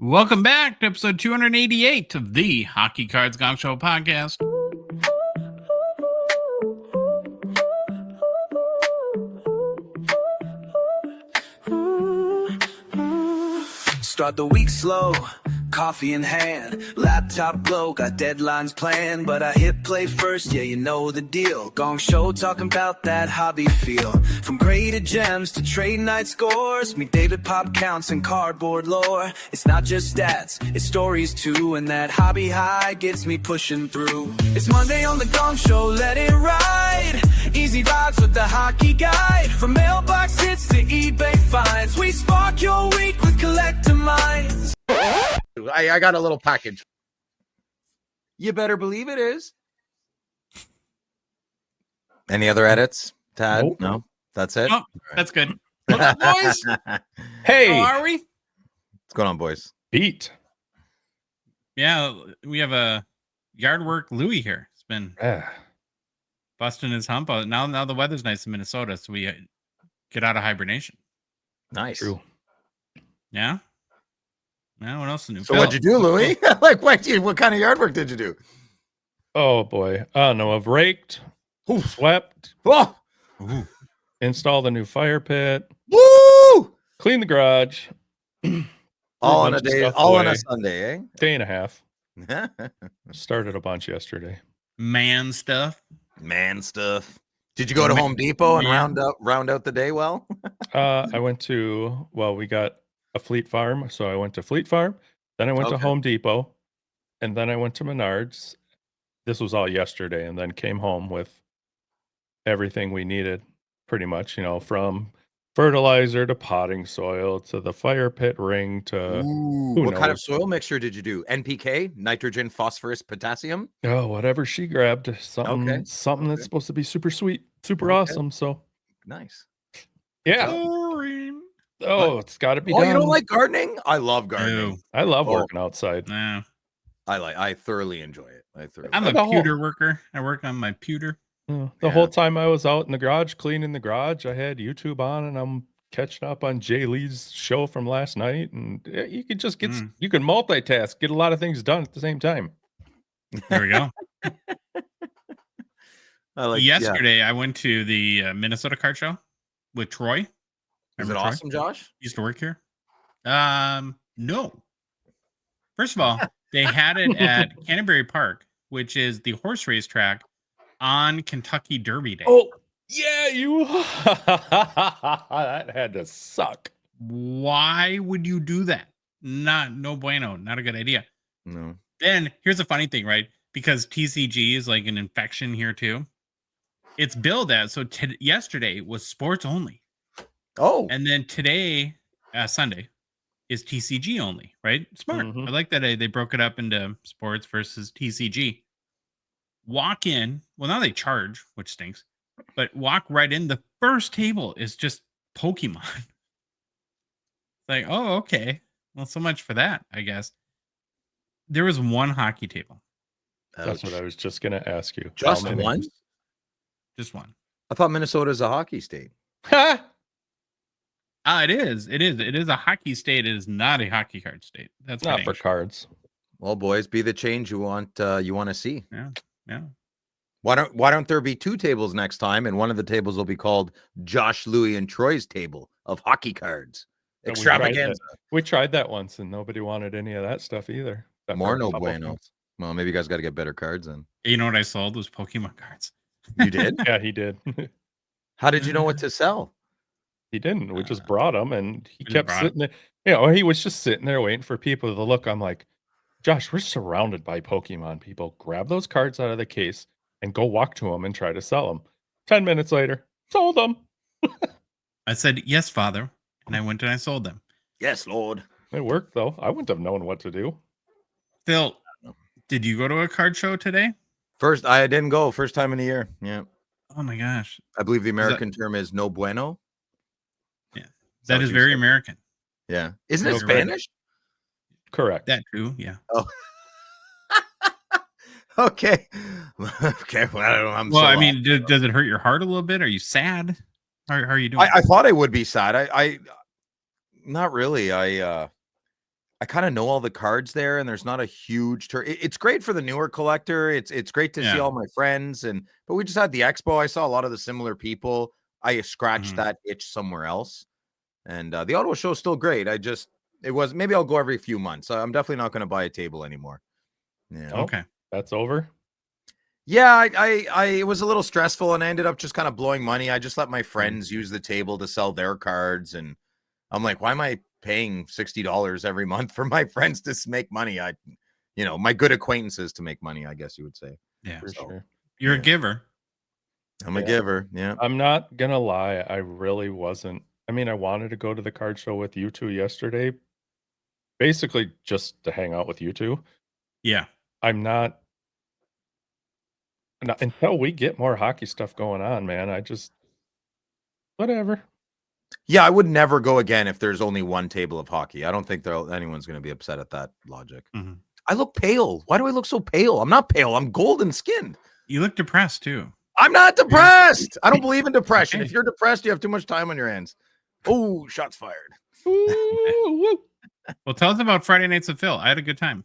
Welcome back to episode 288 of the Hockey Cards Gongshow podcast. Start the week slow, coffee in hand, laptop glow, got deadlines planned, but I hit play first, yeah, you know the deal. Gong Show talking about that hobby feel. From graded gems to trade night scores, meet David Pop counts and cardboard lore. It's not just stats, it's stories too, and that hobby high gets me pushing through. It's Monday on the Gong Show, let it ride. Easy vibes with the hockey guide. From mailbox hits to eBay finds, we spark your week with collector minds. I got a little package. You better believe it is. Any other edits, Tad? Nope. No, that's it. Oh, that's good. What's up, boys? Hey, How are we? What's going on, boys? Pete. Yeah, we have a yard work Louie here. It's been busting his hump. Now the weather's nice in Minnesota, so we get out of hibernation. Nice. True. Yeah. Now what else is new? So what'd you do, Louie? Like, what kind of yard work did you do? Oh boy. No, I've raked, swept, Oh, installed a new fire pit, woo! cleaned the garage. All on bunch a of day, stuff all on a away. Sunday, Day and a half. eh? Started a bunch yesterday. Man stuff. Man stuff. Did you go to Home Depot and Man. round out the day well? I went to, we got a Fleet Farm, so I went to Fleet Farm, then I went to Okay. Home Depot, and then I went to Menards. This was all yesterday, and then came home with everything we needed, pretty much, from fertilizer to potting soil to the fire pit ring to Ooh, what kind of knows? soil mixture did you do? NPK, nitrogen, phosphorus, potassium? whatever she grabbed, something Okay. that's Okay. supposed to be super sweet, super Okay. awesome. So Nice. yeah, Boring. it's got to be Oh, done. you don't like gardening? I love gardening. No. I love Oh. working outside. No. I thoroughly enjoy it. I'm The a whole- pewter worker. I work on my pewter. The Yeah. whole time I was out in the garage cleaning the garage, I had YouTube on, and I'm catching up on Jay Lee's show from last night. And you could just get you can multitask, get a lot of things done at the same time. There we go. I Yesterday, I went to the Minnesota Card Show with Troy. Is Remember it Troy? awesome, Josh? He used to work here. No. First of all, they had it at Canterbury Park, which is the horse race track on Kentucky Derby Day. Oh yeah, you that had to suck. Why would you do that? No bueno. Not a good idea. No. Then here's the funny thing, right? Because TCG is like an infection here too. It's billed as so. Yesterday was sports only, Oh, and then today, Sunday, is TCG only. Right? Smart. Mhm. I like that they broke it up into sports versus TCG. Walk in. Well, now they charge, which stinks. But walk right in. The first table is just Pokemon. Like, oh, okay. Well, so much for that, I guess. There was one hockey table. That's what I was just gonna ask you. Just How many? one? Just one. I thought Minnesota's a hockey state. Ha! It is. It is a hockey state. It is not a hockey card state. That's Not for for dang sure. cards. Well, boys, be the change you want to see. Yeah. Why don't there be two tables next time, and one of the tables will be called Josh, Louie, and Troy's table of hockey cards. And we tried Extravaganza. We tried that once, and nobody wanted any of that stuff either. That More hurt a no couple bueno. things. Well, maybe you guys got to get better cards then. You know what I sold was Pokemon cards. You did? Yeah, he did. How did you know what to sell? He didn't. We just brought him, and he We just kept brought sitting there. He was just sitting there waiting for people to look. I'm like, Josh, we're surrounded by Pokemon people. Grab those cards out of the case and go walk to them and try to sell them. 10 minutes later, sold them. I said, yes, father. And I went and I sold them. Yes, Lord. It worked, though. I wouldn't have known what to do. Phil, did you go to a card show today? First, I didn't go. First time in a year. Yeah. Oh, my gosh. I believe the American term is no bueno. Yeah. Is that That what is you very said? American. Yeah. Isn't it No bueno. Spanish? Correct. That too. Yeah. Oh. Okay. Okay. Well, I don't know. I'm Well, so I lost. mean, does it hurt your heart a little bit? Are you sad? How are you doing? I thought I would be sad. I not really. I I kind of know all the cards there, and there's not a huge it's great for the newer collector. It's great to see all my friends, but we just had the expo. I saw a lot of the similar people. I scratched that itch somewhere else, and the Ottawa show is still great. Maybe I'll go every few months. I'm definitely not going to buy a table anymore. Yeah. Okay. That's over. Yeah, it was a little stressful, and I ended up just kind of blowing money. I just let my friends use the table to sell their cards, and I'm like, why am I paying $60 every month for my friends to make money? My good acquaintances to make money, I guess you would say. Yeah, For sure. You're a giver. I'm a giver. Yeah. I'm not gonna lie, I really wasn't. I mean, I wanted to go to the card show with you two yesterday, basically just to hang out with you two. Yeah. I'm not until we get more hockey stuff going on, man. I just whatever. Yeah, I would never go again if there's only one table of hockey. I don't think anyone's going to be upset at that logic. I look pale. Why do I look so pale? I'm not pale. I'm golden skinned. You look depressed too. I'm not depressed. I don't believe in depression. If you're depressed, you have too much time on your hands. Oh, shots fired. Well, tell us about Friday Nights with Phil. I had a good time.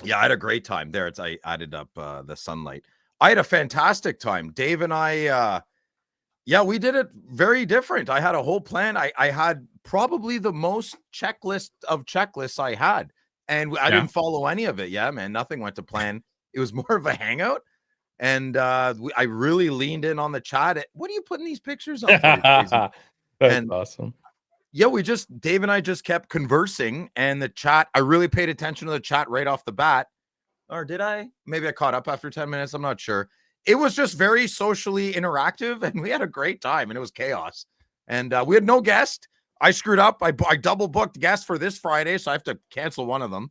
Yeah, I had a great time there. I added up the sunlight. I had a fantastic time. Dave and I, we did it very different. I had a whole plan. I had probably the most checklist of checklists I had, and I didn't follow any of it. Yeah, man, nothing went to plan. It was more of a hangout, and I really leaned in on the chat. What are you putting these pictures up for? That's awesome. Yeah, Dave and I just kept conversing, and the chat, I really paid attention to the chat right off the bat. Or did I? Maybe I caught up after 10 minutes. I'm not sure. It was just very socially interactive, and we had a great time, and it was chaos. And we had no guest. I screwed up. I double booked guests for this Friday, so I have to cancel one of them.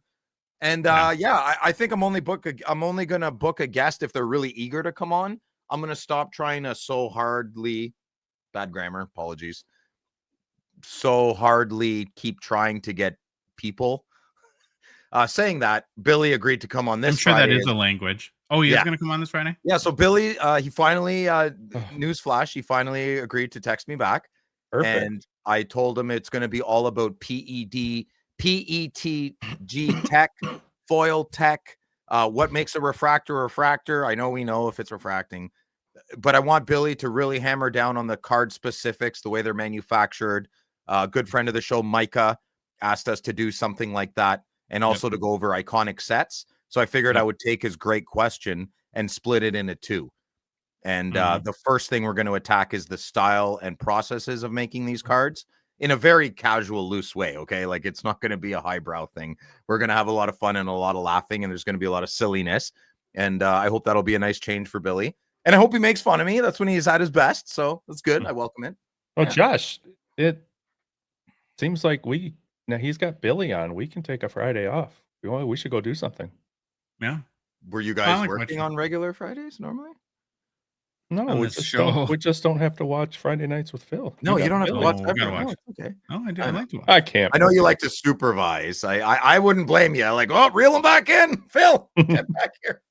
And I think I'm only going to book a guest if they're really eager to come on. I'm going to stop trying to bad grammar, apologies. So hardly keep trying to get people. Saying that, Billy agreed to come on this Friday. That is a language. Oh, he's going to come on this Friday? Yeah, so Billy, he finally, newsflash, he finally agreed to text me back. Perfect. And I told him it's going to be all about PETG tech, foil tech, what makes a refractor. I know we know if it's refracting, but I want Billy to really hammer down on the card specifics, the way they're manufactured. Good friend of the show, Micah, asked us to do something like that, and also to go over iconic sets. So I figured I would take his great question and split it into two. And the first thing we're going to attack is the style and processes of making these cards in a very casual, loose way. Okay. Like, it's not going to be a highbrow thing. We're going to have a lot of fun and a lot of laughing, and there's going to be a lot of silliness. And I hope that'll be a nice change for Billy. And I hope he makes fun of me. That's when he's at his best. So that's good. I welcome it. Well, Josh, it seems like now he's got Billy on. We can take a Friday off. We should go do something. Yeah. Were you guys working on regular Fridays normally? No, we just don't have to watch Friday Nights with Phil. No, you don't have to watch. Okay. Oh, I do. I like to watch. I can't. I know you like to supervise. I wouldn't blame you. Like, reel him back in, Phil. Get back here.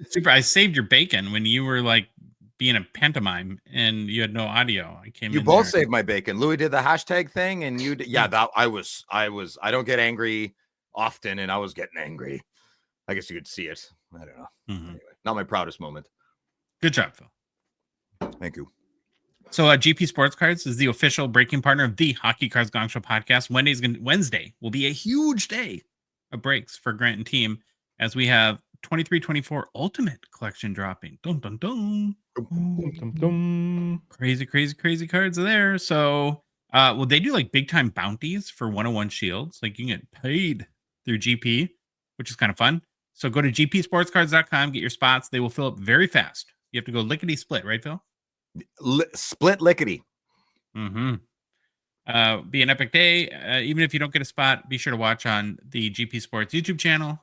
Super. I saved your bacon when you were like being a pantomime and you had no audio. I came. You both saved my bacon. Louis did the hashtag thing, and you did. Yeah, that I was. I don't get angry often, and I was getting angry. I guess you could see it. I don't know. Anyway, not my proudest moment. Good job, Phil. Thank you. So GP Sports Cards is the official breaking partner of the Hockey Cards Gongshow podcast. Wednesday will be a huge day of breaks for Grant and team, as we have 23-24 Ultimate Collection dropping. Dun, dun, dun. Dum, dum, dum. Crazy cards there. So will they do like big time bounties for 101 shields? Like, you can get paid through GP, which is kind of fun. So go to gpsportscards.com, get your spots. They will fill up very fast. You have to go lickety split, right, Phil? Split lickety. Be an epic day. Even if you don't get a spot, be sure to watch on the GP Sports YouTube channel.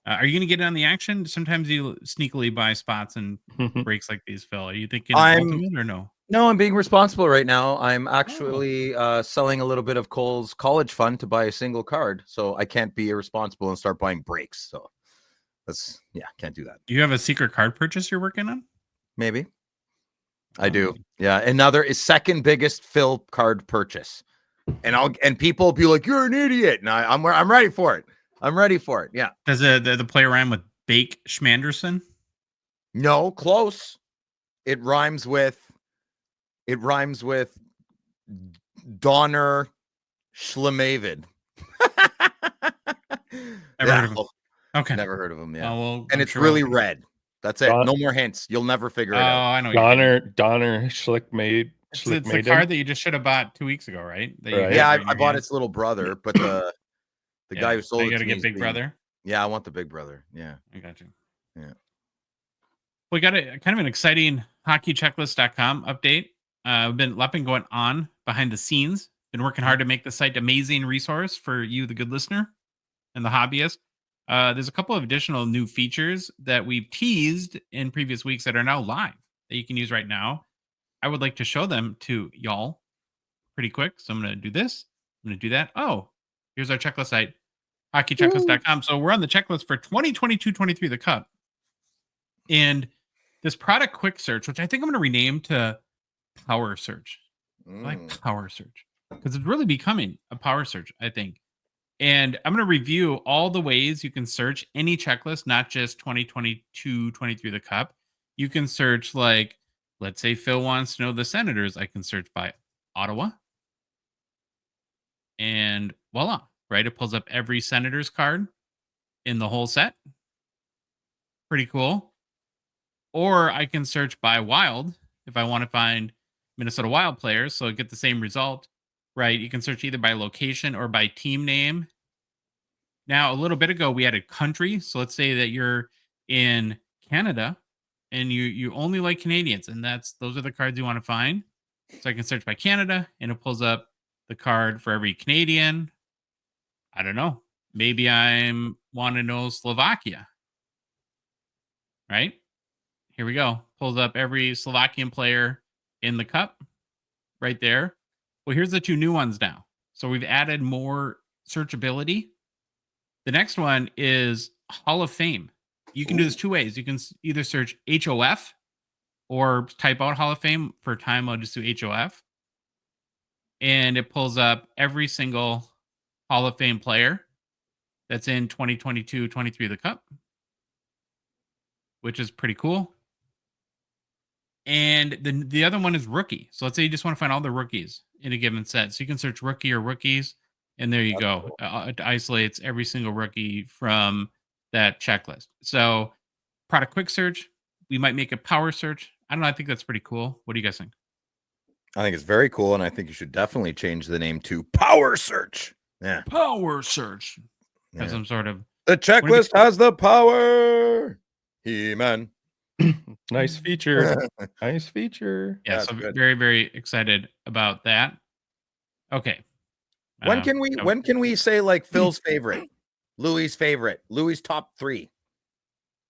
Are you going to get in on the action? Sometimes you sneakily buy spots and breaks like these, Phil. Are you thinking ultimate or no? No, I'm being responsible right now. I'm actually selling a little bit of Cole's college fund to buy a single card. So I can't be irresponsible and start buying breaks. So can't do that. You have a secret card purchase you're working on? Maybe. I do. Yeah. Another is second biggest Phil card purchase. and people will be like, "You're an idiot," and I'm ready for it. I'm ready for it. Yeah. Does the play rhyme with Bake Schmanderson? No, close. It rhymes with Donner Schlemavid. Never heard of him. Okay. Never heard of him. Yeah. Well, And I'm it's sure really we'll- red. That's it. No more hints. You'll never figure it out. I know. What you're thinking. Donner Schlickmade. It's the card that you just should have bought 2 weeks ago, right? That you Right. got Yeah, right in I your bought hand. its little brother, but the guy who sold you it got to to me get is Big being- Brother. Yeah, I want the big brother. Yeah. I got you. Yeah. We got a kind of an exciting hockeychecklist.com update. Been a lot been going on behind the scenes. Been working hard to make the site an amazing resource for you, the good listener, and the hobbyist. There's a couple of additional new features that we've teased in previous weeks that are now live that you can use right now. I would like to show them to y'all pretty quick. So I'm going to do this. I'm going to do that. Oh, here's our checklist site, hockeychecklist.com. So we're on the checklist for 2022-23, the Cup. And this product quick search, which I think I'm going to rename to Power Search. I like Power Search because it's really becoming a power search, I think. And I'm going to review all the ways you can search any checklist, not just 2022-23, the Cup. You can search, like, let's say Phil wants to know the Senators. I can search by Ottawa. And voila, right? It pulls up every Senators card in the whole set. Pretty cool. Or I can search by Wild if I want to find Minnesota Wild players. So I get the same result, right? You can search either by location or by team name. Now, a little bit ago, we added country. So let's say that you're in Canada and you only like Canadians, and those are the cards you want to find. So I can search by Canada, and it pulls up the card for every Canadian. I don't know. Maybe I'm want to know Slovakia, right? Here we go. Pulls up every Slovakian player in the Cup right there. Well, here's the two new ones now. So we've added more searchability. The next one is Hall of Fame. You can do this two ways. You can either search HOF or type out Hall of Fame. For time, I'll just do HOF. And it pulls up every single Hall of Fame player that's in 2022-23, the Cup, which is pretty cool. And the other one is rookie. So let's say you just want to find all the rookies in a given set. So you can search rookie or rookies, and there you go. Cool. It isolates every single rookie from that checklist. So product quick search, we might make a power search. I don't know. I think that's pretty cool. What do you guys think? I think it's very cool, and I think you should definitely change the name to Power Search. Yeah. Power search. Yeah. Some sort of the checklist has the power. He-Man. Nice feature. Nice feature. Yeah, so good. Very, very excited about that. Okay. When can we say, like, Phil's favorite, Louis' favorite, Louis' top 3,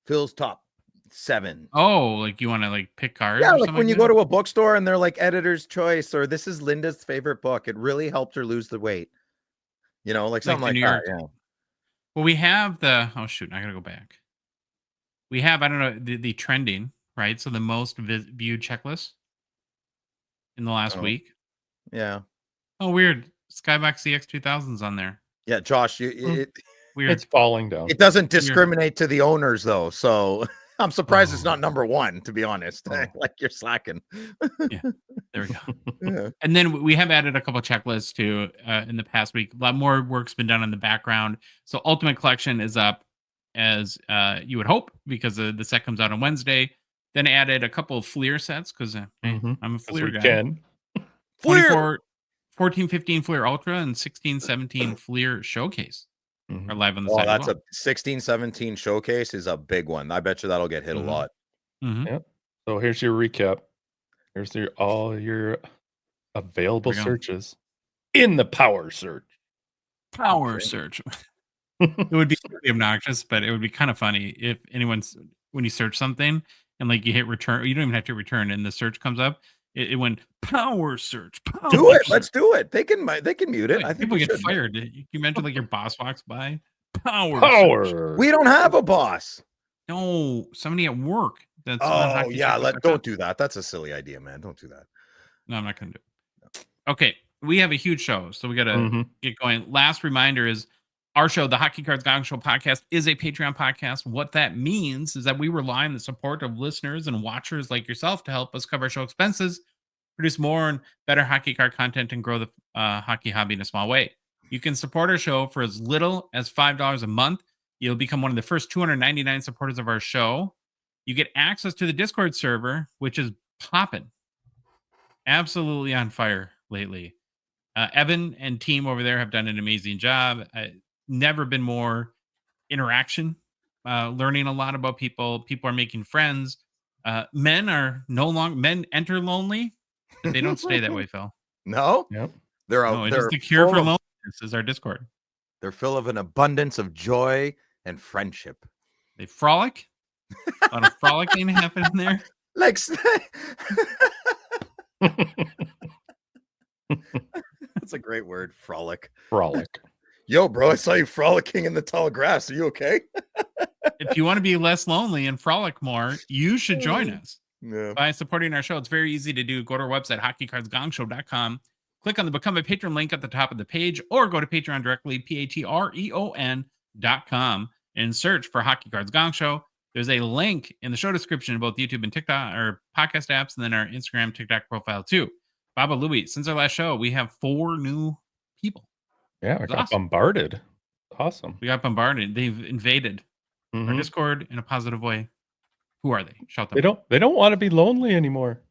Phil's top 7? Oh, like you want to like pick cards? Yeah, like when you go to a bookstore and they're like editor's choice, or this is Linda's favorite book. It really helped her lose the weight. You know, like something like that. Yeah. Well, we have I gotta go back. We have, I don't know, the trending, right? So the most viewed checklist in the last week. Yeah. Oh, weird. Skybox CX2000's on there. Yeah, Josh, weird. It's falling down. It doesn't discriminate to the owners, though. So I'm surprised it's not number 1, to be honest. Like you're slacking. Yeah, there we go. Yeah. And then we have added a couple checklists too in the past week. A lot more work's been done in the background. So Ultimate Collection is up as you would hope, because the set comes out on Wednesday. Then added a couple of Fleer sets because I'm a Fleer guy. 14-15 Fleer Ultra and 16-17 Fleer Showcase are live on the site. That's a 16-17 Showcase is a big one. I bet you that'll get hit a lot. Yep. So here's your recap. Here's all your available searches in the Power Search. Power Search. It would be really obnoxious, but it would be kind of funny if when you search something and like you hit return, you don't even have to return, and the search comes up. It went Power Search. Do it. Let's do it. They can mute it. I think people get fired. You mentioned like your boss walks by. Power. Search. We don't have a boss. No, somebody at work. That's don't do that. That's a silly idea, man. Don't do that. No, I'm not gonna do it. Okay. we have a huge show, so we got to Mhm. get going. Last reminder is our show, the Hockey Cards Gongshow podcast, is a Patreon podcast. What that means is that we rely on the support of listeners and watchers like yourself to help us cover show expenses, produce more and better hockey card content, and grow the hockey hobby in a small way. You can support our show for as little as $5 a month. You'll become one of the first 299 supporters of our show. You get access to the Discord server, which is popping, absolutely on fire lately. Evan and team over there have done an amazing job. Never been more interaction, learning a lot about people. People are making friends. Men enter lonely, but they don't stay that way, Phil. No, Yep. No, it is the cure for loneliness is our Discord. They're full of an abundance of joy and friendship. They frolic. A lot of frolicking happening there. Like that's a great word, frolic. Frolic. Yo, bro, I saw you frolicking in the tall grass. Are you okay? If you want to be less lonely and frolic more, you should join us Yeah. by supporting our show. It's very easy to do. Go to our website, hockeycardsgongshow.com. Click on the Become a Patron link at the top of the page, or go to Patreon directly, patreon.com, and search for Hockey Cards Gong Show. There's a link in the show description in both YouTube and TikTok, or podcast apps, and then our Instagram, TikTok profile too. Baba Louie, since our last show, we have 4 new people. Yeah, I That's got awesome. bombarded. Awesome. We got bombarded. They've invaded our Mhm. Discord in a positive way. Who are they? Shout them out. They don't want to be lonely anymore.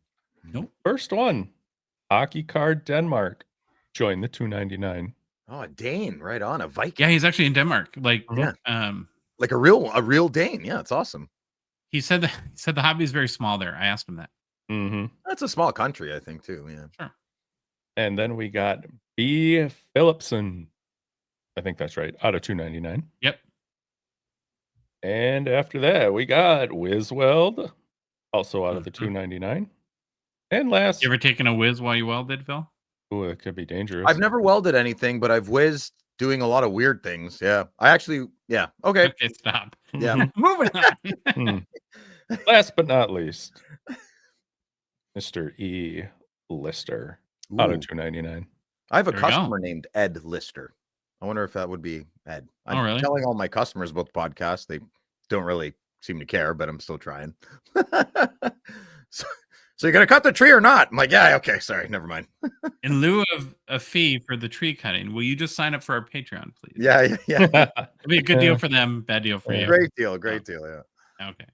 Nope. First one, Hockey Card Denmark. Join the 299. Oh, a Dane, right on, a Viking. Yeah, he's actually in Denmark. Like, Yeah. um, Like a real Dane. Yeah, it's awesome. he said the hobby is very small there. I asked him that. Mm-hmm. That's a small country, I think, too. Yeah. Sure. And then we got B. Phillipson. I think that's right. Out of 299. Yep. And after that, we got Wisweld. Also out of the 299. And last, You ever taken a whiz while you welded, Phil? ooh, it could be dangerous. I've never welded anything, but I've whizzed doing a lot of weird things. Yeah. I actually, yeah. Okay. Okay, stop. Yeah. Moving on. Hmm. Last but not least, Mr. E. Lister. Out Ooh. of 299. I have a There we go. customer named Ed Lister. I wonder if that would be Ed. I'm really? telling all my customers about the podcast. They don't really seem to care, but I'm still trying. so you're going to cut the tree or not? I'm like, yeah, okay. Sorry. Never mind. In lieu of a fee for the tree cutting, will you just sign up for our Patreon, please? Yeah. It'll be a good deal for them, bad deal for you. Great deal. Great deal. Yeah. Okay.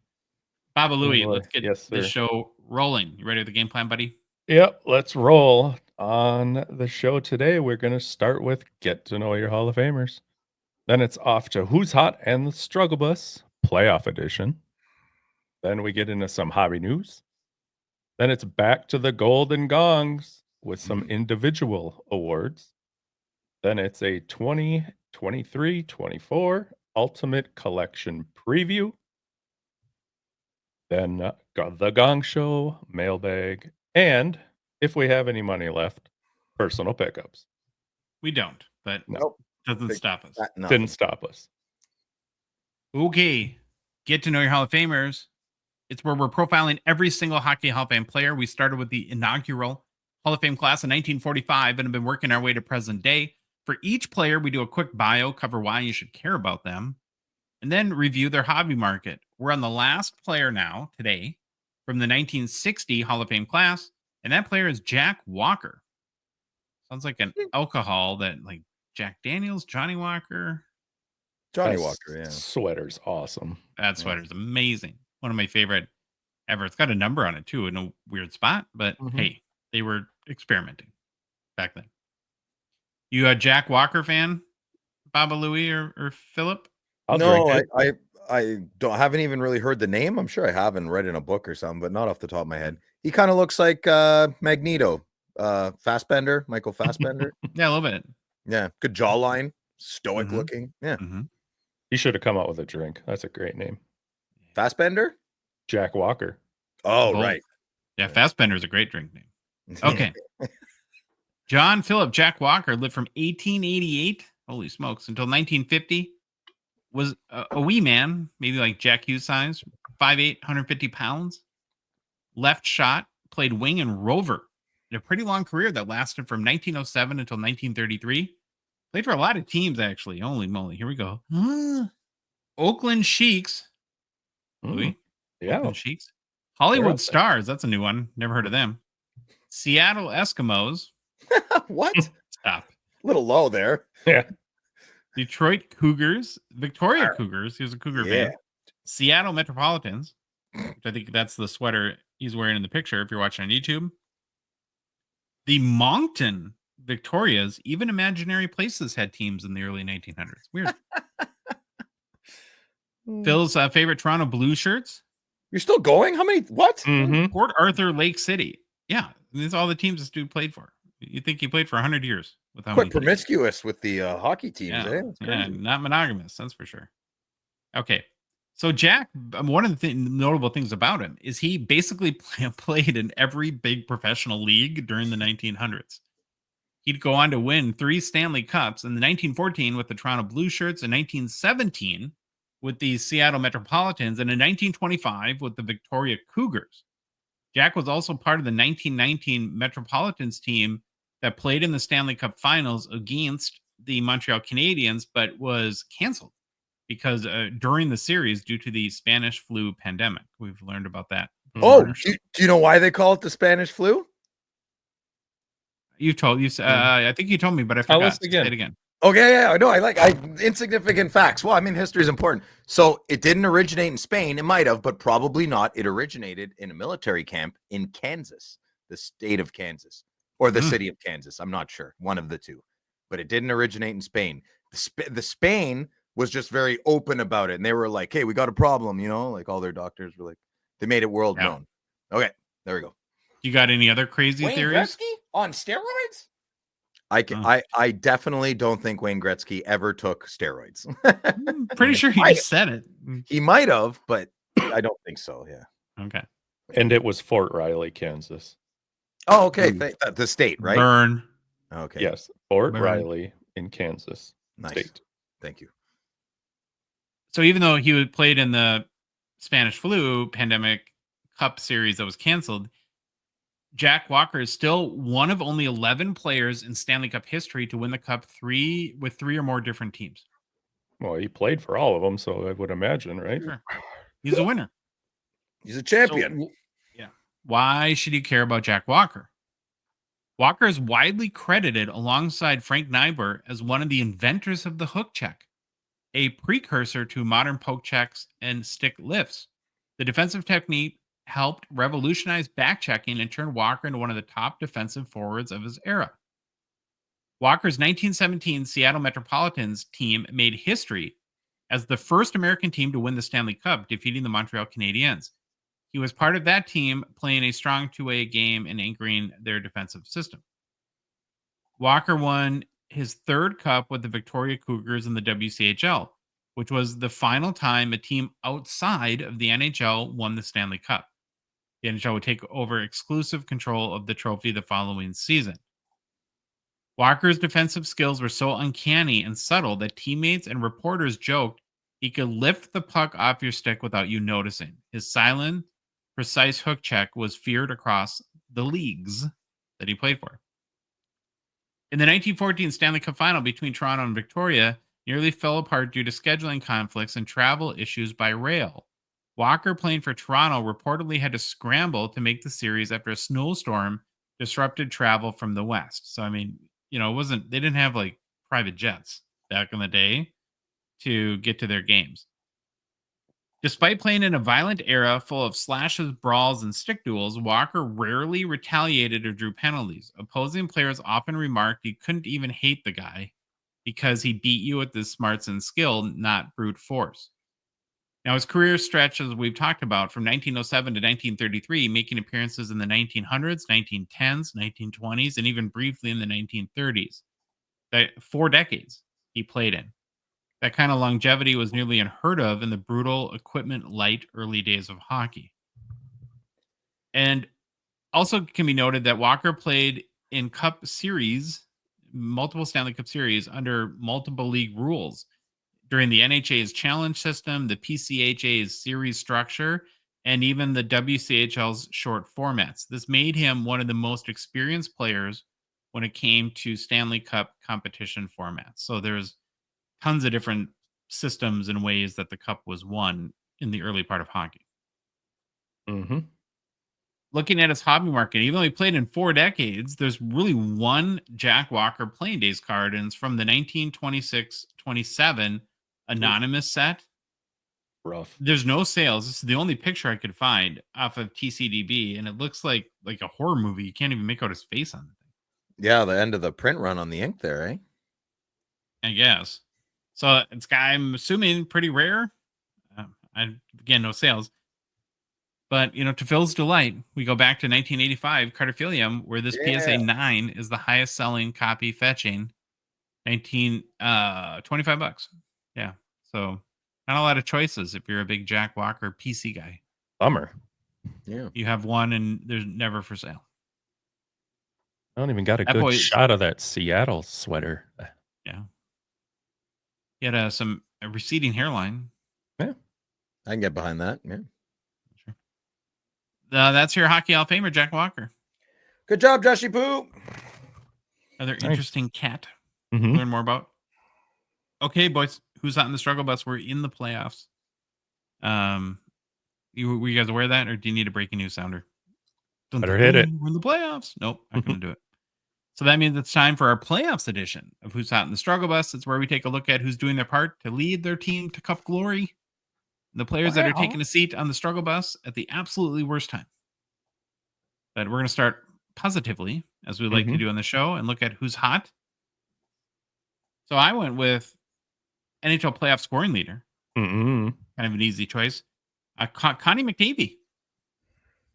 Baba Louie, boy. let's get Yes, this sir. show rolling. You ready with the game plan, buddy? Yep, let's roll. On the show today, we're going to start with Get to Know Your Hall of Famers. Then it's off to Who's Hot and the Struggle Bus, Playoff Edition. Then we get into some hobby news. Then it's back to the Golden Gongs with some individual awards. Then it's a 2023-24 Ultimate Collection preview. Then got the Gongshow Mailbag. And if we have any money left, personal pickups. We don't, but Nope. doesn't stop us. Didn't stop us. Okay. Get to know your Hall of Famers. It's where we're profiling every single Hockey Hall of Fame player. We started with the inaugural Hall of Fame class in 1945 and have been working our way to present day. For each player, we do a quick bio, cover why you should care about them, and then review their hobby market. We're on the last player now, today, from the 1960 Hall of Fame class, and that player is Jack Walker. Sounds like an alcohol that, like Jack Daniels, Johnny Walker. Johnny That Walker. Yeah. Sweater's awesome. That sweater's amazing. One of my favorite ever. It's got a number on it too in a weird spot, but hey, they were experimenting back then. You a Jack Walker fan, Baba Louie or Philip? I'll No, drink it. I haven't even really heard the name. I'm sure I haven't read in a book or something, but not off the top of my head. He kind of looks like Magneto, Fassbender, Michael Fassbender. Yeah, a little bit. Yeah, good jawline, stoic Mhm. looking. Yeah, He should have come out with a drink. That's a great name. Fassbender. Jack Walker. Oh, Both. right. Yeah, Fassbender is a great drink name. Okay. John Philip Jack Walker lived from 1888, holy smokes, until 1950. Was a wee man, maybe like Jack Hughes size, 5'8", 150 pounds. Left shot, played wing and rover in a pretty long career that lasted from 1907 until 1933. Played for a lot of teams, actually. Holy moly. Here we go. Oakland Sheiks. Louis? Yeah. Oakland Sheiks. They're Hollywood up there. Stars. That's a new one. Never heard of them. Seattle Eskimos. What? Stop. A little low there. Yeah. Detroit Cougars. Victoria Cougars. He was a Cougar fan. Seattle Metropolitans. Which I think that's the sweater he's wearing in the picture if you're watching on YouTube. The Moncton Victorias. Even imaginary places had teams in the early 1900s. Weird. Phil's favorite Toronto Blue shirts. You're still going? How many? What? Mhm. Port Arthur, Lake City. Yeah, these are all the teams this dude played for. You think he played for 100 years? With how Quite many teams? promiscuous with the hockey teams, Yeah, eh? That's yeah, crazy. not monogamous. That's for sure. Okay, so Jack, one of the notable things about him is he basically played in every big professional league during the 1900s. He'd go on to win 3 Stanley Cups in the 1914 with the Toronto Blue Shirts, in 1917 with the Seattle Metropolitans, and in 1925 with the Victoria Cougars. Jack was also part of the 1919 Metropolitans team that played in the Stanley Cup Finals against the Montreal Canadiens, but was canceled because during the series due to the Spanish flu pandemic. We've learned about that. Oh, do you know why they call it the Spanish flu? I think you told me, but I Tell forgot. us again. Say it again. Okay, yeah, I know. I insignificant facts. Well, I mean, history is important. So it didn't originate in Spain. It might have, but probably not. It originated in a military camp in Kansas, the state of Kansas, or the city of Kansas. I'm not sure. One of the two. But it didn't originate in Spain. The Spain was just very open about it. And they were like, hey, we got a problem, like all their doctors were like, they made it world known. Okay, there we go. You got any other crazy Wayne theories? Gretzky on steroids? I definitely don't think Wayne Gretzky ever took steroids. I'm pretty sure he just said it. He might have, but I don't think so. Yeah. Okay. And it was Fort Riley, Kansas. Oh, okay. The state, right? Burn. Okay. Yes, Fort Burn. Riley in Kansas State. Thank you. So even though he played in the Spanish flu pandemic cup series that was canceled, Jack Walker is still one of only 11 players in Stanley Cup history to win the cup with three or more different teams. Well, he played for all of them, so I would imagine, right? Sure. He's a winner. He's a champion. So, yeah. Why should you care about Jack Walker? Walker is widely credited alongside Frank Niebuhr as one of the inventors of the hook check, a precursor to modern poke checks and stick lifts. The defensive technique helped revolutionize back-checking and turn Walker into one of the top defensive forwards of his era. Walker's 1917 Seattle Metropolitans team made history as the first American team to win the Stanley Cup, defeating the Montreal Canadiens. He was part of that team, playing a strong two-way game and anchoring their defensive system. Walker won his third cup with the Victoria Cougars in the WCHL, which was the final time a team outside of the NHL won the Stanley Cup. The NHL would take over exclusive control of the trophy the following season. Walker's defensive skills were so uncanny and subtle that teammates and reporters joked he could lift the puck off your stick without you noticing. His silent, precise hook check was feared across the leagues that he played for. In the 1914 Stanley Cup final between Toronto and Victoria, nearly fell apart due to scheduling conflicts and travel issues by rail. Walker, playing for Toronto, reportedly had to scramble to make the series after a snowstorm disrupted travel from the west. So, I mean, they didn't have like private jets back in the day to get to their games. Despite playing in a violent era full of slashes, brawls, and stick duels, Walker rarely retaliated or drew penalties. Opposing players often remarked you couldn't even hate the guy because he beat you with his smarts and skill, not brute force. Now, his career stretch, as we've talked about, from 1907 to 1933, making appearances in the 1900s, 1910s, 1920s, and even briefly in the 1930s. 4 decades he played in. That kind of longevity was nearly unheard of in the brutal, equipment-light early days of hockey. And also can be noted that Walker played in Cup Series, multiple Stanley Cup Series, under multiple league rules during the NHA's challenge system, the PCHA's series structure, and even the WCHL's short formats. This made him one of the most experienced players when it came to Stanley Cup competition formats. So there's tons of different systems and ways that the cup was won in the early part of hockey. Mm-hmm. Looking at his hobby market, even though he played in 4 decades, there's really one Jack Walker playing days card, and it's from the 1926-27 anonymous set. Rough. There's no sales. This is the only picture I could find off of TCDB, and it looks like a horror movie. You can't even make out his face on the thing. Yeah, the end of the print run on the ink there, eh? I guess. So it's I'm assuming pretty rare. Again, no sales. But, to Phil's delight, we go back to 1985 Cardophilium, where this PSA 9 is the highest selling copy, fetching $25. Yeah. So not a lot of choices if you're a big Jack Walker PC guy. Bummer. Yeah. You have one and there's never for sale. I don't even got a That good boy's- shot of that Seattle sweater. Yeah. He had a receding hairline. I can get behind that. Yeah. Sure. That's your Hockey Hall of Famer, Jack Walker. Good job, Joshy Poo. Another Nice. interesting cat. Mm-hmm. Learn more about. Okay, boys, who's out in the struggle bus? We're in the playoffs. Were you guys aware of that, or do you need a breaking news sounder? Better hit it. We're in the playoffs. Nope, not going to do it. So that means it's time for our playoffs edition of Who's Hot in the Struggle Bus. It's where we take a look at who's doing their part to lead their team to Cup glory. The players that are taking a seat on the struggle bus at the absolutely worst time. But we're going to start positively, as we like to do on the show, and look at who's hot. So I went with NHL playoff scoring leader. Mm-hmm. Kind of an easy choice. Connie McDavid,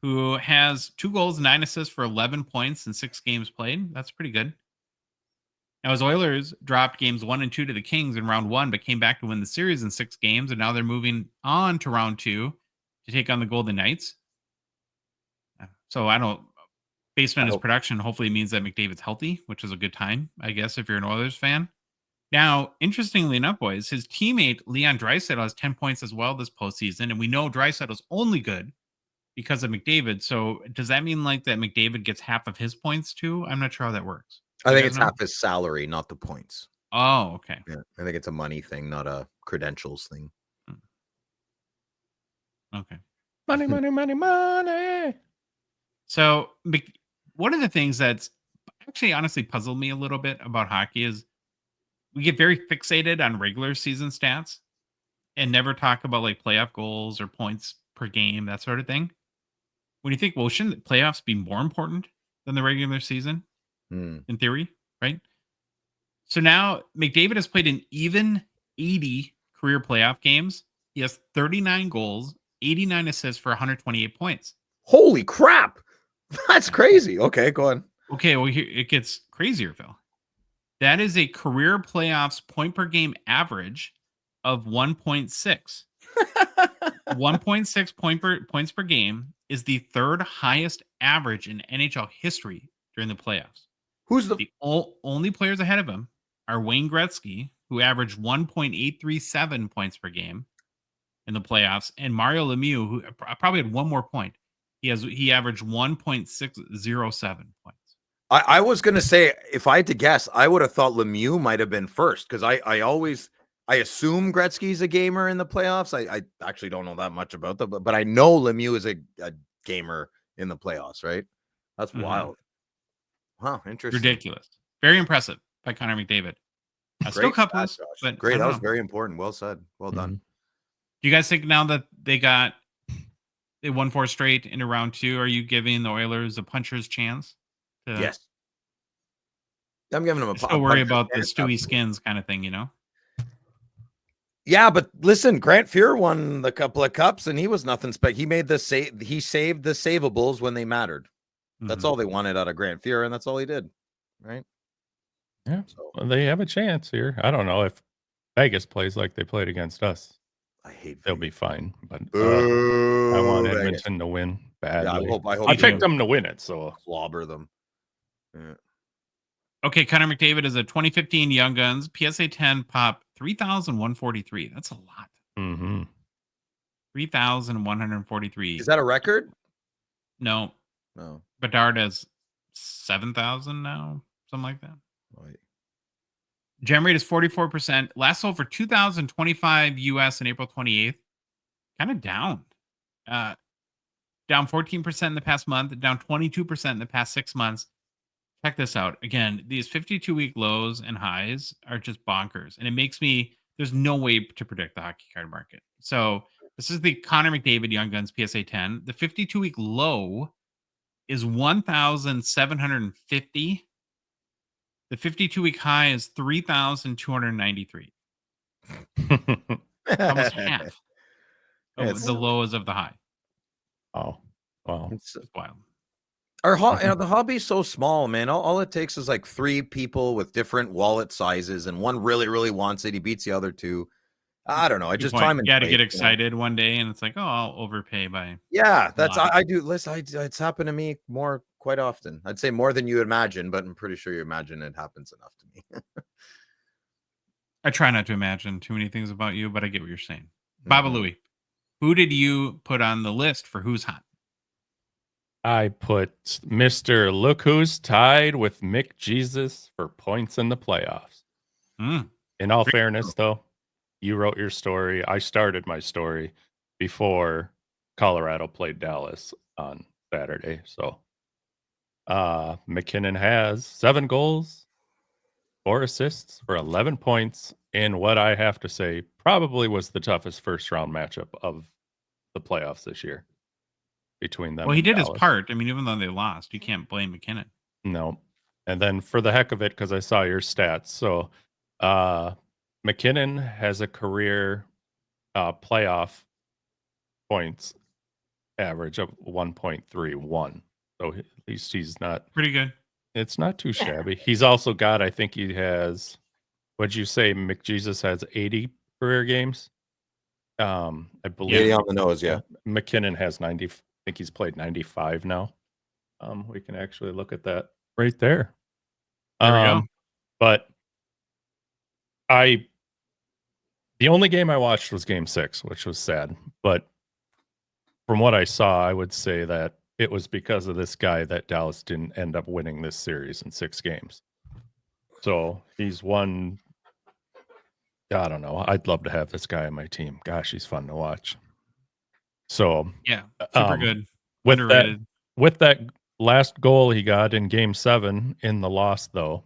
who has 2 goals, 9 assists for 11 points in 6 games played. That's pretty good. Now, his Oilers dropped games 1 and 2 to the Kings in round 1, but came back to win the series in 6 games, and now they're moving on to round 2 to take on the Golden Knights. So based on his production, hopefully it means that McDavid's healthy, which is a good time, I guess, if you're an Oilers fan. Now, interestingly enough, boys, his teammate Leon Draisaitl has 10 points as well this postseason, and we know Draisaitl's only good because of McDavid. So does that mean that McDavid gets half of his points too? I'm not sure how that works. I think it's half his salary, not the points. Oh, okay. Yeah, I think it's a money thing, not a credentials thing. Okay. Money, money, money, money. So one of the things that's actually honestly puzzled me a little bit about hockey is we get very fixated on regular season stats and never talk about playoff goals or points per game, that sort of thing. When you think, well, shouldn't the playoffs be more important than the regular season? In theory, right? So now McDavid has played an even 80 career playoff games. He has 39 goals, 89 assists for 128 points. Holy crap. That's crazy. Okay, go on. Okay, well, here it gets crazier, Phil. That is a career playoffs point per game average of 1.6. 1.6 points per game is the 3rd highest average in NHL history during the playoffs. Who's the only players ahead of him are Wayne Gretzky, who averaged 1.837 points per game in the playoffs, and Mario Lemieux, who probably had one more point. He averaged 1.607 points. I was going to say, if I had to guess, I would have thought Lemieux might have been first, because I assume Gretzky's a gamer in the playoffs. I actually don't know that much about that, but I know Lemieux is a gamer in the playoffs, right? That's wild. Wow, interesting. Ridiculous. Very impressive by Connor McDavid. Still cupless, but great. That was very important. Well said. Well done. Do you guys think now that they won 4 straight into round 2, are you giving the Oilers a puncher's chance? Yes. I'm giving them a Still worry about the Stewie Skins kind of thing, Yeah, but listen, Grant Fuhr won the couple of cups, and he was nothing he made he saved the savables when they mattered. That's all they wanted out of Grant Fuhr, and that's all he did, right? Yeah, well, they have a chance here. I don't know if Vegas plays like they played against us. I hate they'll be fine, but I I want Edmonton to win badly. Yeah, I hope I picked them to win it, so clobber them. Yeah. Okay, Connor McDavid is a 2015 Young Guns PSA 10 pop 3,143. That's a lot. 3,143. Is that a record? No, No. Bedard has 7,000 now, something like that. Wait. Gem rate is 44%. Last sold for 2,025 US on April 28th. Kind of down. Down 14% in the past month, down 22% in the past 6 months. Check this out. Again, these 52-week lows and highs are just bonkers. And it makes me, there's no way to predict the hockey card market. So this is the Connor McDavid Young Guns PSA 10. The 52-week low is 1,750. The 52-week high is 3,293. Almost half of the lows of the high. Oh, wow. It's Wild. the hobby's so small, man. All it takes is like 3 people with different wallet sizes, and one really, really wants it. He beats the other 2. I don't know. I just time and you got to fate, get excited one day, and it's like, oh, I'll overpay by. Yeah, that's I do. Listen, it's happened to me quite often. I'd say more than you imagine, but I'm pretty sure you imagine it happens enough to me. I try not to imagine too many things about you, but I get what you're saying. Baba Louie, who did you put on the list for who's hot? I put Mr. Look Who's Tied with Mick Jesus for points in the playoffs. In all fairness, though, you wrote your story. I started my story before Colorado played Dallas on Saturday. So McKinnon has 7 goals, 4 assists for 11 points in what I have to say probably was the toughest first round matchup of the playoffs this year between them. Well, he did Dallas. his part. I mean, even though they lost, you can't blame McKinnon. No. And then for the heck of it, because I saw your stats. So McKinnon has a career playoff points average of 1.31. So at least he's not pretty good. It's not too shabby. He's also got, I think he has, what'd you say, McJesus has 80 career games? I believe 80 on the nose, yeah. McKinnon has 90. I think he's played 95 now. We can actually look at that right there. There we go. But the only game I watched was game 6, which was sad. But from what I saw, I would say that it was because of this guy that Dallas didn't end up winning this series in 6 games. So he's won. I don't know. I'd love to have this guy on my team. Gosh, he's fun to watch. So yeah, super good. With Underrated. that last goal he got in game 7 in the loss, though,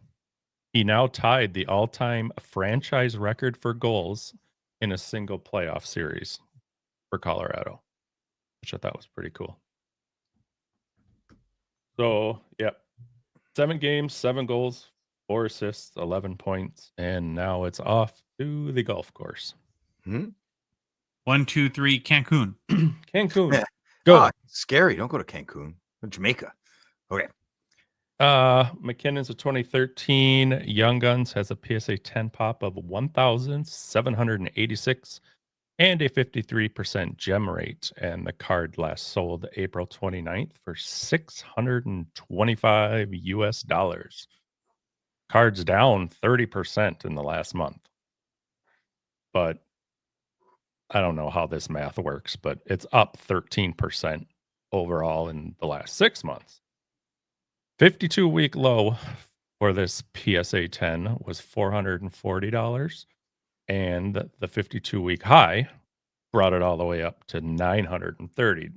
he now tied the all-time franchise record for goals in a single playoff series for Colorado, which I thought was pretty cool. So, yeah, 7 games, 7 goals, 4 assists, 11 points, and now it's off to the golf course. 1, 2, 3, Cancun. Cancun. Go. Oh, scary. Don't go to Cancun. Jamaica. Okay. McKinnon's a 2013. Young Guns has a PSA 10 pop of 1,786 and a 53% gem rate. And the card last sold April 29th for $625 US. Cards down 30% in the last month. But I don't know how this math works, but it's up 13% overall in the last 6 months. 52-week low for this PSA 10 was $440, and the 52-week high brought it all the way up to $930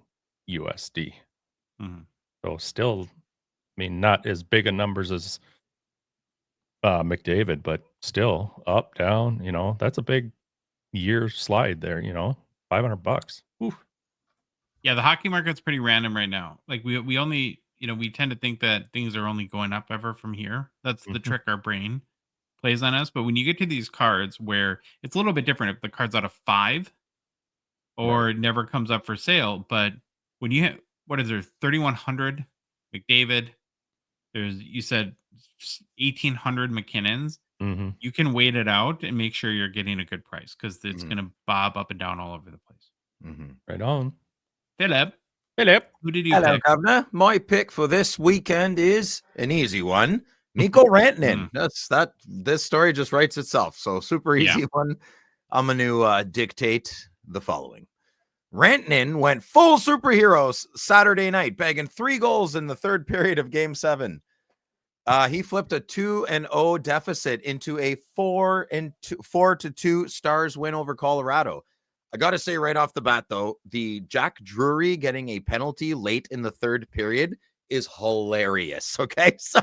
USD. So still, I mean, not as big a numbers as McDavid, but still up, down, that's a big year slide there, $500. Oof. Yeah, the hockey market's pretty random right now. Like we only, we tend to think that things are only going up ever from here. That's the trick our brain plays on us. But when you get to these cards where it's a little bit different if the card's out of 5 or it never comes up for sale. But when you hit, what is there, 3,100 McDavid, you said 1,800 McKinnons. You can wait it out and make sure you're getting a good price because it's going to bob up and down all over the place. Right on. Philip, who did you Hello, pick? Governor. My pick for this weekend is an easy one. Mikko Rantanen. This story just writes itself. So super easy one. I'm going to dictate the following. Rantanen went full superheroes Saturday night, bagging 3 goals in the third period of Game 7. He flipped a 2-0 deficit into a 4-2 Stars win over Colorado. I got to say right off the bat, though, the Jack Drury getting a penalty late in the third period is hilarious. Okay, so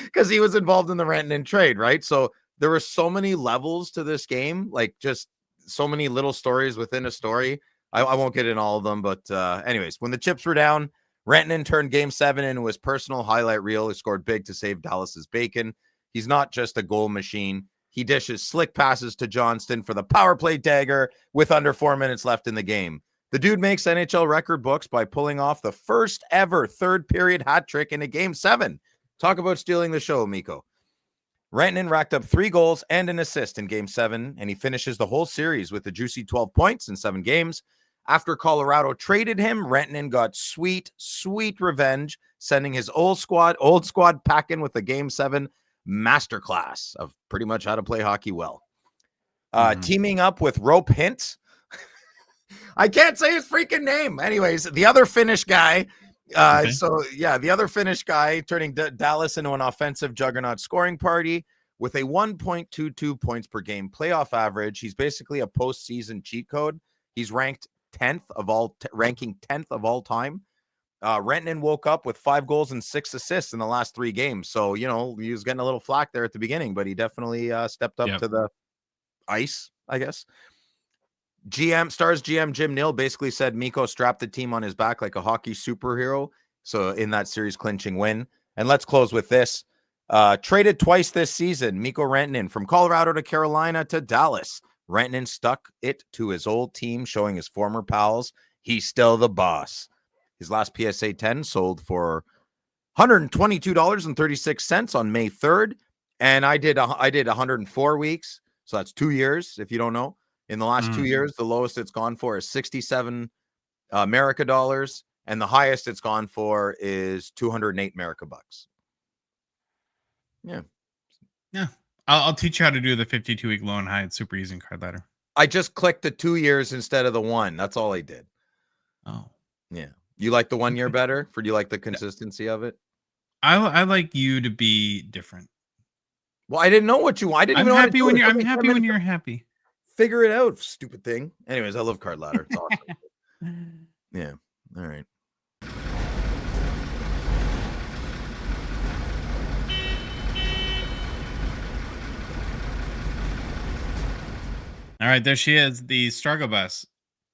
because he was involved in the Rantanen trade, right? So there were so many levels to this game, like just so many little stories within a story. I won't get in all of them, but anyways, when the chips were down, Rantanen turned Game 7 into his personal highlight reel. He scored big to save Dallas's bacon. He's not just a goal machine. He dishes slick passes to Johnston for the power play dagger with under 4 minutes left in the game. The dude makes NHL record books by pulling off the first ever third period hat trick in a Game 7. Talk about stealing the show, Mikko. Rantanen racked up 3 goals and an assist in Game 7, and he finishes the whole series with a juicy 12 points in 7 games. After Colorado traded him, Rantanen got sweet revenge, sending his old squad packing with a Game 7 masterclass of pretty much how to play hockey well. Teaming up with Rope Hint. I can't say his freaking name. Anyways, the other Finnish guy. The other Finnish guy turning Dallas into an offensive juggernaut scoring party with a 1.22 points per game playoff average. He's basically a postseason cheat code. He's ranked 10th of all, ranking 10th of all time. Rantanen woke up with 5 goals and 6 assists in the last 3 games. So, you know, he was getting a little flack there at the beginning, but he definitely stepped up to the ice, I guess. Stars GM Jim Nill basically said Mikko strapped the team on his back like a hockey superhero. So in that series clinching win. And let's close with this. Traded twice this season, Mikko Rantanen from Colorado to Carolina to Dallas. Rantanen stuck it to his old team, showing his former pals he's still the boss. His last PSA 10 sold for $122.36 on May 3rd. And I did 104 weeks. So that's 2 years, if you don't know. In the last 2 years, the lowest it's gone for is 67 America dollars. And the highest it's gone for is 208 America bucks. Yeah. I'll teach you how to do the 52-week low and high. It's super easy in Card Ladder. I just clicked the 2 years instead of the 1. That's all I did. Oh. Yeah. You like the 1 year better? Do you like the consistency of it? I like you to be different. Well, I didn't know what you want. I'm happy when you're happy. Figure it out, stupid thing. Anyways, I love Card Ladder. It's awesome. Yeah. All right. All right, there she is, the struggle bus.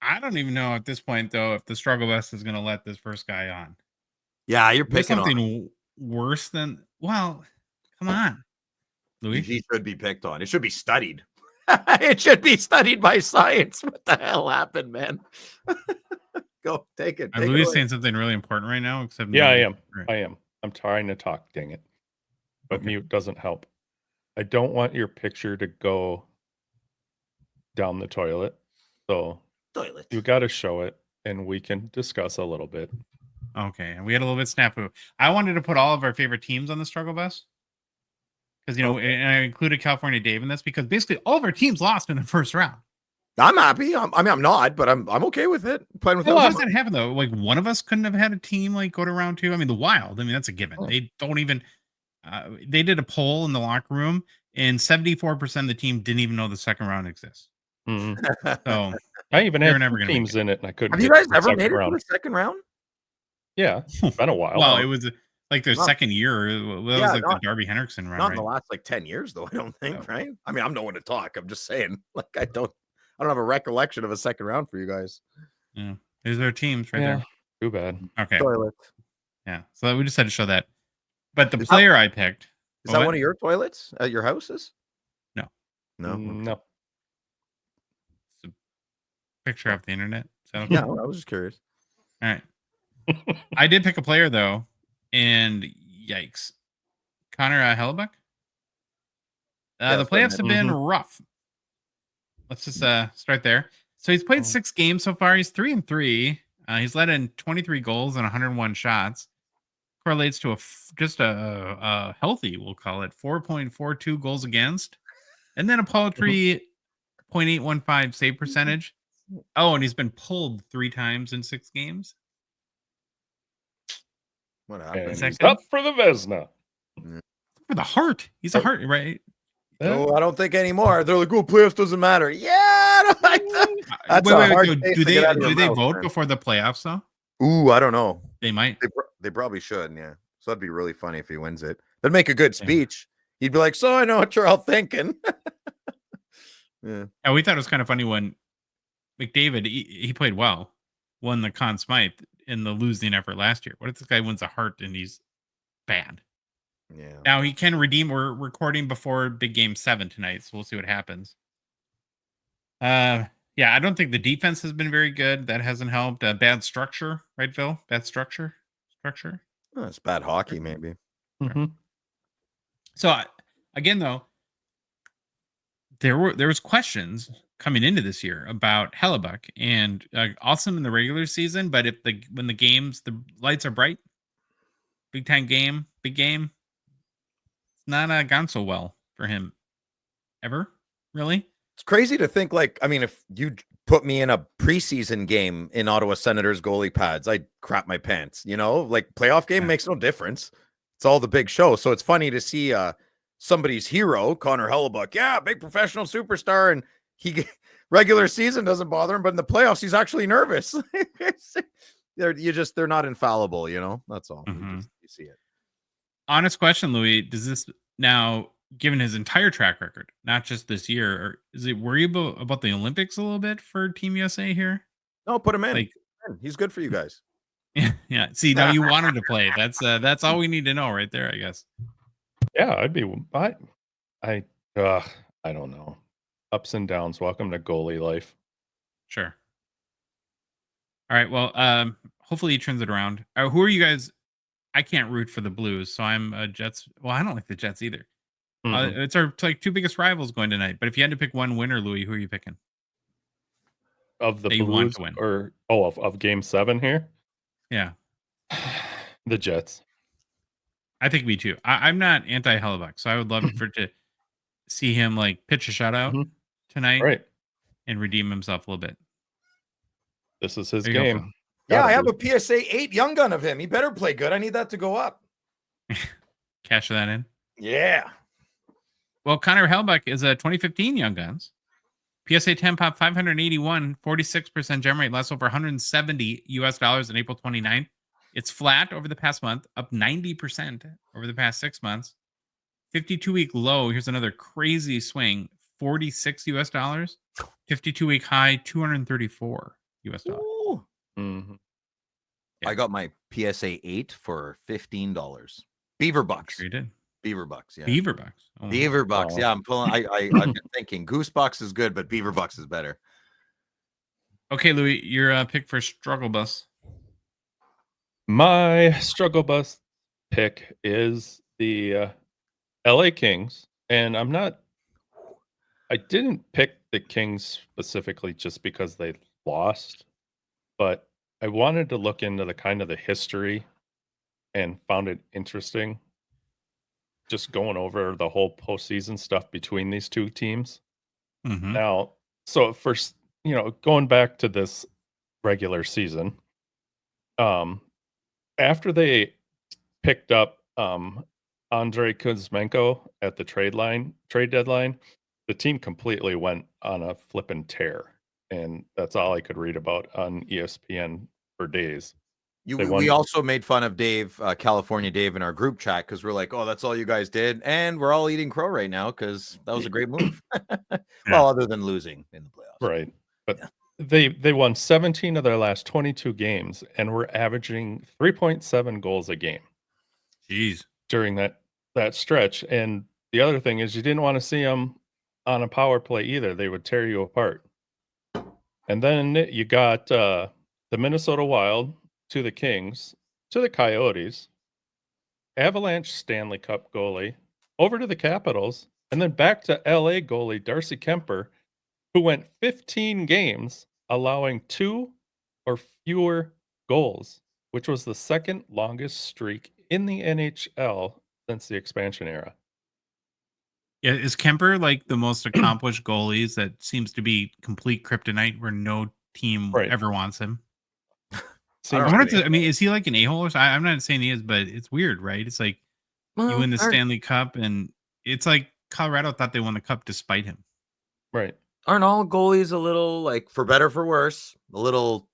I don't even know at this point, though, if the struggle bus is going to let this first guy on. Yeah, you're There's picking something worse than. Well, come on, Louis. He should be picked on. It should be studied. It should be studied by science. What the hell happened, man? Go take it. Louis is saying something really important right now. Except I am. Right. I am. I'm trying to talk. Dang it! But mute doesn't help. I don't want your picture to go down the toilet. So you got to show it, and we can discuss a little bit. Okay, and we had a little bit snafu. I wanted to put all of our favorite teams on the struggle bus because and I included California Dave in this because basically all of our teams lost in the first round. I'm happy. I'm not, but I'm okay with it. Playing with. Well, how does that happen though? Like one of us couldn't have had a team like go to round 2. I mean, the Wild. I mean, that's a given. They don't even. They did a poll in the locker room, and 74% of the team didn't even know the second round exists. So I even had 2 teams in it, and I couldn't. Have you guys ever made it to the second round? Yeah, it's been a while. Well, it was like their second year. It was like the Darby Henriksen round. Not in the last like 10 years, though. I don't think. Right? I mean, I'm no one to talk. I'm just saying. Like I don't have a recollection of a second round for you guys. Yeah, there's their teams right there. Too bad. Okay. Toilet. Yeah. So we just had to show that. But the player I picked is that one of your toilets at your houses? No. No. It's a picture off the internet. So yeah, I was just curious. All right. I did pick a player though, and yikes, Connor Hellebuck. The playoffs have been rough. Let's just start there. So he's played 6 games so far. He's 3-3. He's led in 23 goals and 101 shots. Correlates to a healthy, we'll call it, 4.42 goals against, and then a paltry 0.815 save percentage. Oh, and he's been pulled 3 times in 6 games. What And happened? Is that he's good? up for the Vezina. For the Hart. He's a Hart, right? Oh, I don't think anymore. They're like, "Oh, playoffs doesn't matter." Yeah, I don't like that. That's Wait, a wait, hard do taste do to get out of they your do they mouth, vote man. before the playoffs though? Ooh, I don't know. They might. They probably should, yeah. So that'd be really funny if he wins it. That'd make a good Yeah. speech. He'd be like, "So I know what you're all thinking." Yeah. Yeah, we thought it was kind of funny when McDavid he played well, won the Conn Smythe in the losing effort last year. What if this guy wins a Hart and he's bad? Yeah. Now he can redeem. We're recording before big game 7 tonight, so we'll see what happens. Yeah, I don't think the defense has been very good. That hasn't helped. Bad structure, right, Phil? Bad structure. Oh, it's bad hockey, maybe. Mhm. So again, though, there was questions coming into this year about Hellebuck and awesome in the regular season, but when the lights are bright, big time game, big game, it's not gone so well for him ever, really. It's crazy to think, like, I mean, if you put me in a preseason game in Ottawa Senators goalie pads, I'd crap my pants, like playoff game Yeah. makes no difference. It's all the big show. So it's funny to see somebody's hero, Connor Hellebuck. Yeah, big professional superstar. And regular season doesn't bother him, but in the playoffs, he's actually nervous. They're not infallible, that's all. Mhm. You see it. Honest question, Louis. Does this now, given his entire track record, not just this year, or is it worryable about the Olympics a little bit for Team USA here? No, put him in. Like, He's good for you guys. yeah. See, now you want him to play. That's all we need to know right there, I guess. Yeah, I don't know. Ups and downs. Welcome to goalie life. Sure. All right. Well, hopefully he turns it around. Who are you guys? I can't root for the Blues, so I'm a Jets. Well, I don't like the Jets either. Mhm. It's our like 2 biggest rivals going tonight. But if you had to pick one winner, Louis, who are you picking? Of the That you want Blues to win. or of game 7 here? Yeah, The Jets. I think me too. I'm not anti Hellebuck, so I would love to see him like pitch a shutout Mhm. tonight Right. and redeem himself a little bit. This is his There you go, game. Yeah, I Gotta have a PSA 8 young gun of him. He better play good. I need that to go up. Cash that in. Yeah. Well, Connor Hellebuck is a 2015 Young Guns. PSA 10 pop 581, 46% gem rate, less over $170 US in April 29th. It's flat over the past month, up 90% over the past 6 months. 52-week low. Here's another crazy swing, $46 US. 52-week high, $234 US. Ooh. Mhm. Yeah. I got my PSA 8 for $15. Beaver bucks. Sure you did. Beaver bucks, yeah. Beaver bucks. Oh, wow. Beaver bucks. Wow. Yeah, I'm pulling. I've been thinking Goose Bucks is good, but Beaver bucks is better. Okay, Louis, your pick for Struggle Bus. My struggle bus pick is the LA Kings, and I didn't pick the Kings specifically just because they lost, but I wanted to look into the kind of the history and found it interesting just going over the whole postseason stuff between these two teams. Mm-hmm. Now, so first, going back to this regular season, after they picked up Andrei Kuzmenko at the trade deadline, the team completely went on a flippin' tear, and that's all I could read about on ESPN for days. They We won. also made fun of Dave, California Dave, in our group chat because we're like, "Oh, that's all you guys did," and we're all eating crow right now because that was a great move. Well, other than losing in the playoffs, Right, but Yeah. they won 17 of their last 22 games and were averaging 3.7 goals a game Jeez. during that stretch. And the other thing is, you didn't want to see them on a power play either; they would tear you apart. And then you got the Minnesota Wild to the Kings to the Coyotes, Avalanche Stanley Cup goalie over to the Capitals, and then back to LA goalie Darcy Kemper, who went 15 games allowing 2 or fewer goals, which was the second longest streak in the NHL since the expansion era. Yeah, is Kemper like the most accomplished goalies that seems to be complete kryptonite where no team Right. ever wants him. don't I know. wanted to. I mean, is he like an a-hole? I'm not saying he is, but it's weird, right? It's like you win the Stanley Cup, and it's like Colorado thought they won the cup despite him. Right. Aren't all goalies a little, like, for better or for worse, a little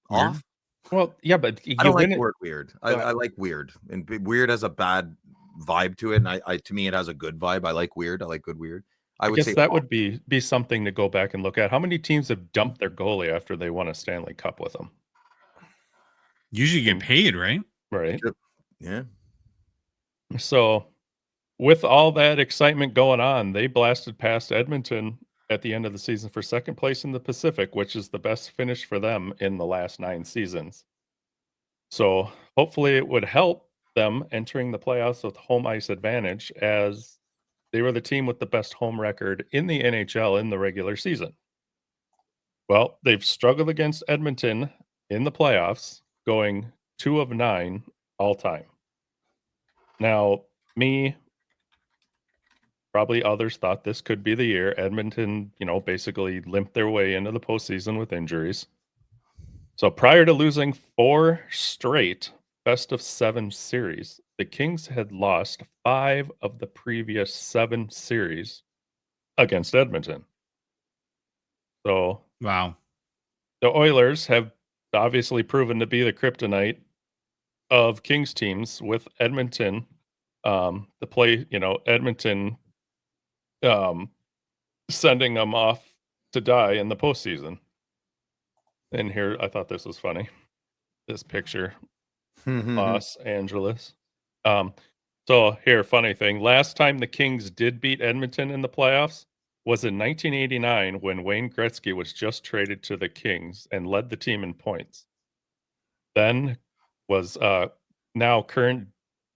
Weird. off? Well, yeah, but I don't like win the it. word weird. Go I ahead. like weird, and weird has a bad vibe to it. And I to me, it has a good vibe. I like weird. I like good weird. I I would guess say that would be something to go back and look at. How many teams have dumped their goalie after they won a Stanley Cup with them? Usually you get paid, right? Right. yeah. So, with all that excitement going on, they blasted past Edmonton at the end of the season for second place in the Pacific, which is the best finish for them in the last 9 seasons. So, hopefully it would help them entering the playoffs with home ice advantage, as they were the team with the best home record in the NHL in the regular season. Well, they've struggled against Edmonton in the playoffs, going 2 of 9 all time. Now, probably others thought this could be the year. Edmonton, basically limped their way into the postseason with injuries. So prior to losing 4 straight best of 7 series, the Kings had lost 5 of the previous 7 series against Edmonton. So Wow. the Oilers have obviously proven to be the kryptonite of Kings teams, with Edmonton, Edmonton sending them off to die in the postseason. And here, I thought this was funny. This picture, Los Angeles. So here, funny thing. Last time the Kings did beat Edmonton in the playoffs was in 1989, when Wayne Gretzky was just traded to the Kings and led the team in points. Then was now current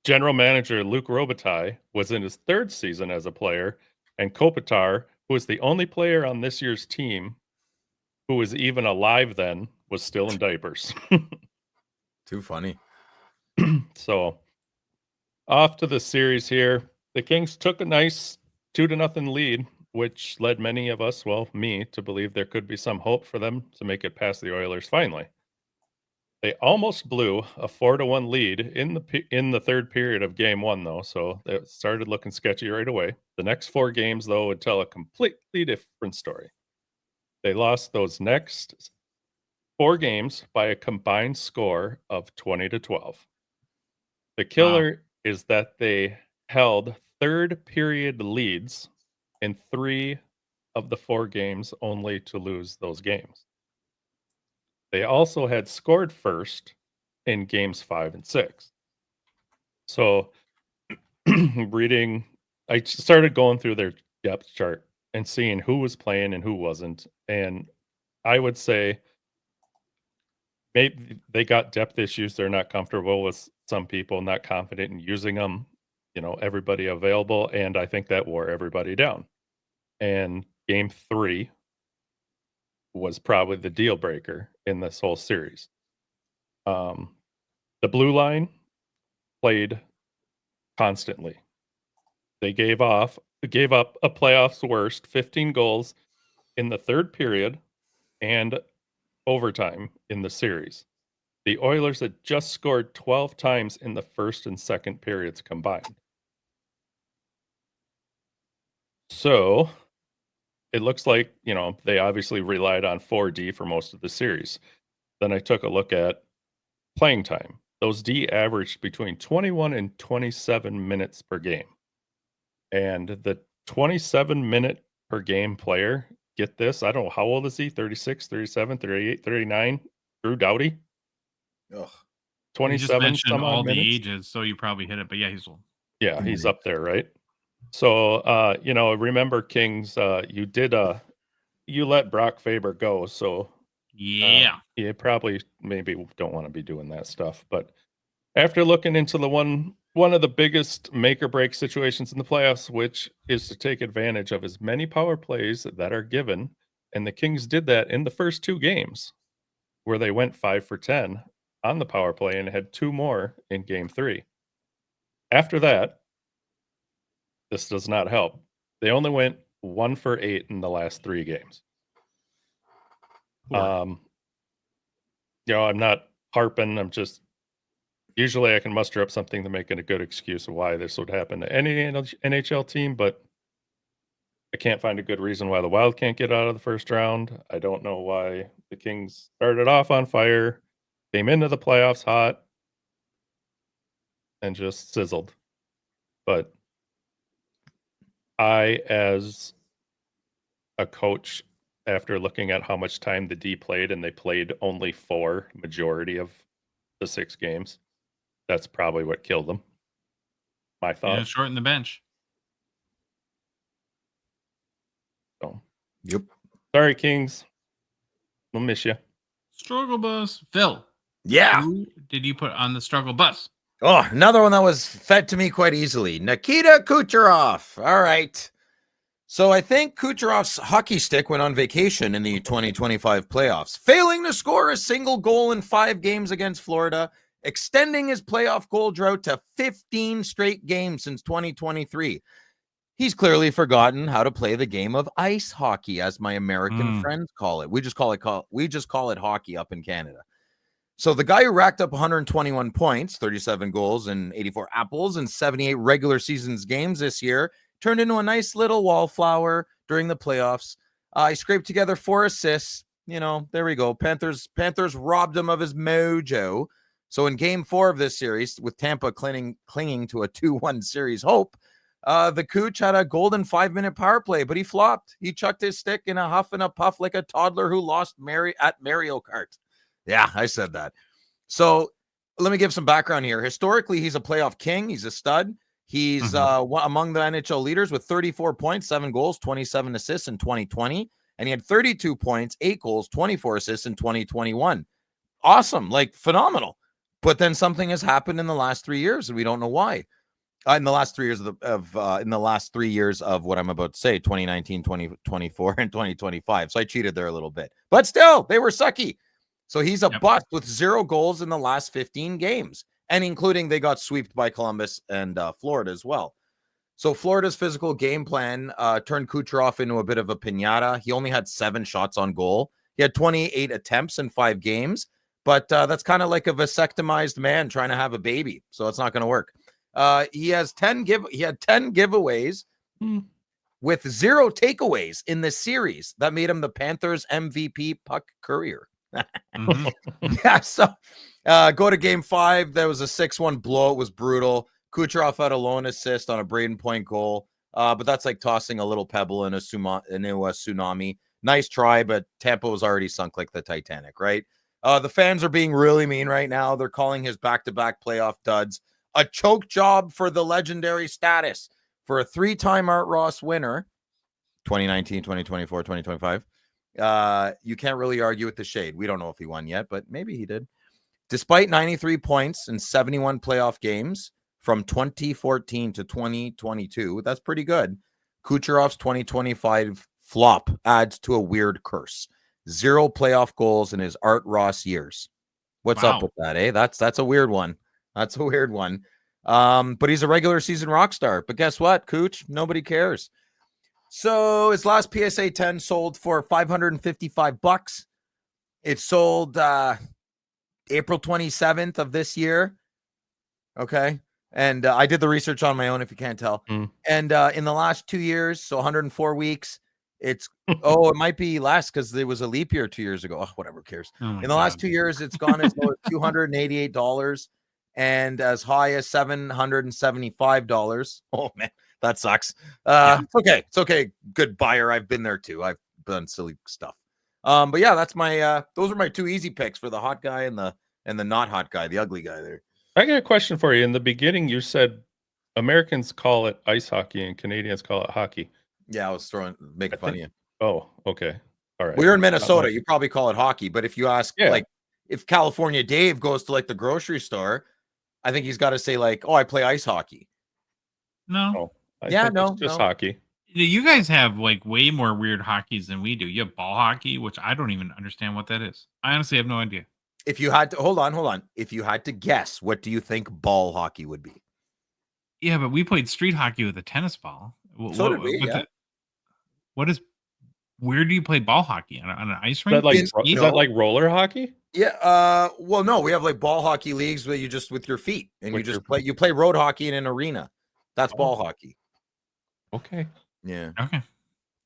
general manager Luc Robitaille was in his 3rd season as a player, and Kopitar, who was the only player on this year's team who was even alive then, was still in diapers. Too funny. So, off to the series here. The Kings took a nice 2-0 lead, which led many of us, well, me, to believe there could be some hope for them to make it past the Oilers finally. They almost blew a 4-1 lead in the 3rd period of game 1, though, so it started looking sketchy right away. The next 4 games, though, would tell a completely different story. They lost those next 4 games by a combined score of 20-12. The killer is that they held 3rd period leads in 3 of the 4 games, only to lose those games. They also had scored first in games 5 and 6. So, I started going through their depth chart and seeing who was playing and who wasn't. And I would say maybe they got depth issues. They're not comfortable with some people, not confident in using them, everybody available. And I think that wore everybody down. And game 3 was probably the deal breaker in this whole series. The blue line played constantly. They gave up a playoffs worst 15 goals in the 3rd period and overtime in the series. The Oilers had just scored 12 times in the 1st and 2nd periods combined. So it looks like, they obviously relied on 4D for most of the series. Then I took a look at playing time. Those D averaged between 21 and 27 minutes per game. And the 27-minute per game player, get this, I don't know, how old is he? 36, 37, 38, 39? Drew Doughty? Ugh. You just 27 mentioned some all odd the minutes. ages, so you probably hit it. But yeah, he's old. Yeah, he's up there, right? So, remember, Kings, you let Brock Faber go, so Yeah. you probably maybe don't want to be doing that stuff. But after looking into the one of the biggest make or break situations in the playoffs, which is to take advantage of as many power plays that are given, and the Kings did that in the first 2 games, where they went 5 for 10 on the power play and had 2 more in game 3. After that, this does not help. They only went 1 for 8 in the last 3 games. Poor. I'm not harping. I'm just usually I can muster up something to make it a good excuse of why this would happen to any NHL team, but I can't find a good reason why the Wild can't get out of the first round. I don't know why the Kings started off on fire, came into the playoffs hot, and just sizzled. But I, as a coach, after looking at how much time the D played, and they played only 4 majority of the 6 games, that's probably what killed them. My thought. Shorten the bench. So, Yep. sorry, Kings. We'll miss you. Struggle bus. Phil. Yeah. Who did you put on the struggle bus? Oh, another one that was fed to me quite easily. Nikita Kucherov. All right. So I think Kucherov's hockey stick went on vacation in the 2025 playoffs, failing to score a single goal in 5 games against Florida, extending his playoff goal drought to 15 straight games since 2023. He's clearly forgotten how to play the game of ice hockey, as my American friends call it. We just call it hockey up in Canada. So the guy who racked up 121 points, 37 goals and 84 apples in 78 regular seasons games this year turned into a nice little wallflower during the playoffs. He scraped together 4 assists. There we go. Panthers robbed him of his mojo. So in game 4 of this series, with Tampa clinging to a 2-1 series hope, the Cooch had a golden 5-minute power play, but he flopped. He chucked his stick in a huff and a puff like a toddler who lost at Mario Kart. Yeah, I said that. So let me give some background here. Historically, he's a playoff king. He's a stud. He's among the NHL leaders with 34 points, 7 goals, 27 assists in 2020. And he had 32 points, 8 goals, 24 assists in 2021. Awesome, like phenomenal. But then something has happened in the last 3 years, and we don't know why. In the last 3 years of what I'm about to say, 2019, 2024, and 2025. So I cheated there a little bit. But still, they were sucky. So he's a bust with 0 goals in the last 15 games, and including they got swept by Columbus and Florida as well. So Florida's physical game plan turned Kucherov into a bit of a piñata. He only had 7 shots on goal. He had 28 attempts in 5 games, but that's kind of like a vasectomized man trying to have a baby. So it's not going to work. He had 10 giveaways with 0 takeaways in the series. That made him the Panthers MVP puck courier. Yeah, so go to game 5. There was a 6-1 blow. It was brutal. Kucherov had a lone assist on a Braden Point goal, but that's like tossing a little pebble in a tsunami. Nice try, but Tampa was already sunk like the Titanic, right? The fans are being really mean right now. They're calling his back-to-back playoff duds a choke job for the legendary status for a 3-time Art Ross winner, 2019, 2024, 2025. You can't really argue with the shade. We don't know if he won yet, but maybe he did. Despite 93 points in 71 playoff games from 2014 to 2022, that's pretty good. Kucherov's 2025 flop adds to a weird curse. 0 playoff goals in his Art Ross years. What's up with that, eh? That's a weird one. That's a weird one. But he's a regular season rock star. But guess what, Cooch? Nobody cares. So his last PSA 10 sold for $555. It sold April 27th of this year. Okay. And I did the research on my own, if you can't tell. And in the last 2 years, so 104 weeks, it's it might be less because there was a leap year 2 years ago. Oh, whatever, cares. In the last 2 years, it's gone as low as $288 and as high as $775. Oh man, that sucks. It's okay. It's okay. Good buyer. I've been there too. I've done silly stuff. But yeah, that's my those are my 2 easy picks for the hot guy and the not hot guy, the ugly guy there. I got a question for you. In the beginning, you said Americans call it ice hockey and Canadians call it hockey. Yeah, I was making fun of you. Oh, okay. All right. We're in Minnesota. You probably call it hockey, but if you ask, like, if California Dave goes to like the grocery store, I think he's got to say like, "Oh, I play ice hockey." No. I think it's just hockey. You guys have like way more weird hockeys than we do. You have ball hockey, which I don't even understand what that is. I honestly have no idea. If you had to hold on. If you had to guess, what do you think ball hockey would be? Yeah, but we played street hockey with a tennis ball. So did we. Yeah. What is Where do you play ball hockey? On an ice Is rink? that like In- is no. that like roller hockey? Yeah. Well, no, we have like ball hockey leagues where you just with your feet and you With just your- play. You play road hockey in an arena. That's Oh. ball hockey. Okay. Yeah. Okay.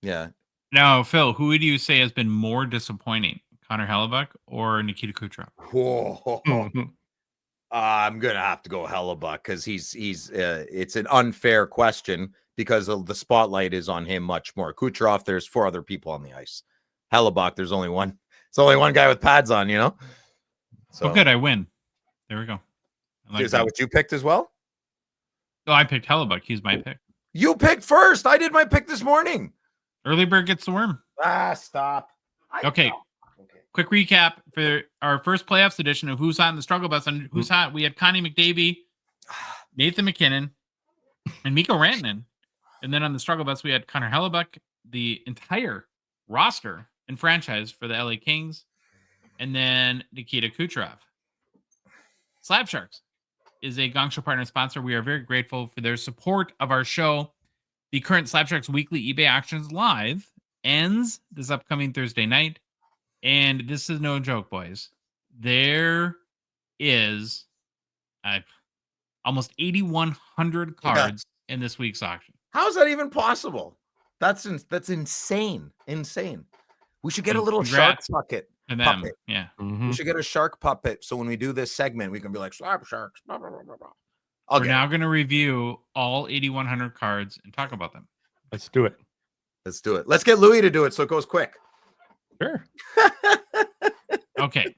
Yeah. Now, Phil, who would you say has been more disappointing, Connor Hellebuck or Nikita Kucherov? Whoa. Mhm. I'm gonna have to go Hellebuck because he's it's an unfair question because the spotlight is on him much more. Kucherov, there's 4 other people on the ice. Hellebuck, there's only one. It's only one guy with pads on, you know. So Oh, good. I win. There we go. I like is that what you picked as well? Oh, I picked Hellebuck. He's my pick. You picked first. I did my pick this morning. Early bird gets the worm. Stop. Okay. Quick recap for our first playoffs edition of Who's Hot in the Struggle Bus. And Who's Hot? We had Connie McDavie, Nathan McKinnon, and Mikko Rantanen. And then on the Struggle Bus, we had Connor Hellebuck, the entire roster and franchise for the LA Kings, and then Nikita Kucherov. Slab Sharks is a Gongshow partner sponsor. We are very grateful for their support of our show. The current Slab Sharks weekly eBay auctions live ends this upcoming Thursday night. And this is no joke, boys. There is almost 8,100 cards in this week's auction. How is that even possible? That's insane. Insane. We should get a little shark Congrats puppet. to them. Puppet. Yeah. We should get a shark puppet. So when we do this segment, we can be like, slab sharks. Blah, blah, blah, blah, blah. We're now going to review all 8,100 cards and talk about them. Let's do it. Let's do it. Let's get Louis to do it so it goes quick. Sure. Okay.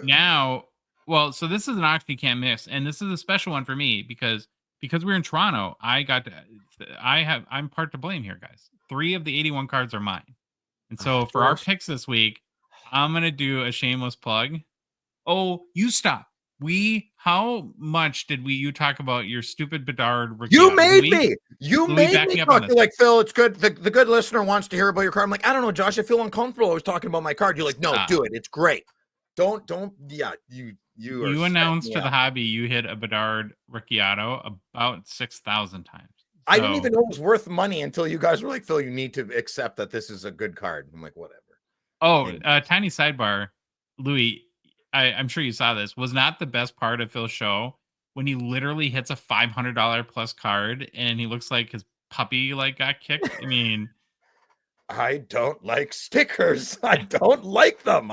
Now, well, so this is an auction you can't miss, and this is a special one for me because we're in Toronto. I'm part to blame here, guys. 3 of the 81 cards are mine, and so for our picks this week, I'm gonna do a shameless plug. Oh, you stop. How much did you talk about your stupid Bedard? You made me. You Louis, made me talk. You're like, Phil, it's good. The good listener wants to hear about your card. I'm like, I don't know, Josh. I feel uncomfortable. I was talking about my card. You're like, no, do it. It's great. Don't. Yeah, you announced to the hobby you hit a Bedard Ricciardo about 6,000 times. I didn't even know it was worth money until you guys were like, Phil, you need to accept that this is a good card. I'm like, whatever. Oh, tiny sidebar, Louis. I'm sure you saw this. Was not the best part of Phil's show when he literally hits a $500 plus card and he looks like his puppy got kicked. I mean, I don't like stickers. I don't like them.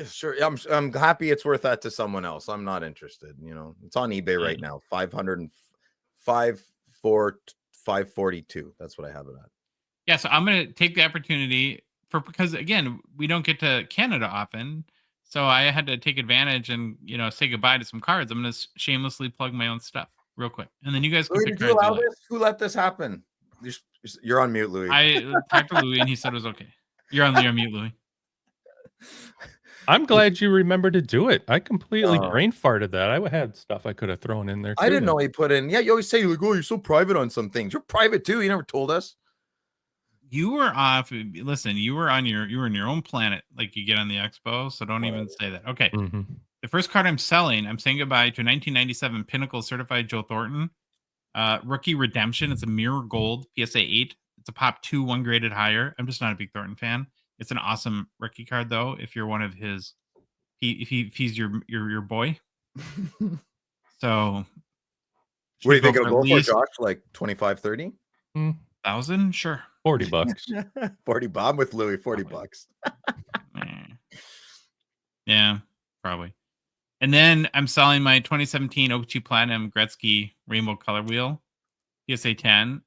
Sure. I'm happy it's worth that to someone else. I'm not interested. You know, it's on eBay right now. 542. That's what I have it at. Yeah. So I'm gonna take the opportunity because again, we don't get to Canada often. So I had to take advantage and, say goodbye to some cards. I'm going to shamelessly plug my own stuff real quick. And then you guys can pick cards. Who let this happen? You're on mute, Louis. I talked to Louis and he said it was okay. You're on mute, Louis. I'm glad you remembered to do it. I completely brain farted that. I had stuff I could have thrown in there too. I didn't know he put in. Yeah, you always say, like, oh, you're so private on some things. You're private too. You never told us. You were off. Listen, you were in your own planet, like you get on the expo. So don't even say that. Okay. Mm-hmm. The first card I'm selling, I'm saying goodbye to 1997 Pinnacle Certified Joe Thornton. Rookie Redemption. It's a mirror gold PSA 8. It's a pop 2, 1 graded higher. I'm just not a big Thornton fan. It's an awesome rookie card though. If you're one of his, if he's your boy. So what do you think it'll go for, Josh? Like 25, 30? 1,000? Sure. $40. 40 Bob with Louis, $40. Yeah, probably. And then I'm selling my 2017 O-Pee-Chee Platinum Gretzky Rainbow Color Wheel, PSA 10.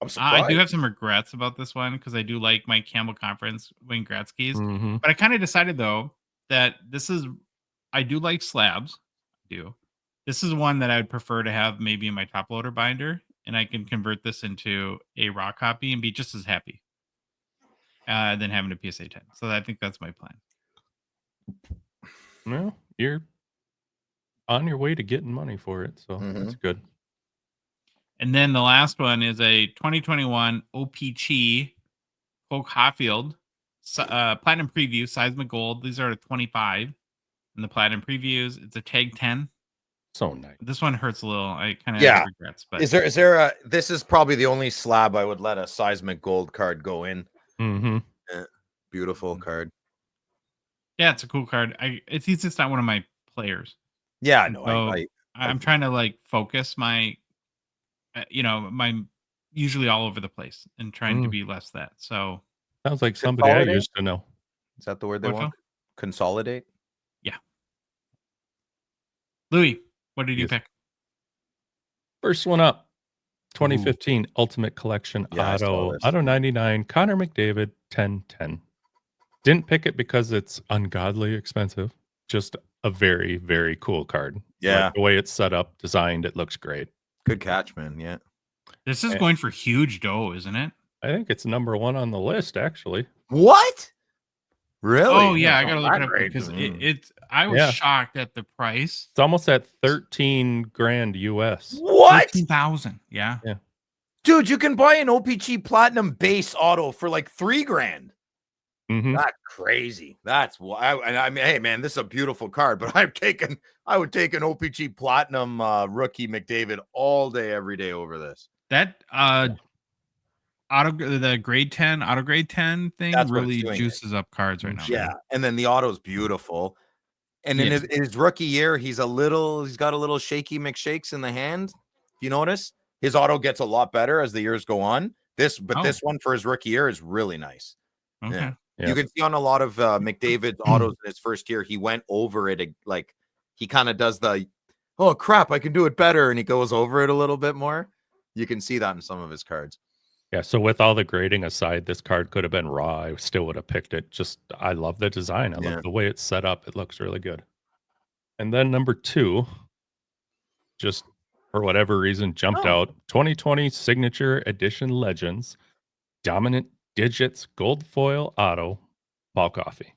I'm surprised. I do have some regrets about this one because I do like my Campbell Conference Wing Gretzky's. Mm-hmm. But I kind of decided, though, that I do like slabs. I do. This is one that I would prefer to have maybe in my top loader binder. And I can convert this into a raw copy and be just as happy than having a PSA 10. So I think that's my plan. Well, you're on your way to getting money for it. So that's good. And then the last one is a 2021 O-Pee-Chee Coke Hotfield Platinum Preview, Seismic Gold. These are 25 in the Platinum Previews. It's a tag 10. So nice. This one hurts a little. I kind of have regrets. But is there this is probably the only slab I would let a Seismic Gold card go in. Mm-hmm. Beautiful card. Yeah, it's a cool card. It's just not one of my players. Yeah, And no, so I'm trying to like focus my, my usually all over the place and trying to be less that. So Sounds like somebody I Consolidate? used to know. Is that the word they What, want? Phil? Consolidate. Yeah. Louis, what did you Yes. pick? First one up, 2015 Ultimate Collection Yeah, I saw Auto, this. Auto 99, Connor McDavid, 1010. Didn't pick it because it's ungodly expensive. Just a very, very cool card. Yeah. Like the way it's set up, designed, it looks great. Good catch, man. Yeah. This is Yeah. going for huge dough, isn't it? I think it's number 1 on the list, actually. What? Really? Oh yeah, I Not gotta look that it up great. because it's. I was Yeah. shocked at the price. It's almost at 13 grand US. What? 13,000. Yeah. Dude, you can buy an O-Pee-Chee Platinum base auto for like $3,000. Mm-hmm. That's crazy. That's why. And I mean, hey man, this is a beautiful card, but I would take an O-Pee-Chee Platinum rookie McDavid all day, every day over this. That the grade 10 auto grade 10 thing That's what it's really doing. juice up cards right now. Yeah, and then the auto's beautiful. And in Yeah. his rookie year, he's got a little shaky McShakes in the hand. You notice his auto gets a lot better as the years go on. This one for his rookie year is really nice. Okay. Yeah. Yeah. You can see on a lot of McDavid's autos in his first year, he went over it like he kind of does the, oh crap, I can do it better, and he goes over it a little bit more. You can see that in some of his cards. Yeah, so with all the grading aside, this card could have been raw. I still would have picked it. Just, I love the design. I love the way it's set up. It looks really good. And then number 2, just for whatever reason, jumped out. 2020 Signature Edition Legends, Dominant Digits Gold Foil Auto, Paul Coffey.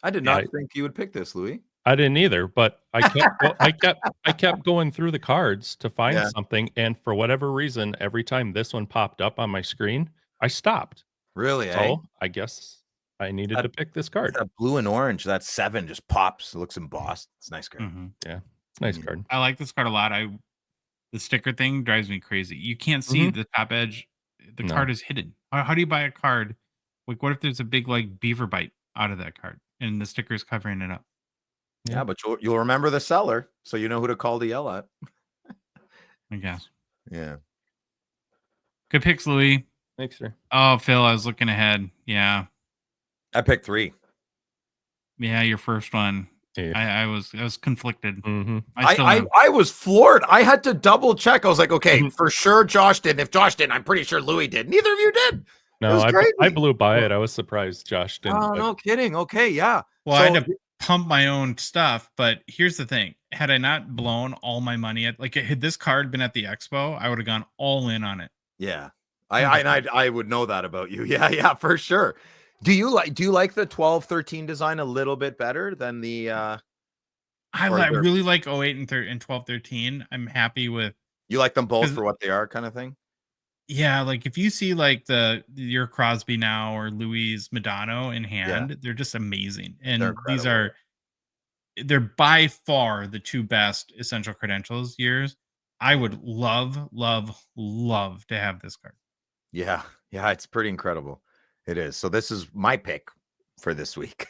I did not think you would pick this, Louis. I didn't either, but I kept going through the cards to find something, and for whatever reason, every time this one popped up on my screen, I stopped. Really? So I guess I needed to pick this card. That blue and orange, that 7 just pops. It looks embossed. It's a nice card. Mm-hmm. Yeah, it's a nice card. I like this card a lot. The sticker thing drives me crazy. You can't see the top edge. The card is hidden. How do you buy a card? Like, what if there's a big like beaver bite out of that card and the sticker is covering it up? Yeah, but you'll remember the seller, so you know who to call to yell at. I guess. Yeah. Good picks, Louis. Thanks, sir. Oh, Phil, I was looking ahead. Yeah. I picked 3. Yeah, your first one. Yeah. I was conflicted. Mm-hmm. I was floored. I had to double check. I was like, okay, for sure Josh didn't. If Josh didn't, I'm pretty sure Louis did. Neither of you did. No, I blew by it. I was surprised Josh didn't. Oh, no kidding. Okay, yeah. Well, I had to pump my own stuff, but here's the thing. Had I not blown all my money at, like, had this card been at the expo, I would have gone all in on it. Yeah. I would know that about you. Yeah, for sure. Do you like the 12-13 design a little bit better than the I really like 08 and 12-13. I'm happy with. You like them both for what they are, kind of thing? Yeah, like if you see like your Crosby now or Louis Madonna in hand, they're just amazing. And they're by far the 2 best essential credentials years. I would love to have this card. Yeah, it's pretty incredible. It is. So this is my pick for this week.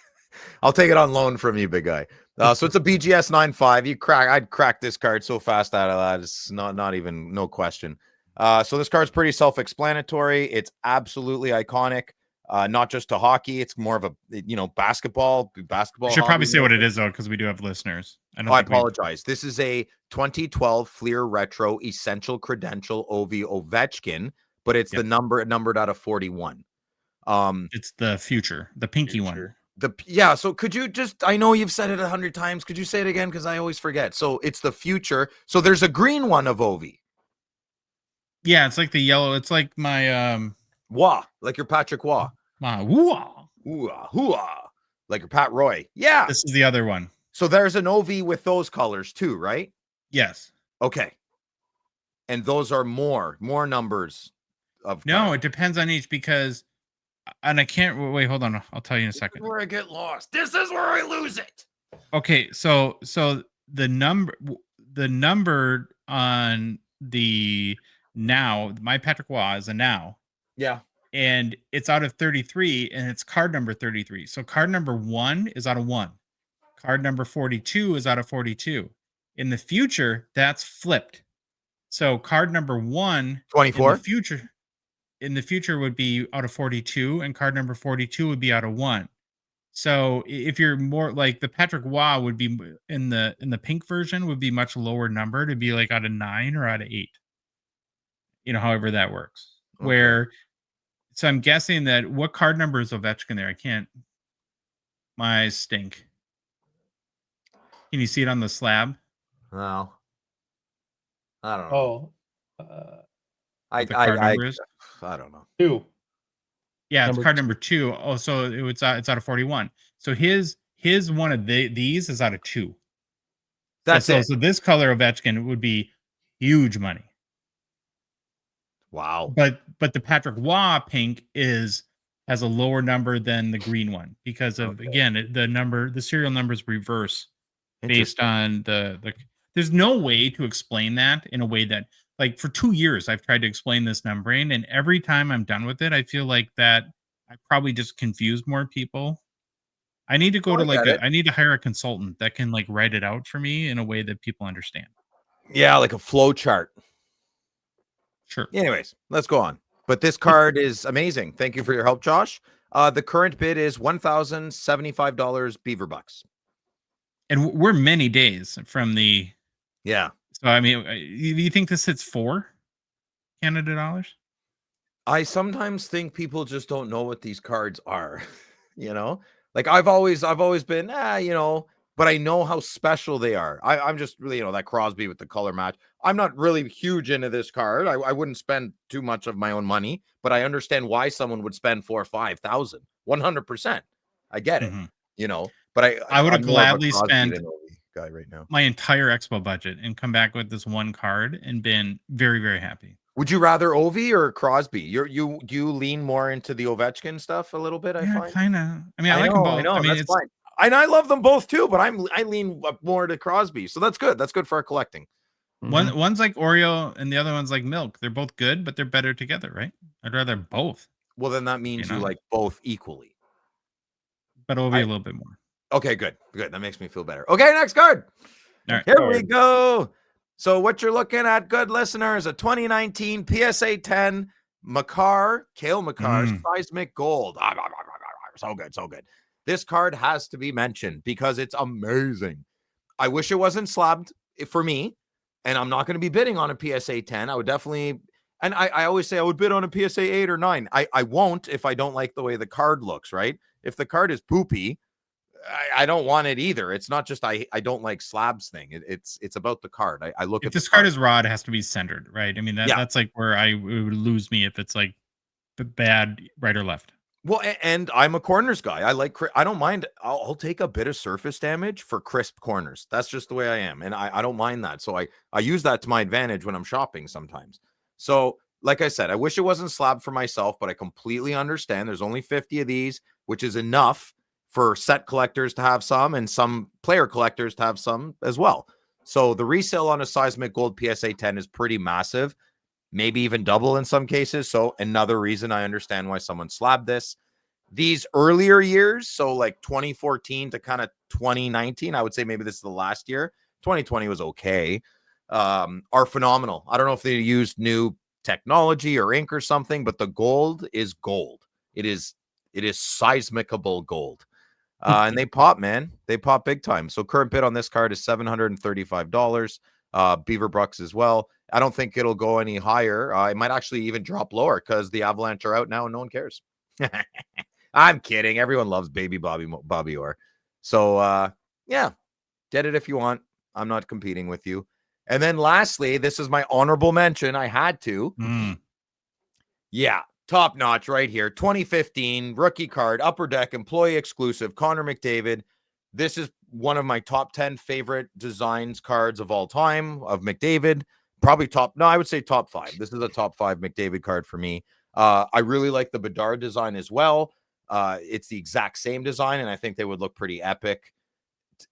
I'll take it on loan from you, big guy. So it's a BGS 9.5. I'd crack this card so fast out of that. It's not even, no question. So this card's pretty self-explanatory. It's absolutely iconic. Not just to hockey. It's more of a, basketball. You should probably say what it is, though, because we do have listeners. I apologize. This is a 2012 Fleer Retro Essential Credential Ovi Ovechkin, but it's the numbered out of 41. It's the future, the pinky one. So could you just, I know you've said it 100 times. Could you say it again? Because I always forget. So it's the future. So there's a green one of Ovi. Yeah, it's like the yellow. It's like my Wah, like your Patrick Wah. Like your Pat Roy. Yeah. This is the other one. So there's an Ovi with those colors too, right? Yes. Okay. And those are more numbers of No, it depends on each because, and I can't wait. Hold on, I'll tell you in a second. This is where I get lost. This is where I lose it. Okay, so the number on the now, my Patrick Waugh is a now. Yeah. and it's out of 33, and it's card number 33. So card number 1 is out of 1. Card number 42 is out of 42. In the future, that's flipped. So card number 1 24. In the future would be out of 42, and card number 42 would be out of 1. So if you're more like the Patrick Waugh would be in the pink version would be much lower number to be like out of 9 or out of 8. However that works. Okay. So I'm guessing that what card number is Ovechkin there? I can't. My eyes stink. Can you see it on the slab? No. I don't know. Oh, What the card number is? I don't know. 2. Yeah, it's Number card number 2. Oh, so it's out of 41. So his one of these is out of 2. That's it. So this color Ovechkin would be huge money. Wow. But the Patrick Waugh pink has a lower number than the green one because of again the serial numbers reverse based on the. There's no way to explain that in a way that, like, for 2 years I've tried to explain this numbering, and every time I'm done with it, I feel like that I probably just confused more people. I need to go to I need to hire a consultant that can like write it out for me in a way that people understand. Yeah, like a flow chart. Sure. Anyways, let's go on. But this card is amazing. Thank you for your help, Josh. The current bid is $1,075 Beaver Bucks. And we're many days from the. Yeah. So I mean, you think this hits 4 Canada dollars? I sometimes think people just don't know what these cards are. Like I've always been, but I know how special they are. I'm just really, that Crosby with the color match. I'm not really huge into this card. I wouldn't spend too much of my own money, but I understand why someone would spend 4,000 or 5,000. 100%. I get it. But I would have gladly spent guy right now. My entire expo budget and come back with this one card and been very, very happy. Would you rather Ovi or Crosby? Do you lean more into the Ovechkin stuff a little bit? I find kind of. I mean, I like them both. I mean, that's fine. And I love them both too, but I lean more to Crosby, so that's good. That's good for our collecting. One's like Oreo and the other one's like milk. They're both good, but they're better together, right? I'd rather both. Well, then that means you like both equally, but Ovi a little bit more. Okay, good. That makes me feel better. Okay, next card. All right. Here we go. So what you're looking at, good listeners, a 2019 PSA 10 Cale Makar Seismic Gold. So good. This card has to be mentioned because it's amazing. I wish it wasn't slabbed for me, and I'm not going to be bidding on a PSA 10. I would definitely, and I always say I would bid on a PSA 8 or 9. I won't if I don't like the way the card looks, right? If the card is poopy, I don't want it either. It's not just I don't like slabs thing. It's about the card. I look at this card is raw. It has to be centered, right? I mean that's like where it would lose me if it's like the bad right or left. Well, and I'm a corners guy. I don't mind. I'll take a bit of surface damage for crisp corners. That's just the way I am, and I don't mind that. So I use that to my advantage when I'm shopping sometimes. So like I said, I wish it wasn't slabbed for myself, but I completely understand. There's only 50 of these, which is enough for set collectors to have some and some player collectors to have some as well. So the resale on a Seismic Gold PSA 10 is pretty massive, maybe even double in some cases. So another reason I understand why someone slabbed this. These earlier years, so like 2014 to kind of 2019, I would say maybe this is the last year. 2020 was okay, are phenomenal. I don't know if they used new technology or ink or something, but the gold is gold. It is seismicable gold. And they pop, man. They pop big time. So current bid on this card is $735. Beaver Bucks as well. I don't think it'll go any higher. It might actually even drop lower because the Avalanche are out now and no one cares. I'm kidding. Everyone loves baby Bobby Orr. So yeah, get it if you want. I'm not competing with you. And then lastly, this is my honorable mention. I had to. Yeah. Top notch right here. 2015 rookie card, Upper Deck employee exclusive, Connor McDavid. This is one of my top 10 favorite designs cards of all time of McDavid. Probably I would say top 5. This is a top 5 McDavid card for me. I really like the Bedard design as well. It's the exact same design, and I think they would look pretty epic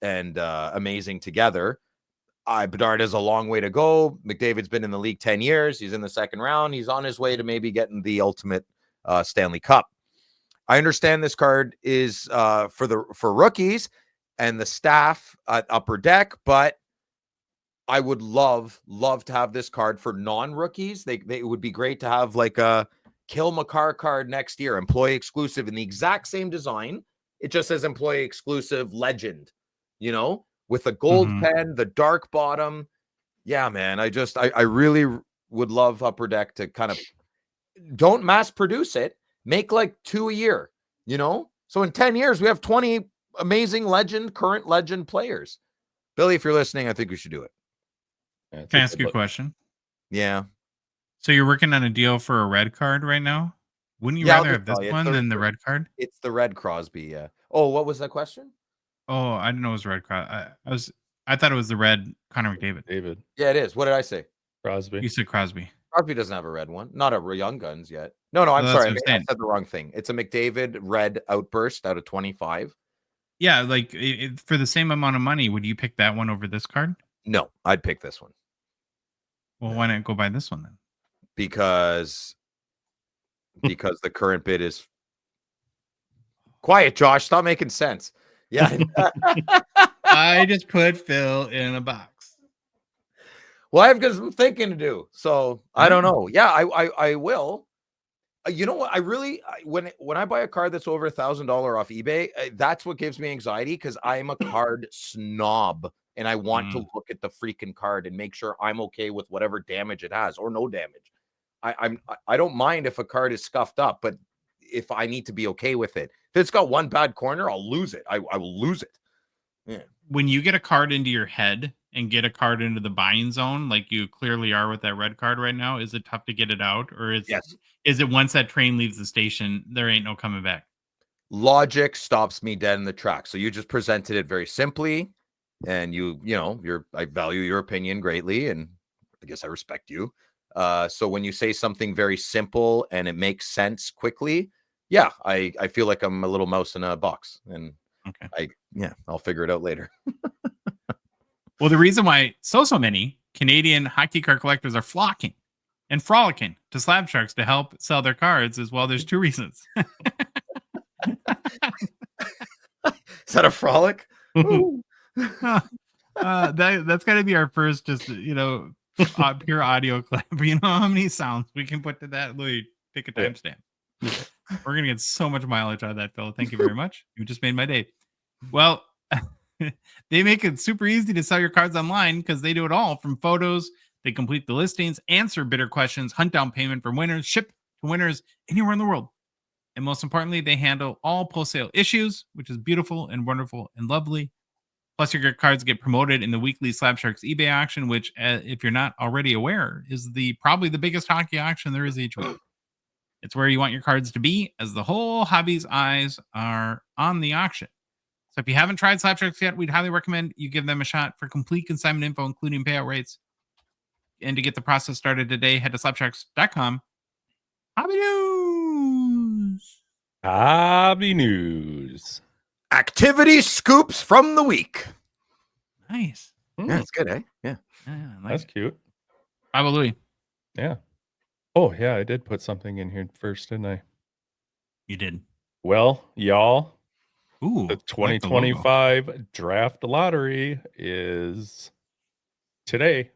and amazing together. Bedard has a long way to go. McDavid's been in the league 10 years. He's in the second round. He's on his way to maybe getting the ultimate Stanley Cup. I understand this card is for rookies and the staff at Upper Deck, but I would love to have this card for non-rookies. It would be great to have like a Kill Makar card next year, employee exclusive in the exact same design. It just says employee exclusive legend, with the gold pen, the dark bottom. Yeah, man. I really would love Upper Deck to kind of don't mass produce it. Make like 2 a year, So in 10 years, we have 20 amazing current legend players. Billy, if you're listening, I think we should do it. Yeah, Can I ask you a question? Yeah. So you're working on a deal for a red card right now? Wouldn't you Yeah, rather have this one than the red card? It's the red Crosby, yeah. Oh, what was that question? Oh, I didn't know it was red card. I thought it was the red Connor McDavid. David Yeah, it is. What did I say? Crosby. You said Crosby. Crosby doesn't have a red one. Not a Young Guns yet. No, I'm Well, sorry. that's what I I'm saying. said the wrong thing. It's a McDavid red outburst out of 25. Yeah, like for the same amount of money, would you pick that one over this card? No, I'd pick this one. Well, why not go buy this one then? Because the current bid is quiet, Josh. Stop making sense. Yeah. I just put Phil in a box. Well, I've got some thinking to do. So I don't know. Yeah, I will. You know what? When I buy a card that's over $1,000 off eBay, that's what gives me anxiety because I'm a card snob and I want to look at the freaking card and make sure I'm okay with whatever damage it has or no damage. I don't mind if a card is scuffed up, but if I need to be okay with it, if it's got one bad corner, I'll lose it. I will lose it. Yeah. When you get a card into your head and get a card into the buying zone, like you clearly are with that red card right now, is it tough to get it out, or is it once that train leaves the station, there ain't no coming back? Logic stops me dead in the track. So you just presented it very simply, and I value your opinion greatly, and I guess I respect you. So when you say something very simple and it makes sense quickly, yeah, I feel like I'm a little mouse in a box, and I'll figure it out later. Well, the reason why so many Canadian hockey card collectors are flocking and frolicking to Slab Sharks to help sell their cards is, well, there's two reasons. Is that a frolic? That's got to be our first, pure audio clip. You know how many sounds we can put to that? Louis, pick a timestamp. We're gonna get so much mileage out of that, Phil. Thank you very much. You just made my day. Well, they make it super easy to sell your cards online because they do it all from photos. They complete the listings, answer bidder questions, hunt down payment from winners, ship to winners anywhere in the world. And most importantly, they handle all post-sale issues, which is beautiful and wonderful and lovely. Plus, your cards get promoted in the weekly Slab Sharks eBay auction, which, if you're not already aware, is probably the biggest hockey auction there is each week. It's where you want your cards to be, as the whole hobby's eyes are on the auction. So if you haven't tried Slab Sharks yet, we'd highly recommend you give them a shot. For complete consignment info, including payout rates, and to get the process started today, head to slabsharks.com. Hobby news. Hobby news. Activity scoops from the week. Nice. Yeah, that's good, eh? Yeah. That's cute. Probably. Yeah. Oh, yeah, I did put something in here first, didn't I? You did. Well, y'all, Ooh, the 2025 Draft Lottery is today.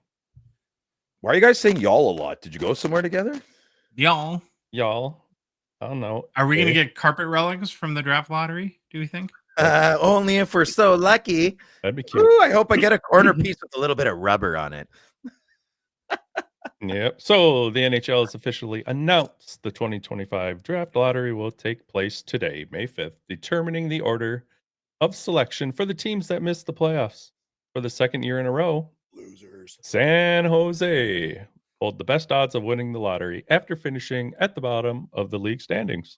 Why are you guys saying y'all a lot? Did you go somewhere together? Y'all, I don't know. are we going to get carpet relics from the Draft Lottery, do we think? Only if we're so lucky. That'd be cute. Ooh, I hope I get a corner piece with a little bit of rubber on it. Yep. So the NHL has officially announced the 2025 Draft Lottery will take place today, May 5th, determining the order of selection for the teams that missed the playoffs. For the second year in a row, Losers. San Jose hold the best odds of winning the lottery after finishing at the bottom of the league standings.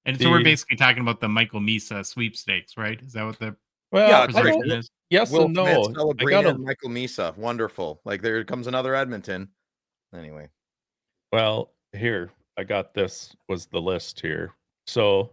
And so we're basically talking about the Michael Misa sweepstakes, right? Is that what the version is? Yes Will and no. Smith, Celebrini, and Michael Misa. Wonderful. Like there comes another Edmonton. Anyway. Well, here, I got this was the list here. So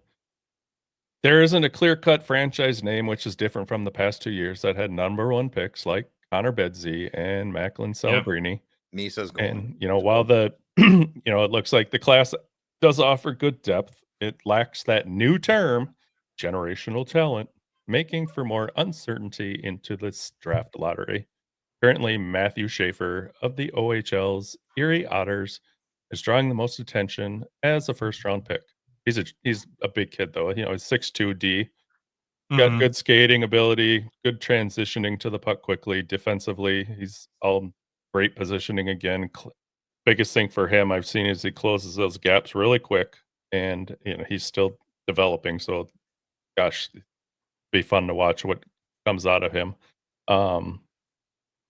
there isn't a clear-cut franchise name, which is different from the past 2 years that had number one picks like Connor Bedzi and Macklin Celebrini. Misa's going. And, while the, it looks like the class does offer good depth. It lacks that new term, generational talent, making for more uncertainty into this draft lottery. Currently, Matthew Schaefer of the OHL's Erie Otters is drawing the most attention as a first round pick. He's a big kid though. You know, he's 6'2" D. Got Mhm. good skating ability, good transitioning to the puck quickly. Defensively, he's all great positioning again. Biggest thing for him I've seen is he closes those gaps really quick, and you know he's still developing. So, gosh, be fun to watch what comes out of him. Um,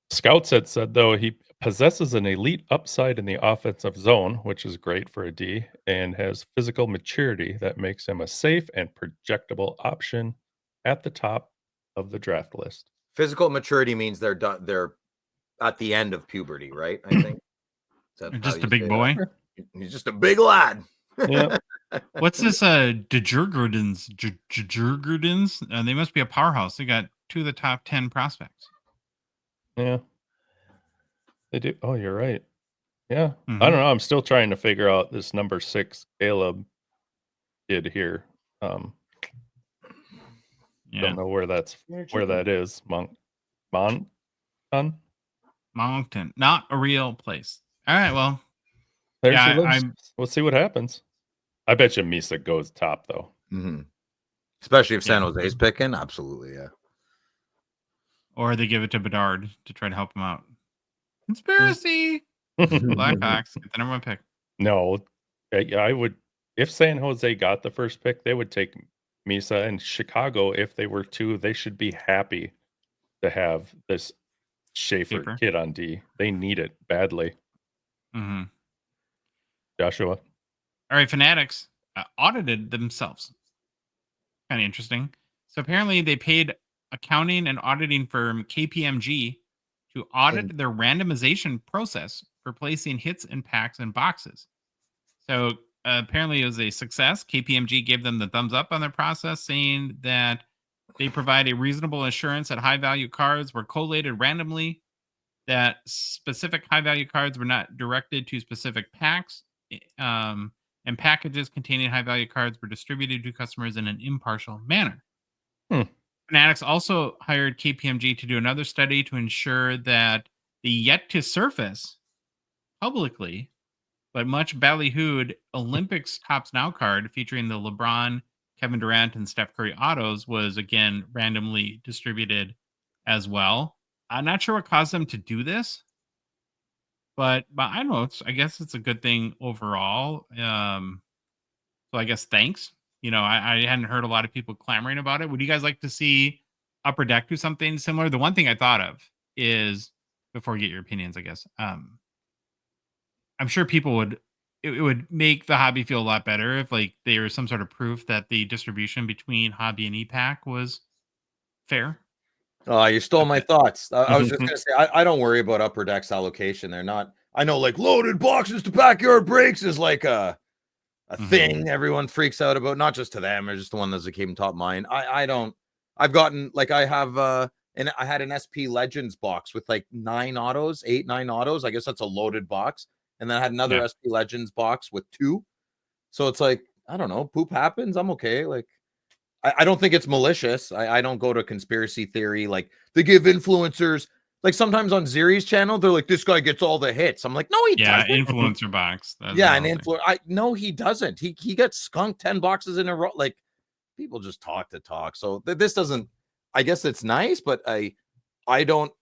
Scouts had said though he possesses an elite upside in the offensive zone, which is great for a D, and has physical maturity that makes him a safe and projectable option at the top of the draft list. Physical maturity means they're done. They're at the end of puberty, right? I think. Is that how Just you a big say boy. that? He's just a big lad. Yeah. What's this? Djurgårdens. Djurgårdens. They must be a powerhouse. They got 2 of the top 10 prospects. Yeah. They do. Oh, you're right. Yeah. I Mhm. don't know. I'm still trying to figure out this number 6 Caleb kid here. Yeah. Don't know where that is. Moncton? Moncton, not a real place. All right. Well, There Yeah, she lives. I'm- We'll see what happens. I bet you Misa goes top though. Mhm. Especially if San Yeah. Jose's picking. Absolutely, yeah. or they give it to Bedard to try to help him out. Conspiracy. Blackhawks get the number 1 pick. No, I would. If San Jose got the first pick, they would take Misa, and Chicago, if they were to, they should be happy to have this Schaefer kid on D. They need it badly. Mm-hmm. Joshua. All right, Fanatics audited themselves. Kind of interesting. So apparently they paid accounting and auditing firm KPMG to audit their randomization process for placing hits and packs in boxes. So apparently it was a success. KPMG gave them the thumbs up on their process, saying that they provide a reasonable assurance that high value cards were collated randomly, that specific high value cards were not directed to specific packs, and packages containing high value cards were distributed to customers in an impartial manner. Fanatics also hired KPMG to do another study to ensure that the yet to surface publicly, but much ballyhooed Olympics Tops Now card featuring the LeBron, Kevin Durant, and Steph Curry autos was again randomly distributed as well. I'm not sure what caused them to do this, but I don't know. I guess it's a good thing overall. So I guess thanks. You know, I hadn't heard a lot of people clamoring about it. Would you guys like to see Upper Deck do something similar? The one thing I thought of is, before we get your opinions, I guess, I'm sure people would, it would make the hobby feel a lot better if like there was some sort of proof that the distribution between hobby and EPAC was fair. Oh, you stole my thoughts. I was just gonna say I don't worry about Upper Deck's allocation. They're not. I know like loaded boxes to backyard breaks is like a thing everyone freaks out about. Not just to them, or just the one that came top of mind. I don't. I've gotten like I have and I had an SP Legends box with like 9 autos, 8-9 autos. I guess that's a loaded box. And then I had another SP Legends box with 2. So it's like, I don't know, poop happens. I'm okay. Like, I don't think it's malicious. I don't go to conspiracy theory. Like, they give influencers, like sometimes on Ziri's channel, they're like, this guy gets all the hits. I'm like, no, he doesn't. Influencer box. Yeah, an influencer. No, he doesn't. He gets skunked 10 boxes in a row. Like, people just talk to talk. So this doesn't, I guess it's nice, but I don't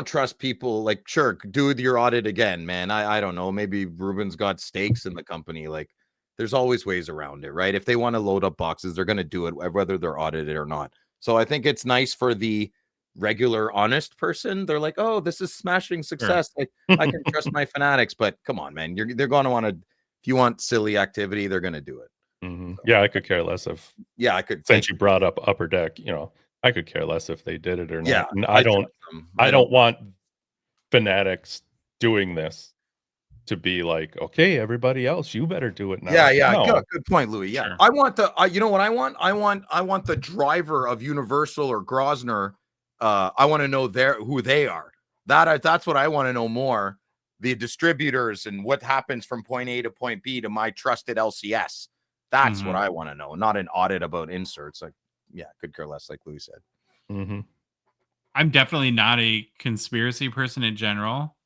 trust people. Like, sure, do your audit again, man. I don't know. Maybe Ruben's got stakes in the company. Like, there's always ways around it, right? If they want to load up boxes, they're going to do it, whether they're audited or not. So I think it's nice for the regular, honest person. They're like, oh, this is smashing success. Like, I can trust my Fanatics. But come on, man. They're going to want to, if you want silly activity, they're going to do it. So. Yeah, I could care less if. Yeah, I could. Since you brought up Upper Deck, you know, I could care less if they did it or not. Yeah, and I don't want Fanatics doing this to be like, okay, everybody else, you better do it now. Yeah. No. Good point, Louis. Yeah, Sure. I want the. You know what I want? I want the driver of Universal or Grosvenor. I want to know who they are. That's what I want to know more. the distributors and what happens from point A to point B to my trusted LCS. That's what I want to know, not an audit about inserts. Like, yeah, could care less, like Louis said. I'm definitely not a conspiracy person in general,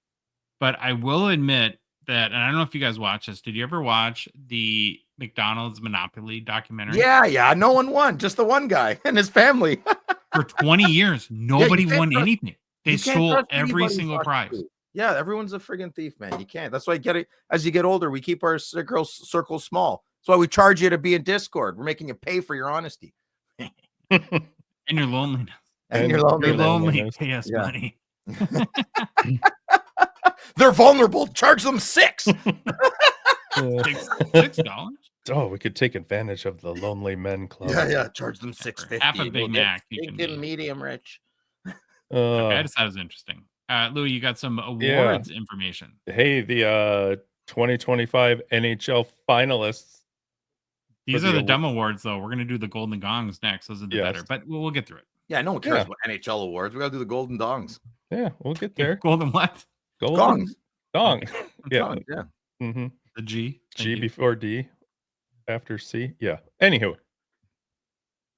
but I will admit that, and I don't know if you guys watch this. Did you ever watch the McDonald's Monopoly documentary? Yeah. No one won, just the one guy and his family. For 20 years, nobody won trust- anything. They stole every single prize. Yeah, everyone's a friggin' thief, man. You can't. That's why you get it. As you get older, we keep our circle small. That's why we charge you to be in Discord. We're making you pay for your honesty. And your loneliness. And your loneliness. You're lonely. Pay us money. They're vulnerable. Charge them $6. $6? Oh, we could take advantage of the Lonely Men Club. Yeah. Charge them $6.50. Half a Big Mac. You can medium rich. Okay, I just thought it was interesting. Louis, you got some awards information. Hey, the 2025 NHL finalists. These are the dumb awards, though. We're going to do the Golden Gongs next. Those are the better, but we'll get through it. Yeah, no one cares about NHL awards. We got to do the Golden Dongs. Yeah, we'll get there. Golden what? Golden Gong. Yeah. The G. G before D, after C. Yeah. Anywho.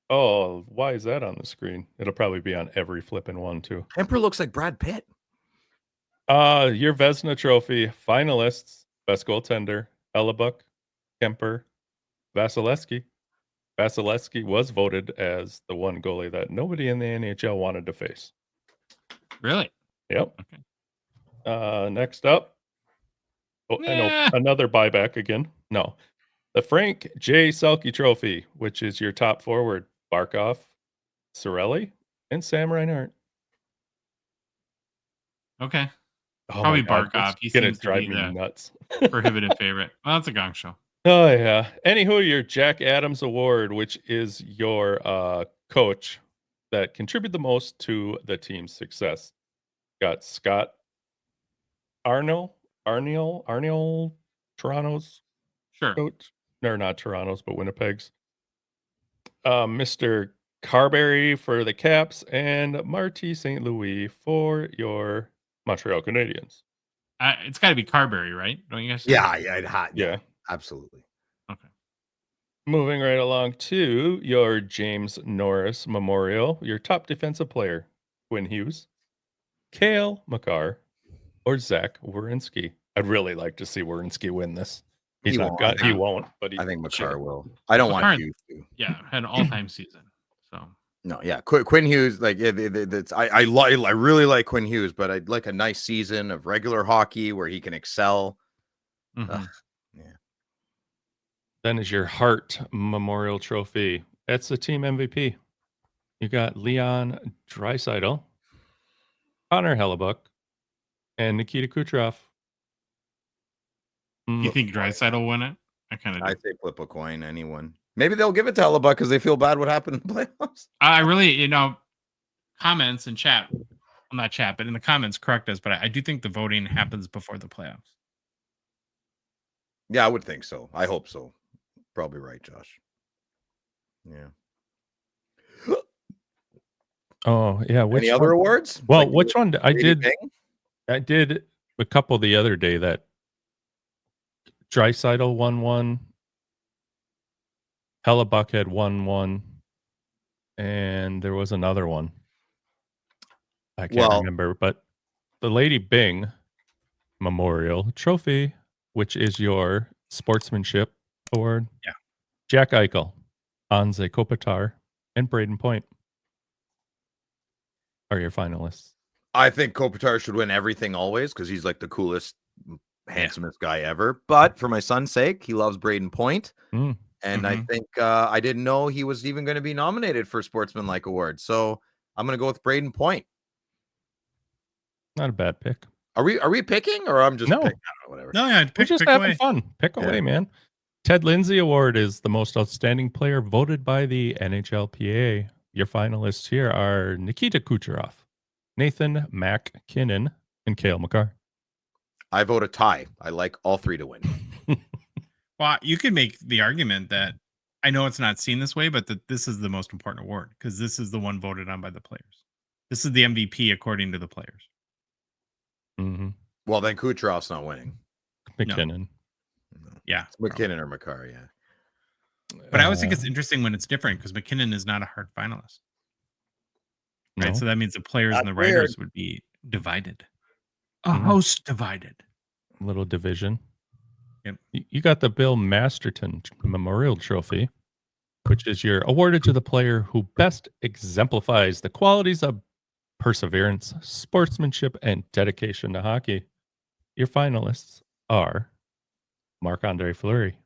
Oh, why is that on the screen? It'll probably be on every flipping one, too. Emperor looks like Brad Pitt. Your Vezina Trophy finalists: best goaltender, Hellebuck, Kemper, Vasilevsky. Vasilevsky was voted as the one goalie that nobody in the NHL wanted to face. Really? Yep. Okay. Next up, I know another buyback again. No, the Frank J. Selke Trophy, which is your top forward: Barkov, Cirelli, and Sam Reinhart. Okay. Oh Probably Barkov. He seems to be the nuts. prohibitive favorite. Well, that's a Gong Show. Oh, yeah. Anywho, your Jack Adams Award, which is your coach that contributed the most to the team's success. Got Scott Arniel, Toronto's coach. No, not Toronto's, but Winnipeg's. Mr. Carberry for the Caps, and Marty St. Louis for your Montreal Canadiens. It's got to be Carberry, right? Don't you guys? Yeah, absolutely. Okay. Moving right along to your James Norris Memorial, your top defensive player, Quinn Hughes, Cale Makar, or Zach Werenski. I'd really like to see Werenski win this. He won't, but I think Makar will. I don't want Hughes to. Yeah, had an all-time season. So no, yeah, Quinn Hughes. Like, I really like Quinn Hughes, but I'd like a nice season of regular hockey where he can excel. Mm-hmm. Then is your Hart Memorial Trophy. That's the team MVP. You got Leon Draisaitl, Connor Hellebuck, and Nikita Kucherov. You think Draisaitl will win it? I say flip a coin. Anyone. Maybe they'll give it to Hellebuck because they feel bad what happened in the playoffs. I really, comments and chat. Well, not chat, but in the comments, correct us. But I do think the voting happens before the playoffs. Yeah, I would think so. I hope so. Probably right, Josh. Yeah. Oh, yeah. Any other awards? Well, like which one? I did a couple the other day that Draisaitl won one. Hellebuck had won one. And there was another one. I can't remember. But the Lady Bing Memorial Trophy, which is your sportsmanship award. Yeah. Jack Eichel, Anze Kopitar, and Braden Point are your finalists. I think Kopitar should win everything always because he's like the coolest, handsomest guy ever. But for my son's sake, he loves Braden Point. And I think I didn't know he was even going to be nominated for Sportsmanlike Award. So I'm going to go with Braden Point. Not a bad pick. Are we picking or I'm just picking? Whatever. No, yeah, we're just having fun. Pick away, man. Ted Lindsay Award is the most outstanding player voted by the NHLPA. Your finalists here are Nikita Kucherov, Nathan MacKinnon, and Cale Makar. I vote a tie. I like all three to win. Well, you could make the argument that I know it's not seen this way, but that this is the most important award because this is the one voted on by the players. This is the MVP according to the players. Well, Well, then Kucherov's not winning. McKinnon. Yeah. It's McKinnon or Makar, yeah. But I always think it's interesting when it's different because McKinnon is not a hard finalist. Right. No. So that means the players That's and the writers would be divided. A Mhm. host divided. Little division. Yep. You got the Bill Masterton Memorial Trophy, which is your awarded to the player who best exemplifies the qualities of perseverance, sportsmanship, and dedication to hockey. Your finalists are Marc-Andre Fleury,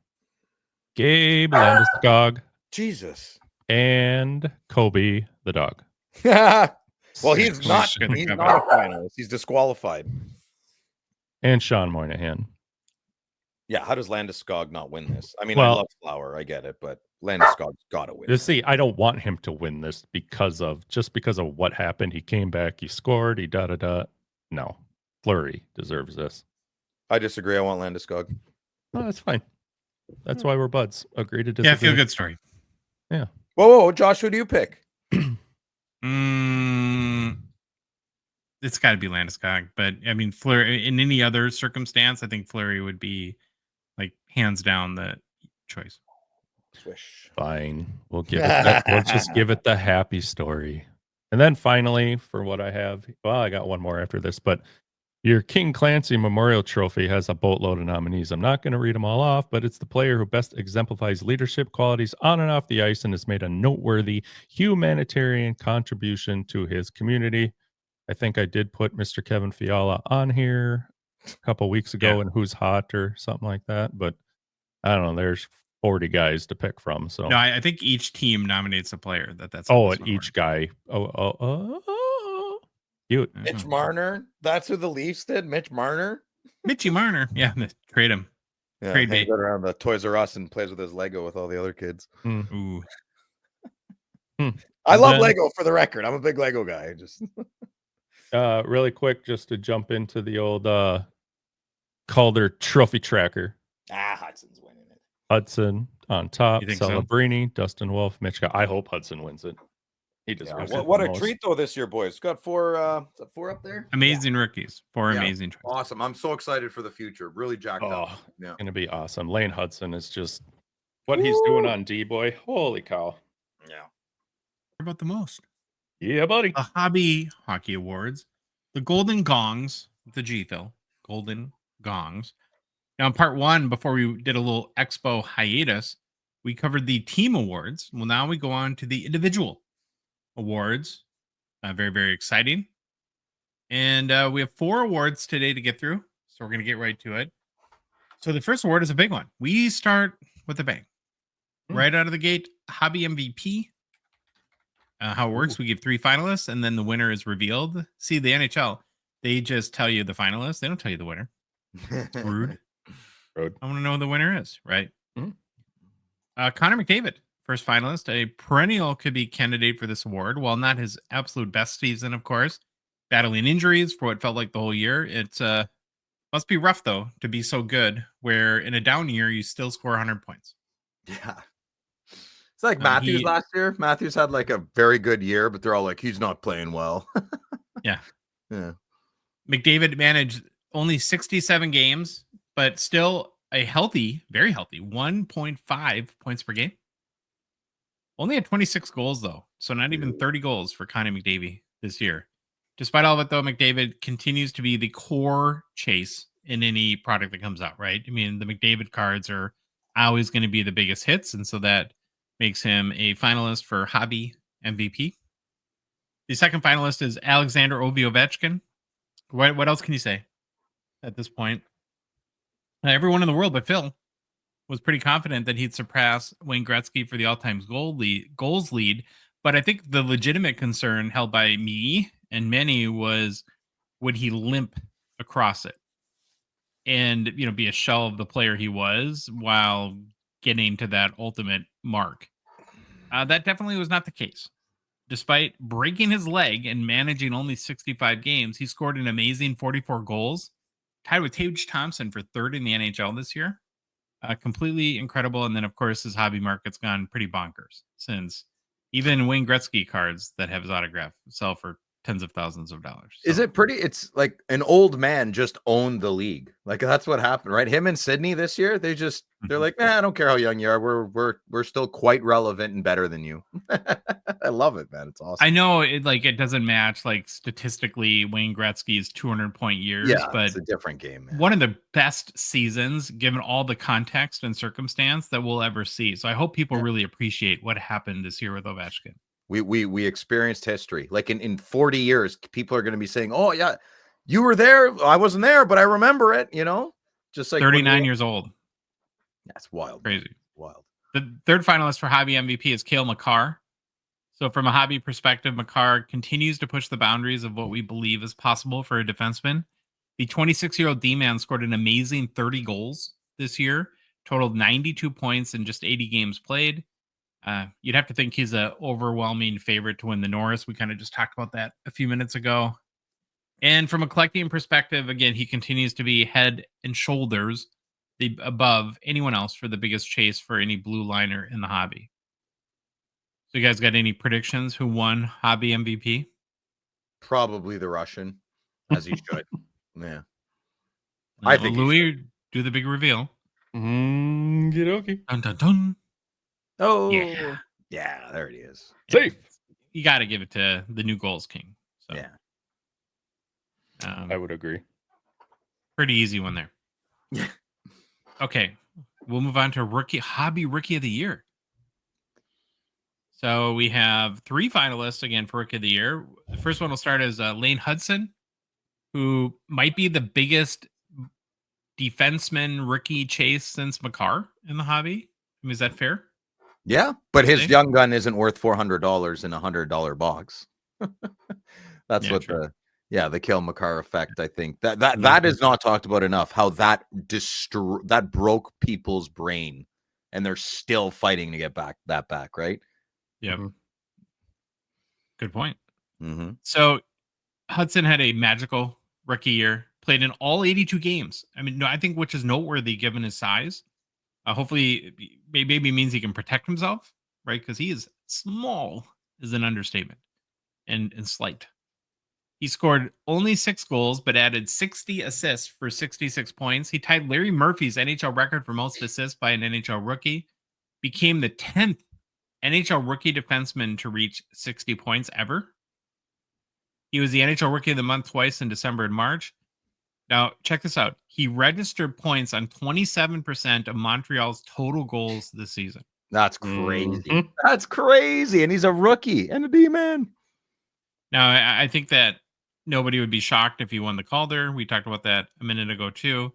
Gabe Landeskog, Jesus. and Kobe the dog. Well, he's Holy not. shit, He's Kevin. not a finalist. He's disqualified. And Sean Moynihan. Yeah, how does Landeskog not win this? I mean, I Well- love Flower, I get it, but Landeskog's got to win. You see, I don't want him to win this because of what happened. He came back, he scored, he da-da-da. No, Fleury deserves this. I disagree. I want Landeskog. Oh, that's fine. That's why we're buds. Agree to disagree. Yeah, feel good story. Whoa, Josh, who do you pick? It's got to be Landeskog, but I mean, Fleury in any other circumstance, I think Fleury would be like hands down the choice. Swish. Fine. We'll give it that. We'll just give it the happy story. And then finally, for what I have, well, I got one more after this, but your King Clancy Memorial Trophy has a boatload of nominees. I'm not going to read them all off, but it's the player who best exemplifies leadership qualities on and off the ice and has made a noteworthy humanitarian contribution to his community. I think I did put Mr. Kevin Fiala on here a couple weeks ago in Who's Hot or something like that, but I don't know. There's 40 guys to pick from. So No, I think each team nominates a player that's. oh, on this and one. each guy. Cute. Mitch Marner. That's who the Leafs did. Mitch Marner. Mitchie Marner. Yeah, trade him. Yeah, Trade hangs bait. out around the Toys R Us and plays with his Lego with all the other kids. Ooh. I love then- Lego, for the record. I'm a big Lego guy. Just Really quick, just to jump into the old Calder trophy tracker. Hudson's winning it. Hudson on top. You think so? Celebrini, Dustin Wolf, Mitch. I hope Hudson wins it. He deserves it. What the a most. treat though this year, boys. Got four. Is that four up there? Amazing rookies. Four Yeah. amazing choices. Awesome. I'm so excited for the future. Really jacked up. Oh, Yeah. gonna be awesome. Lane Hudson is just what he's doing on D boy. Holy cow! Yeah. What about the most? Yeah, buddy. The Hobby Hockey Awards, the Golden Gongs, the G Phil, Golden Gongs. Now, in part one, before we did a little expo hiatus, we covered the team awards. Well, now we go on to the individual awards. Very, very exciting. And we have 4 awards today to get through. So we're going to get right to it. So the first award is a big one. We start with a bang. Right out of the gate, Hobby MVP. How it works, we give 3 finalists, and then the winner is revealed. See, the NHL, they just tell you the finalists. They don't tell you the winner. Rude. Rude. I want to know who the winner is, right? Mhm. Connor McDavid, first finalist, a perennial could be candidate for this award. While not his absolute best season, of course, battling injuries for what felt like the whole year. It must be rough, though, to be so good, where in a down year, you still score 100 points. Yeah. It's like Matthews last year. Matthews had like a very good year, but they're all like, he's not playing well. Yeah. Yeah. McDavid managed only 67 games, but still a healthy, very healthy 1.5 points per game. Only had 26 goals, though. So not even 30 goals for Conor McDavid this year. Despite all of it, though, McDavid continues to be the core chase in any product that comes out, right? I mean, the McDavid cards are always going to be the biggest hits. And so that makes him a finalist for Hobby MVP. The second finalist is Alexander Ovechkin. What else can you say at this point? Everyone in the world but Phil was pretty confident that he'd surpass Wayne Gretzky for the all-time goals lead. But I think the legitimate concern held by me and many was, would he limp across it and, be a shell of the player he was while getting to that ultimate mark? That definitely was not the case. Despite breaking his leg and managing only 65 games, he scored an amazing 44 goals, tied with Tage Thompson for 3rd in the NHL this year. Completely incredible. And then, of course, his hobby market's gone pretty bonkers since even Wayne Gretzky cards that have his autograph sell for tens of thousands of dollars. Is it pretty? It's like an old man just owned the league. Like that's what happened, right? Him and Sydney this year, they're like, I don't care how young you are. We're still quite relevant and better than you. I love it, man. It's awesome. I know it doesn't match like statistically Wayne Gretzky's 200-point years, Yeah, but it's a different game, man. one of the best seasons given all the context and circumstance that we'll ever see. So I hope people really appreciate what happened this year with Ovechkin. We experienced history. Like in 40 years, people are going to be saying, "Oh yeah, you were there. I wasn't there, but I remember it." Just like 39 years old. That's wild. Crazy. Wild. The third finalist for Hobby MVP is Cale Makar. So from a hobby perspective, Makar continues to push the boundaries of what we believe is possible for a defenseman. The 26-year-old D-man scored an amazing 30 goals this year, totaled 92 points in just 80 games played. You'd have to think he's an overwhelming favorite to win the Norris. We kind of just talked about that a few minutes ago. And from a collecting perspective, again, he continues to be head and shoulders above anyone else for the biggest chase for any blue liner in the hobby. So you guys got any predictions who won hobby MVP? Probably the Russian, as he should. Yeah. I think Louis, do the big reveal. Okay. Dun, dun, dun. Oh, Yeah. yeah, there it is. Safe. You got to give it to the new goals king. So, Yeah. I would agree. Pretty easy one there. Yeah. Okay. We'll move on to hobby rookie of the year. So we have 3 finalists again for rookie of the year. The first one will start as Lane Hudson, who might be the biggest defenseman rookie chase since Makar in the hobby. I mean, is that fair? Yeah, but his young gun isn't worth $400 in a $100 box. That's what true. the Cale Makar effect. I think that is not talked about enough. How that broke people's brain, and they're still fighting to get back, right? Yeah. Mm-hmm. Good point. Mm-hmm. So Hudson had a magical rookie year, played in all 82 games. I mean, no, I think which is noteworthy given his size. Hopefully, maybe means he can protect himself, right? Because he is small, is an understatement, and slight. He scored only 6 goals, but added 60 assists for 66 points. He tied Larry Murphy's NHL record for most assists by an NHL rookie. Became the 10th NHL rookie defenseman to reach 60 points ever. He was the NHL Rookie of the Month twice in December and March. Now, check this out. He registered points on 27% of Montreal's total goals this season. That's crazy. Mm-hmm. That's crazy. And he's a rookie and a D-man. Now, I think that nobody would be shocked if he won the Calder. We talked about that a minute ago, too.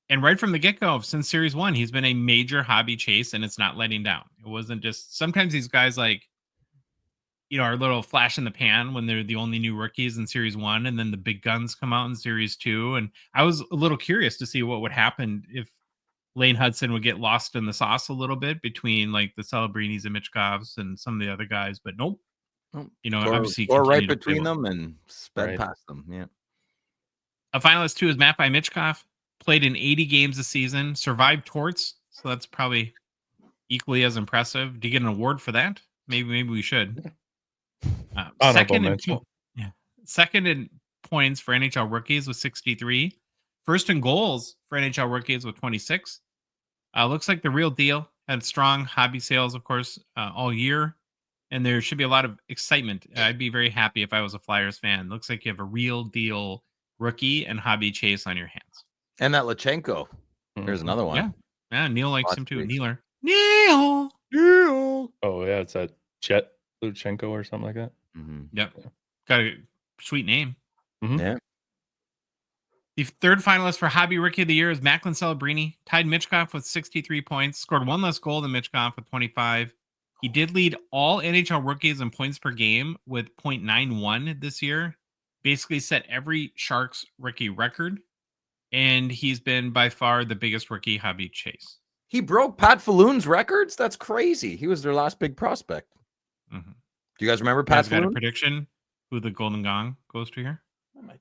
And right from the get-go, since Series 1, he's been a major hobby chase, and it's not letting down. It wasn't just... Sometimes these guys, like, are a little flash in the pan when they're the only new rookies in Series 1, and then the big guns come out in Series 2. And I was a little curious to see what would happen if Lane Hudson would get lost in the sauce a little bit between, like, the Celebrinis and Michkovs and some of the other guys. But nope. Obviously... Or right between them and sped past them, yeah. A finalist, too, is Matvei Michkov. Played in 80 games this season. Survived torts, so that's probably equally as impressive. Do you get an award for that? Maybe we should. Second in points for NHL rookies with 63. First in goals for NHL rookies with 26. Looks like the real deal. Had strong hobby sales, of course, all year. And there should be a lot of excitement. I'd be very happy if I was a Flyers fan. Looks like you have a real deal rookie and hobby chase on your hands. And that Lachenko. There's another one. Yeah, Neil likes him too. Neil. Neil. Oh, yeah, it's that Chet Luchenko or something like that. Mm-hmm. Yep. Got a sweet name. Mm-hmm. Yeah. The third finalist for Hobby Rookie of the Year is Macklin Celebrini. Tied Michkov with 63 points. Scored 1 less goal than Michkov with 25. He did lead all NHL rookies in points per game with .91 this year. Basically set every Sharks rookie record. And he's been by far the biggest rookie hobby chase. He broke Pat Falloon's records? That's crazy. He was their last big prospect. Mm-hmm. Do you guys remember Pat Falloon? Got a Falloon? prediction who the Golden Gong goes to here? Oh my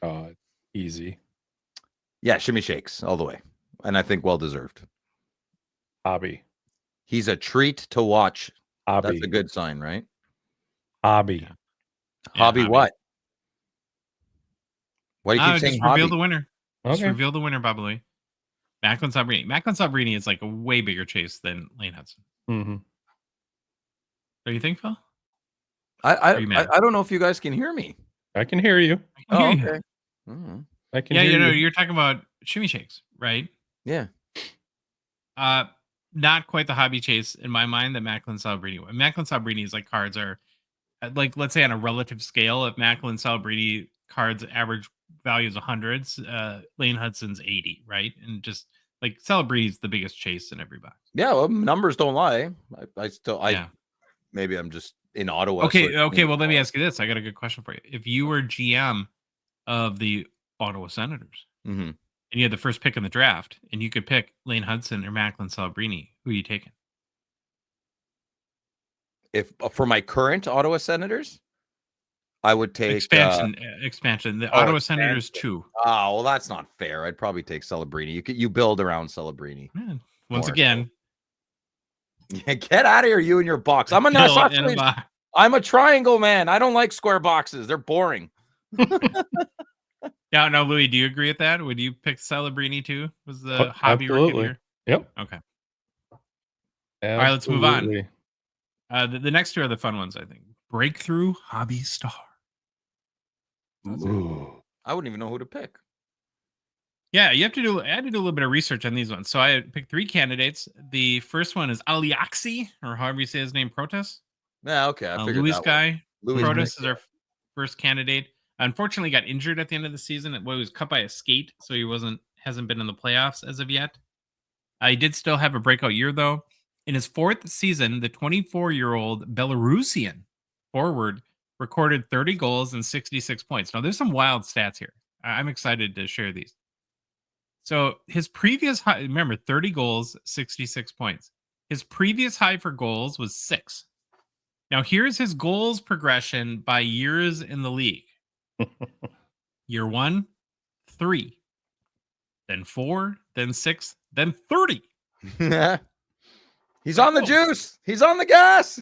God. Easy. Yeah, Shimmy Shakes all the way. And I think well-deserved. Hobby. He's a treat to watch. Hobby. That's a good sign, right? Hobby. Hobby what? Why do you keep saying just hobby? reveal the winner. Just Okay. reveal the winner, Bob Louie. Macklin Sabrini. Macklin Sabrini is like a way bigger chase than Lane Hudson. Mm-hmm. Do you think, Phil? I you mad? don't know if you guys can hear me. I can hear you. I can hear you. Okay. Mhm. I can Yeah, hear you know, you. you're talking about shimmy shakes, right? Yeah. Not quite the hobby chase in my mind that Macklin Sabrini. Macklin Sabrini's like cards are like, let's say on a relative scale, if Macklin Sabrini cards average value is 100s, Lane Hudson's 80, right? And just like Celebrini's the biggest chase in every box. Yeah, well, numbers don't lie. I still Yeah. maybe I'm just in Ottawa. Okay, well, let me ask you this. I got a good question for you. If you were GM of the Ottawa Senators Mm-hmm. and you had the first pick in the draft and you could pick Lane Hudson or Macklin Celebrini, who are you taking? If for my current Ottawa Senators, I would take Expansion. The Ottawa Senators 2. Oh, well, that's not fair. I'd probably take Celebrini. You build around Celebrini. Man, once More again, Yeah, get out of here, you and your box. I'm a Phil not and a box. I'm a triangle man. I don't like square boxes. They're boring. Yeah, no, Louis, do you agree with that? Would you pick Celebrini too? Was the hobby rookie of the Absolutely. year? Yep. Okay. Absolutely. All right, let's move on. The next two are the fun ones, I think. Breakthrough Hobby Star. Ooh. I wouldn't even know who to pick. Yeah, I had to do a little bit of research on these ones. So I picked 3 candidates. The first one is Aliaxi, or however you say his name, Protas. Yeah, okay. I figured Louis that guy. Louis Protas is our first candidate. Unfortunately, got injured at the end of the season. He was cut by a skate, so he hasn't been in the playoffs as of yet. He did still have a breakout year though. In his 4th season, the 24-year-old Belarusian forward recorded 30 goals and 66 points. Now, there's some wild stats here. I'm excited to share these. So his previous high, remember, 30 goals, 66 points. His previous high for goals was 6. Now, here's his goals progression by years in the league. Year 1, 3. Then 4, then 6, then 30. He's on the juice. He's on the gas.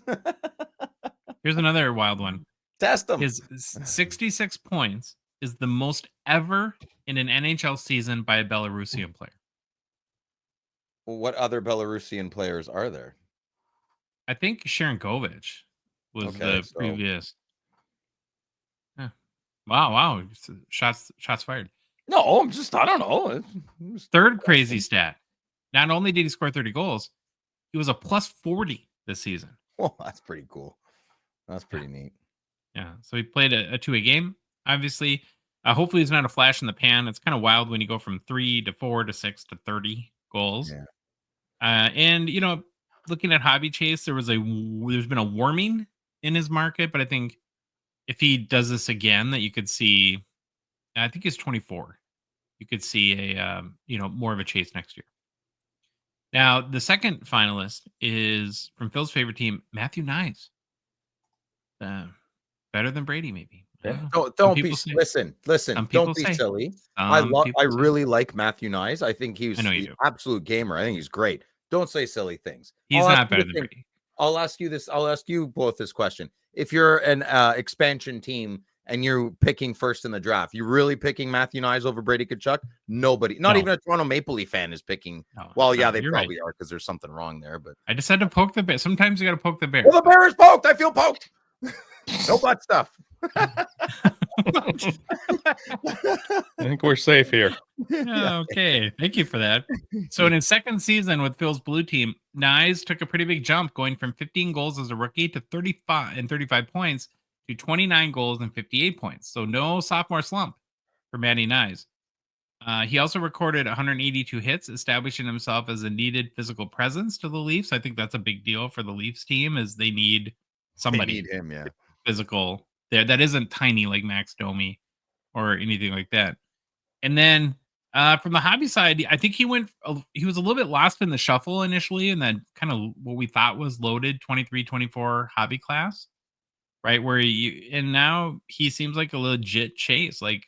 Here's another wild one. Test him. His 66 points is the most ever in an NHL season by a Belarusian player. What other Belarusian players are there? I think Sharangovich was the previous. Yeah. Wow. Shots fired. No, I don't know. Third crazy stat. Not only did he score 30 goals, he was a plus 40 this season. Well, that's pretty cool. That's pretty neat. Yeah. So he played a 2-way game. Obviously, hopefully he's not a flash in the pan. It's kind of wild when you go from 3 to 4 to 6 to 30 goals. Yeah. And looking at Hobby Chase, there's been a warming in his market, but I think if he does this again, that you could see. I think he's 24. You could see a more of a chase next year. Now, the second finalist is from Phil's favorite team, Matthew Nyes. Better than Brady, maybe. Yeah. Don't be listen. Don't be silly. I really like Matthew Nyes. I think he's an absolute gamer. I think he's great. Don't say silly things. He's not better than Brady. I'll ask you this. I'll ask you both this question. If you're an expansion team and you're picking first in the draft, you really picking Matthew Nyes over Brady Tkachuk? Nobody, not even a Toronto Maple Leaf fan is picking. Well, yeah, they probably are because there's something wrong there. But I just had to poke the bear. Sometimes you got to poke the bear. Well, the bear is poked. I feel poked. No butt stuff. I think we're safe here. Okay, thank you for that. So in his second season with Phil's blue team, Nyes took a pretty big jump, going from 15 goals as a rookie to 35 points to 29 goals and 58 points. So no sophomore slump for Matty Nyes. He also recorded 182 hits, establishing himself as a needed physical presence to the Leafs. I think that's a big deal for the Leafs team, is they need somebody. They need him, yeah. Physical there that isn't tiny like Max Domi or anything like that. And then from the hobby side, I think he was a little bit lost in the shuffle initially in that kind of what we thought was loaded 23-24 hobby class, right? And now he seems like a legit chase. Like,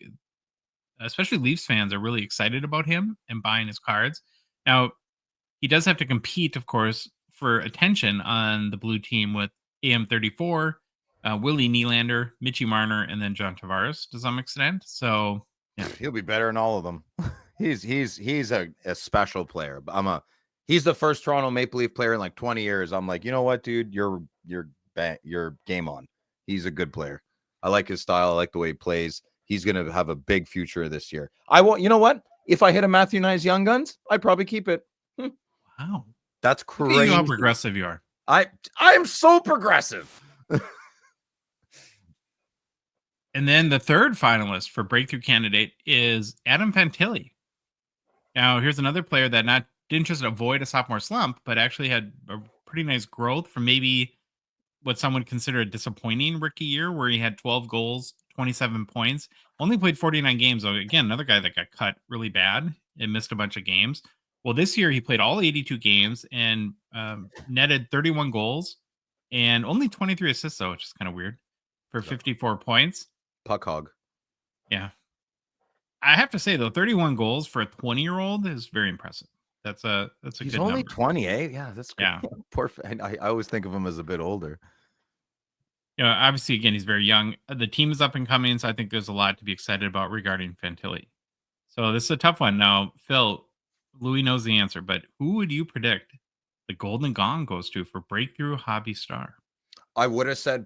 especially Leafs fans are really excited about him and buying his cards. Now, he does have to compete, of course, for attention on the blue team with AM34. Willie Nylander, Mitchie Marner, and then John Tavares to some extent. So yeah, He'll be better in all of them. he's a special player. He's the first Toronto Maple Leaf player in like 20 years. I'm like, you know what, dude, you're game on. He's a good player. I like his style. I like the way he plays. He's gonna have a big future this year. You know what? If I hit a Matthew Knies Young Guns, I'd probably keep it. wow, That's look at crazy. you how progressive you are. I am so progressive. And then the third finalist for breakthrough candidate is Adam Fantilli. Now, here's another player that didn't just avoid a sophomore slump, but actually had a pretty nice growth from maybe what some would consider a disappointing rookie year, where he had 12 goals, 27 points, only played 49 games. So again, another guy that got cut really bad and missed a bunch of games. Well, this year he played all 82 games and netted 31 goals and only 23 assists, though, which is kind of weird, for 54 points. Puck hog. Yeah. I have to say, though, 31 goals for a 20-year-old is very impressive. That's a He's good only number. 20, eh? Yeah, that's good. Yeah. Poor. I always think of him as a bit older. Obviously, again, he's very young. The team is up and coming, so I think there's a lot to be excited about regarding Fantilli. So this is a tough one. Now, Phil, Louis knows the answer, but who would you predict the Golden Gong goes to for breakthrough hobby star? I would have said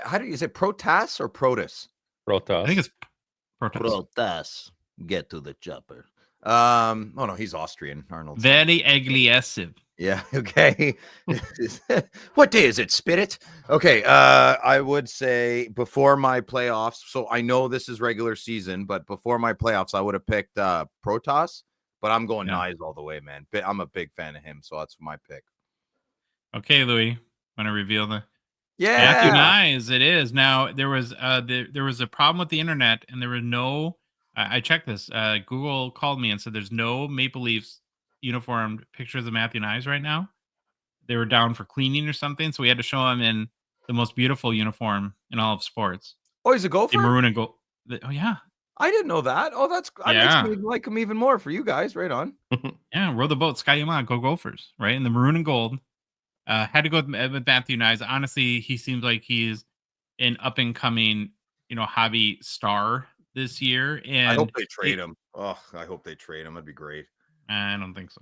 how do you say Protas or Protus? Protas. I think it's Protas. Protas. Get to the chopper. Oh no, he's Austrian, Arnold. Very aggressive. Yeah, okay. What day is it, Spirit? Okay, I would say before my playoffs, so I know this is regular season, but before my playoffs, I would have picked Protas, but I'm going Knies all the way, man. I'm a big fan of him, so that's my pick. Okay, Louis, want to reveal the Yeah. Matthew Knies? It is. Now, there was a problem with the internet, and there were no I checked this. Google called me and said there's no Maple Leafs uniformed pictures of Matthew Knies right now. They were down for cleaning or something, so we had to show him in the most beautiful uniform in all of sports. Oh, he's a The gopher? maroon and gold. Oh yeah, I didn't know that. Oh, that Yeah. makes me like him even more for you guys. Right on. yeah. Row the boat, Sky Yama, go Gophers, right? In the maroon and gold. Had to go with Matthew Knies. Honestly, he seems like he's an up and coming, hobby star this year. And I hope they trade him. Oh, I hope they trade him. That'd be great. I don't think so.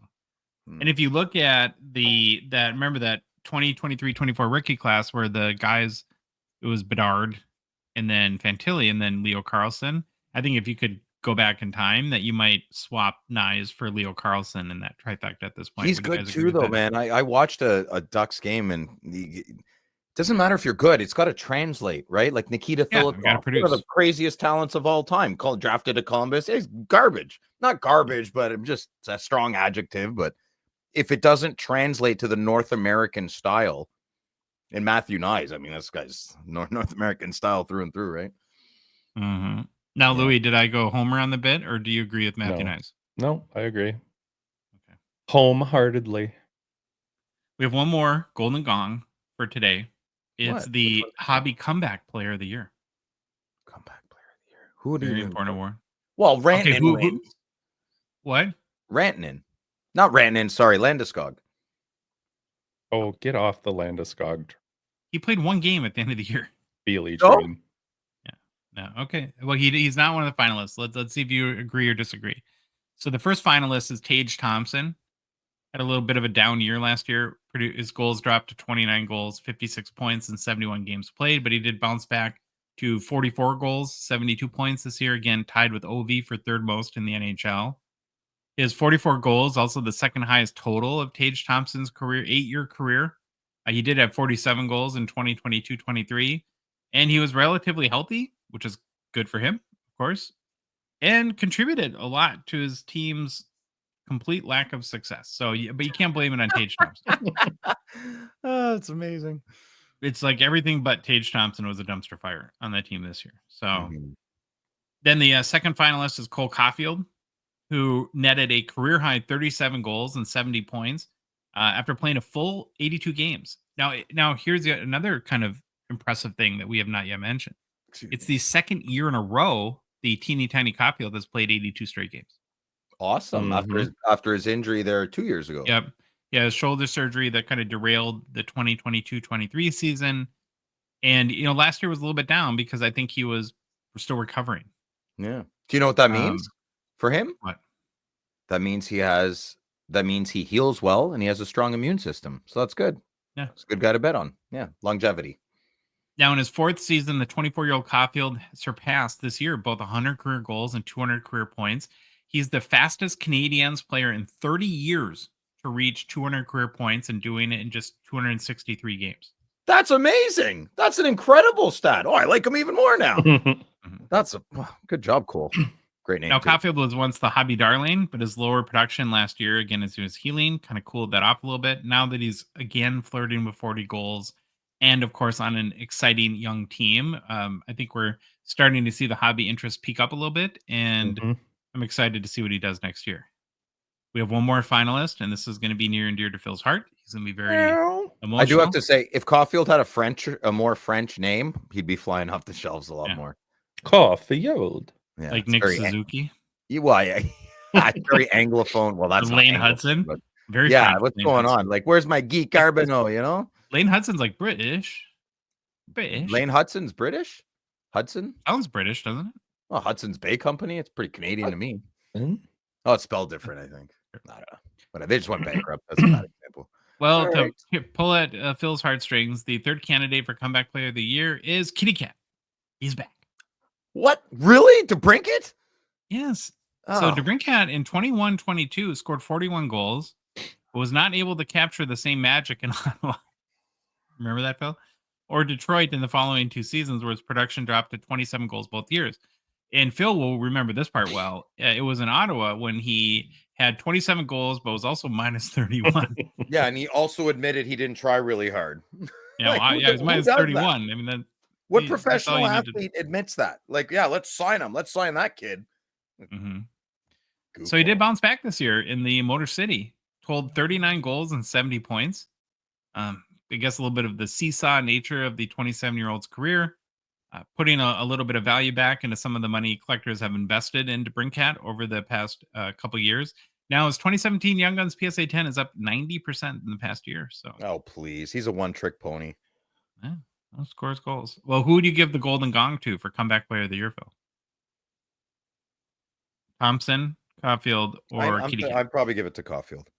And if you look at remember that 2023-24 rookie class where the guys, it was Bedard and then Fantilli and then Leo Carlson. I think if you could go back in time, that you might swap Knies for Leo Carlson in that trifecta at this point. He's Would you good guys agree too, with though, that? man. I watched a Ducks game, and it doesn't matter if you're good; it's got to translate, right? Like Nikita Yeah, Phillips, you gotta one of the produce. craziest talents of all time, drafted to Columbus. It's garbage, not garbage, but it's a strong adjective. But if it doesn't translate to the North American style, and Matthew Knies, I mean, this guy's North American style through and through, right? Mm-hmm. Now, Yeah. Louis, did I go homer on the bit, or do you agree with Matthew No. Knies? No, I agree. Okay. Wholeheartedly. We have one more Golden Gong for today. It's What? Which the one's it? Hobby Comeback Player of the Year. Comeback player of the year. Who do Very you important award. Well, Rantanen Okay, who? wins. What? Rantanen. Not Rantanen, sorry, Landeskog. Oh, get off the Landeskog He played one game at the end of the year. Beely Oh. train. No, okay. Well, he's not one of the finalists. Let's see if you agree or disagree. So the first finalist is Tage Thompson. Had a little bit of a down year last year. His goals dropped to 29 goals, 56 points, and 71 games played, but he did bounce back to 44 goals, 72 points this year. Again, tied with Ovi for third most in the NHL. His 44 goals, also the second highest total of Tage Thompson's career, 8-year career. He did have 47 goals in 2022-23, and he was relatively healthy, which is good for him, of course, and contributed a lot to his team's complete lack of success. So, but you can't blame it on Tage Thompson. Oh, that's amazing. It's like everything but Tage Thompson was a dumpster fire on that team this year. So Mhm. then the second finalist is Cole Caulfield, who netted a career high 37 goals and 70 points after playing a full 82 games. Now here's another kind of impressive thing that we have not yet mentioned. It's the second year in a row the teeny tiny Caulfield has played 82 straight games. Awesome. After his injury there 2 years ago. Yep. Yeah, his shoulder surgery that kind of derailed the 2022-23 season. And last year was a little bit down because I think we're still recovering. Yeah. Do you know what that means for him? What? That means he heals well and he has a strong immune system. So that's good. Yeah. It's a good guy to bet on. Yeah. Longevity. Now, in his fourth season, the 24-year-old Caulfield surpassed this year both 100 career goals and 200 career points. He's the fastest Canadiens player in 30 years to reach 200 career points and doing it in just 263 games. That's amazing. That's an incredible stat. Oh, I like him even more now. That's a good job, Cole. Great name. Now, Caulfield was once the hobby darling, but his lower production last year, again, as he was healing, kind of cooled that off a little bit. Now that he's again flirting with 40 goals and, of course, on an exciting young team, I think we're starting to see the hobby interest peak up a little bit, and I'm excited to see what he does next year. We have one more finalist, and this is going to be near and dear to Phil's heart. He's going to be very emotional. I do have to say, if Caulfield had a more French name, he'd be flying off the shelves a lot more. Caulfield. Yeah, like Nick Suzuki. Very anglophone. Well, that's Lane Hudson. But very French. What's going on? Like, where's my Guy Carbonneau? Lane Hudson's like British. Lane Hudson's British. Hudson sounds British, doesn't it? Oh, Hudson's Bay Company. It's pretty Canadian to me. Oh, it's spelled different, I think. I don't know. But they just went bankrupt. That's a bad example. Well, to pull at Phil's heartstrings, the third candidate for comeback player of the year is Kitty Cat. He's back. What? Really? DeBrincat? Yes. So DeBrincat in 21-22 scored 41 goals, but was not able to capture the same magic in Ottawa. Remember that, Phil? Or Detroit in the following two seasons, where his production dropped to 27 goals both years. And Phil will remember this part well. It was in Ottawa when he had 27 goals, but was also minus 31. Yeah, and he also admitted he didn't try really hard. Yeah, he was minus 31. That? I mean, what professional athlete admits that? Like, yeah, let's sign him. Let's sign that kid. So he did bounce back this year in the Motor City. Told 39 goals and 70 points. I guess a little bit of the seesaw nature of the 27-year-old's career. Putting a little bit of value back into some of the money collectors have invested into DeBrincat over the past couple years. Now, his 2017 Young Guns PSA 10 is up 90% in the past year. So, oh, please. He's a one-trick pony. Yeah, scores goals. Well, who would you give the Golden Gong to for comeback player of the year, Phil? Thompson, Caulfield, or Kitty Cat? I'd probably give it to Caulfield.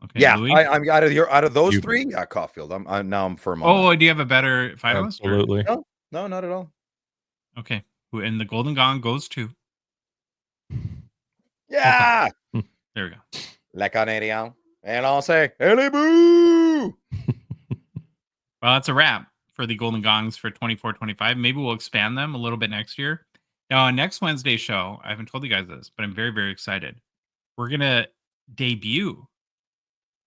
Okay, yeah, Louis? I'm out of those three. Yeah, Caulfield. I'm firm on. Oh, do you have a better finalist? Absolutely. No, not at all. Okay, and the Golden Gong goes to. Yeah. Okay. There we go. Le Canadien. And I'll say, Allez-boo! Well, that's a wrap for the Golden Gongs for 24-25. Maybe we'll expand them a little bit next year. Now, on next Wednesday's show, I haven't told you guys this, but I'm very, very excited. We're going to debut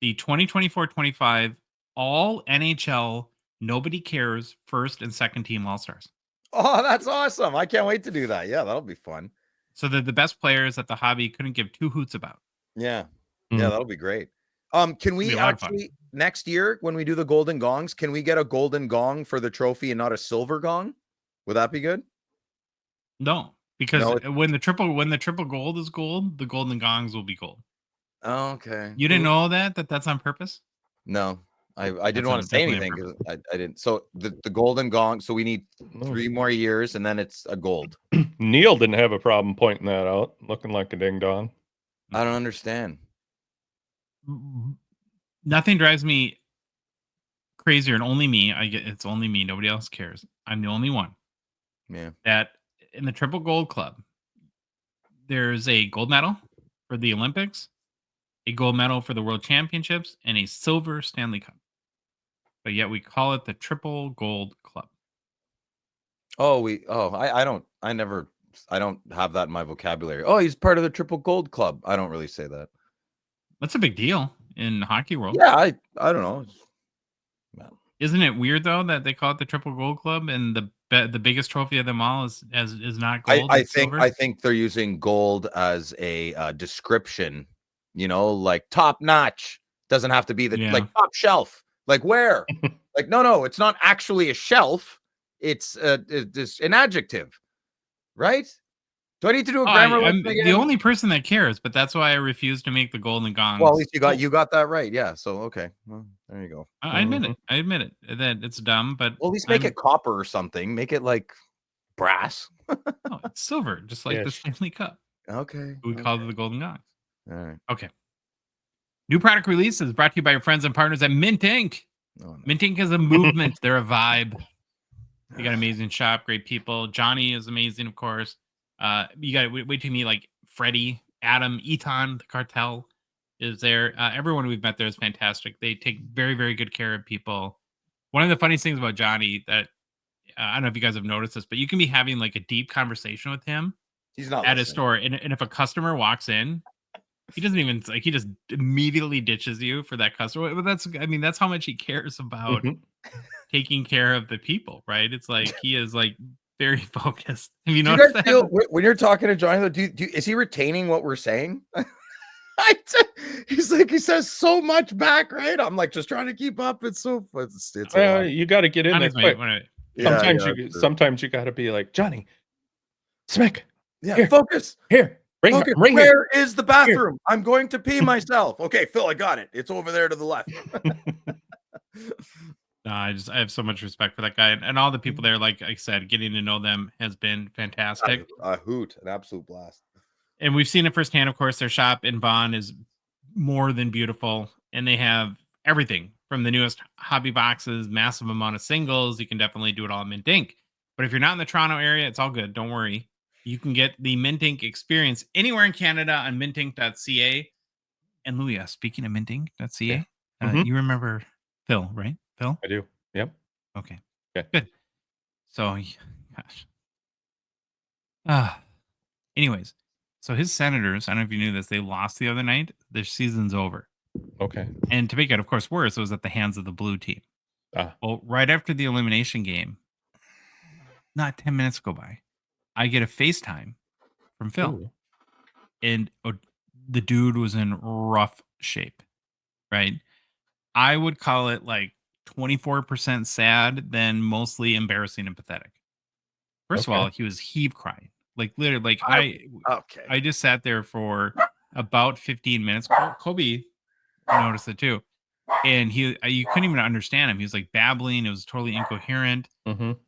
the 2024-25 all NHL Nobody Cares first and second team All-Stars. Oh, that's awesome. I can't wait to do that. Yeah, that'll be fun. So they're the best players that the hobby couldn't give two hoots about. Yeah. Yeah, that'll be great. Can we actually next year when we do the Golden Gongs, can we get a golden gong for the trophy and not a silver gong? Would that be good? No, because when the triple gold is gold, the Golden Gongs will be gold. Oh, okay. You didn't know that's on purpose? No. I didn't want to say anything because I didn't. So the Golden Gong, so we need 3 more years and then it's a gold. Neil didn't have a problem pointing that out, looking like a ding dong. I don't understand. Nothing drives me crazier, and only me. It's only me. Nobody else cares. I'm the only one. Yeah. That in the Triple Gold Club, there's a gold medal for the Olympics, a gold medal for the World Championships, and a silver Stanley Cup. But yet we call it the Triple Gold Club. I don't have that in my vocabulary. Oh, he's part of the Triple Gold Club. I don't really say that. That's a big deal in the hockey world. Yeah, I don't know. Isn't it weird though that they call it the Triple Gold Club and the biggest trophy of them all is not gold? I think they're using gold as a description. You know, like top notch. Doesn't have to be like top shelf. Like where? Like no, it's not actually a shelf. It's an adjective, right? Do I need to do a Oh, grammar I'm lesson again? the only person that cares, but that's why I refuse to make the Golden Gongs. Well, at least you got that right. Yeah. So okay. Well, there you go. I admit it. I admit it that it's dumb, but Well, at least make it copper or something. Make it like brass. no, it's silver, just like the Ish. Stanley Cup. Okay. We call it the Golden Gongs. All right. Okay. New product release is brought to you by your friends and partners at Mint Ink. Oh, no. Mint Ink is a movement. They're a vibe. You got an amazing shop, great people. Johnny is amazing, of course. You got to wait to meet like Freddie, Adam, Eton, the cartel is there. Everyone we've met there is fantastic. They take very, very good care of people. One of the funniest things about Johnny that I don't know if you guys have noticed this, but you can be having like a deep conversation with him. He's not at his listening. store, and if a customer walks in, he doesn't even like. He just immediately ditches you for that customer. But that's how much he cares about taking care of the people, right? It's like he is like very focused. Have you Do you noticed guys that? feel when you're talking to Johnny? Though, is he retaining what we're saying? He's like he says so much back, right? I'm like just trying to keep up. It's so it's you got to get in there quick. Sometimes you got to be like Johnny, smack. Yeah, here, focus here. Focus. Where is the bathroom? Here. I'm going to pee myself. Okay, Phil, I got it. It's over there to the left. No, I have so much respect for that guy and all the people there. Like I said, getting to know them has been fantastic. A hoot, an absolute blast. And we've seen it firsthand. Of course, their shop in Vaughan is more than beautiful, and they have everything from the newest hobby boxes, massive amount of singles. You can definitely do it all in Mint Ink. But if you're not in the Toronto area, it's all good. Don't worry. You can get the Mint Ink experience anywhere in Canada on mintink.ca. And Louis, speaking of mintink.ca, you remember Phil, right? Phil? I do. Yep. Okay. Good. So, gosh. Anyways, so his Senators, I don't know if you knew this, they lost the other night. Their season's over. Okay. And to make it, of course, worse, it was at the hands of the blue team. Well, right after the elimination game, not 10 minutes go by, I get a FaceTime from Phil. Ooh. And the dude was in rough shape, right? I would call it like 24% sad, then mostly embarrassing and pathetic. First of all, he was heave crying. Like literally, like I just sat there for about 15 minutes. Kobe noticed it too. And you couldn't even understand him. He was like babbling. It was totally incoherent.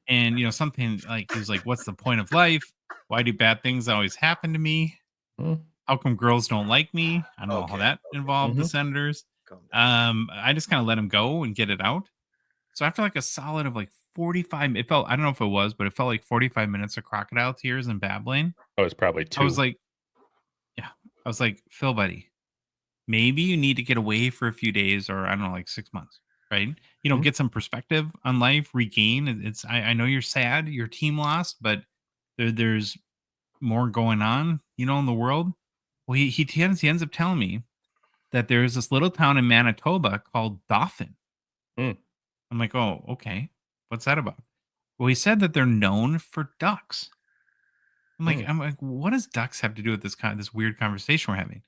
And, something like, he was like, what's the point of life? Why do bad things always happen to me? How come girls don't like me? I don't know how that involved the Senators. I just kind of let him go and get it out. So after like a solid of like 45, I don't know if it was, but it felt like 45 minutes of crocodile tears and babbling. Oh, it's probably 2. I was like, Phil, buddy, maybe you need to get away for a few days or I don't know, like 6 months, right? Get some perspective on life, regain. I know you're sad, your team lost, but there's more going on, in the world. Well, he ends up telling me that there's this little town in Manitoba called Dauphin. I'm like, oh, okay. What's that about? Well, he said that they're known for ducks. I'm like, what does ducks have to do with this weird conversation we're having?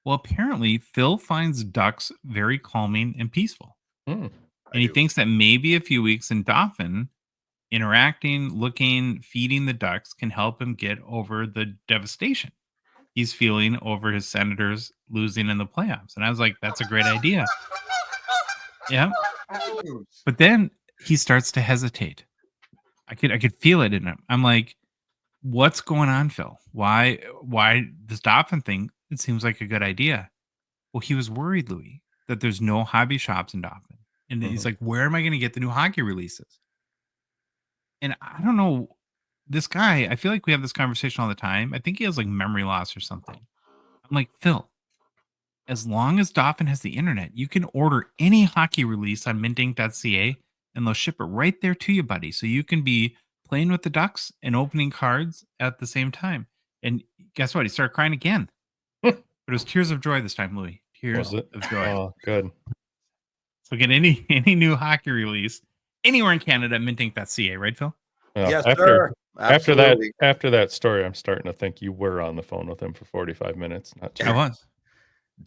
Well, apparently Phil finds ducks very calming and peaceful. And he thinks that maybe a few weeks in Dauphin, interacting, looking, feeding the ducks can help him get over the devastation he's feeling over his Senators losing in the playoffs. And I was like, that's a great idea. Yeah. But then he starts to hesitate. I could feel it in him. I'm like, what's going on, Phil? Why this Dauphin thing? It seems like a good idea. Well, he was worried, Louis, that there's no hobby shops in Dauphin. And he's like, where am I going to get the new hockey releases? And I don't know. This guy, I feel like we have this conversation all the time. I think he has like memory loss or something. I'm like, Phil, as long as Dauphin has the internet, you can order any hockey release on mintink.ca and they'll ship it right there to you, buddy. So you can be playing with the Ducks and opening cards at the same time. And guess what? He started crying again. But it was tears of joy this time, Louis. Tears of joy. Oh, good. So get any new hockey release anywhere in Canada at mintink.ca, right, Phil? Yes, sir. After that story, I'm starting to think you were on the phone with him for 45 minutes. Not 2. I was.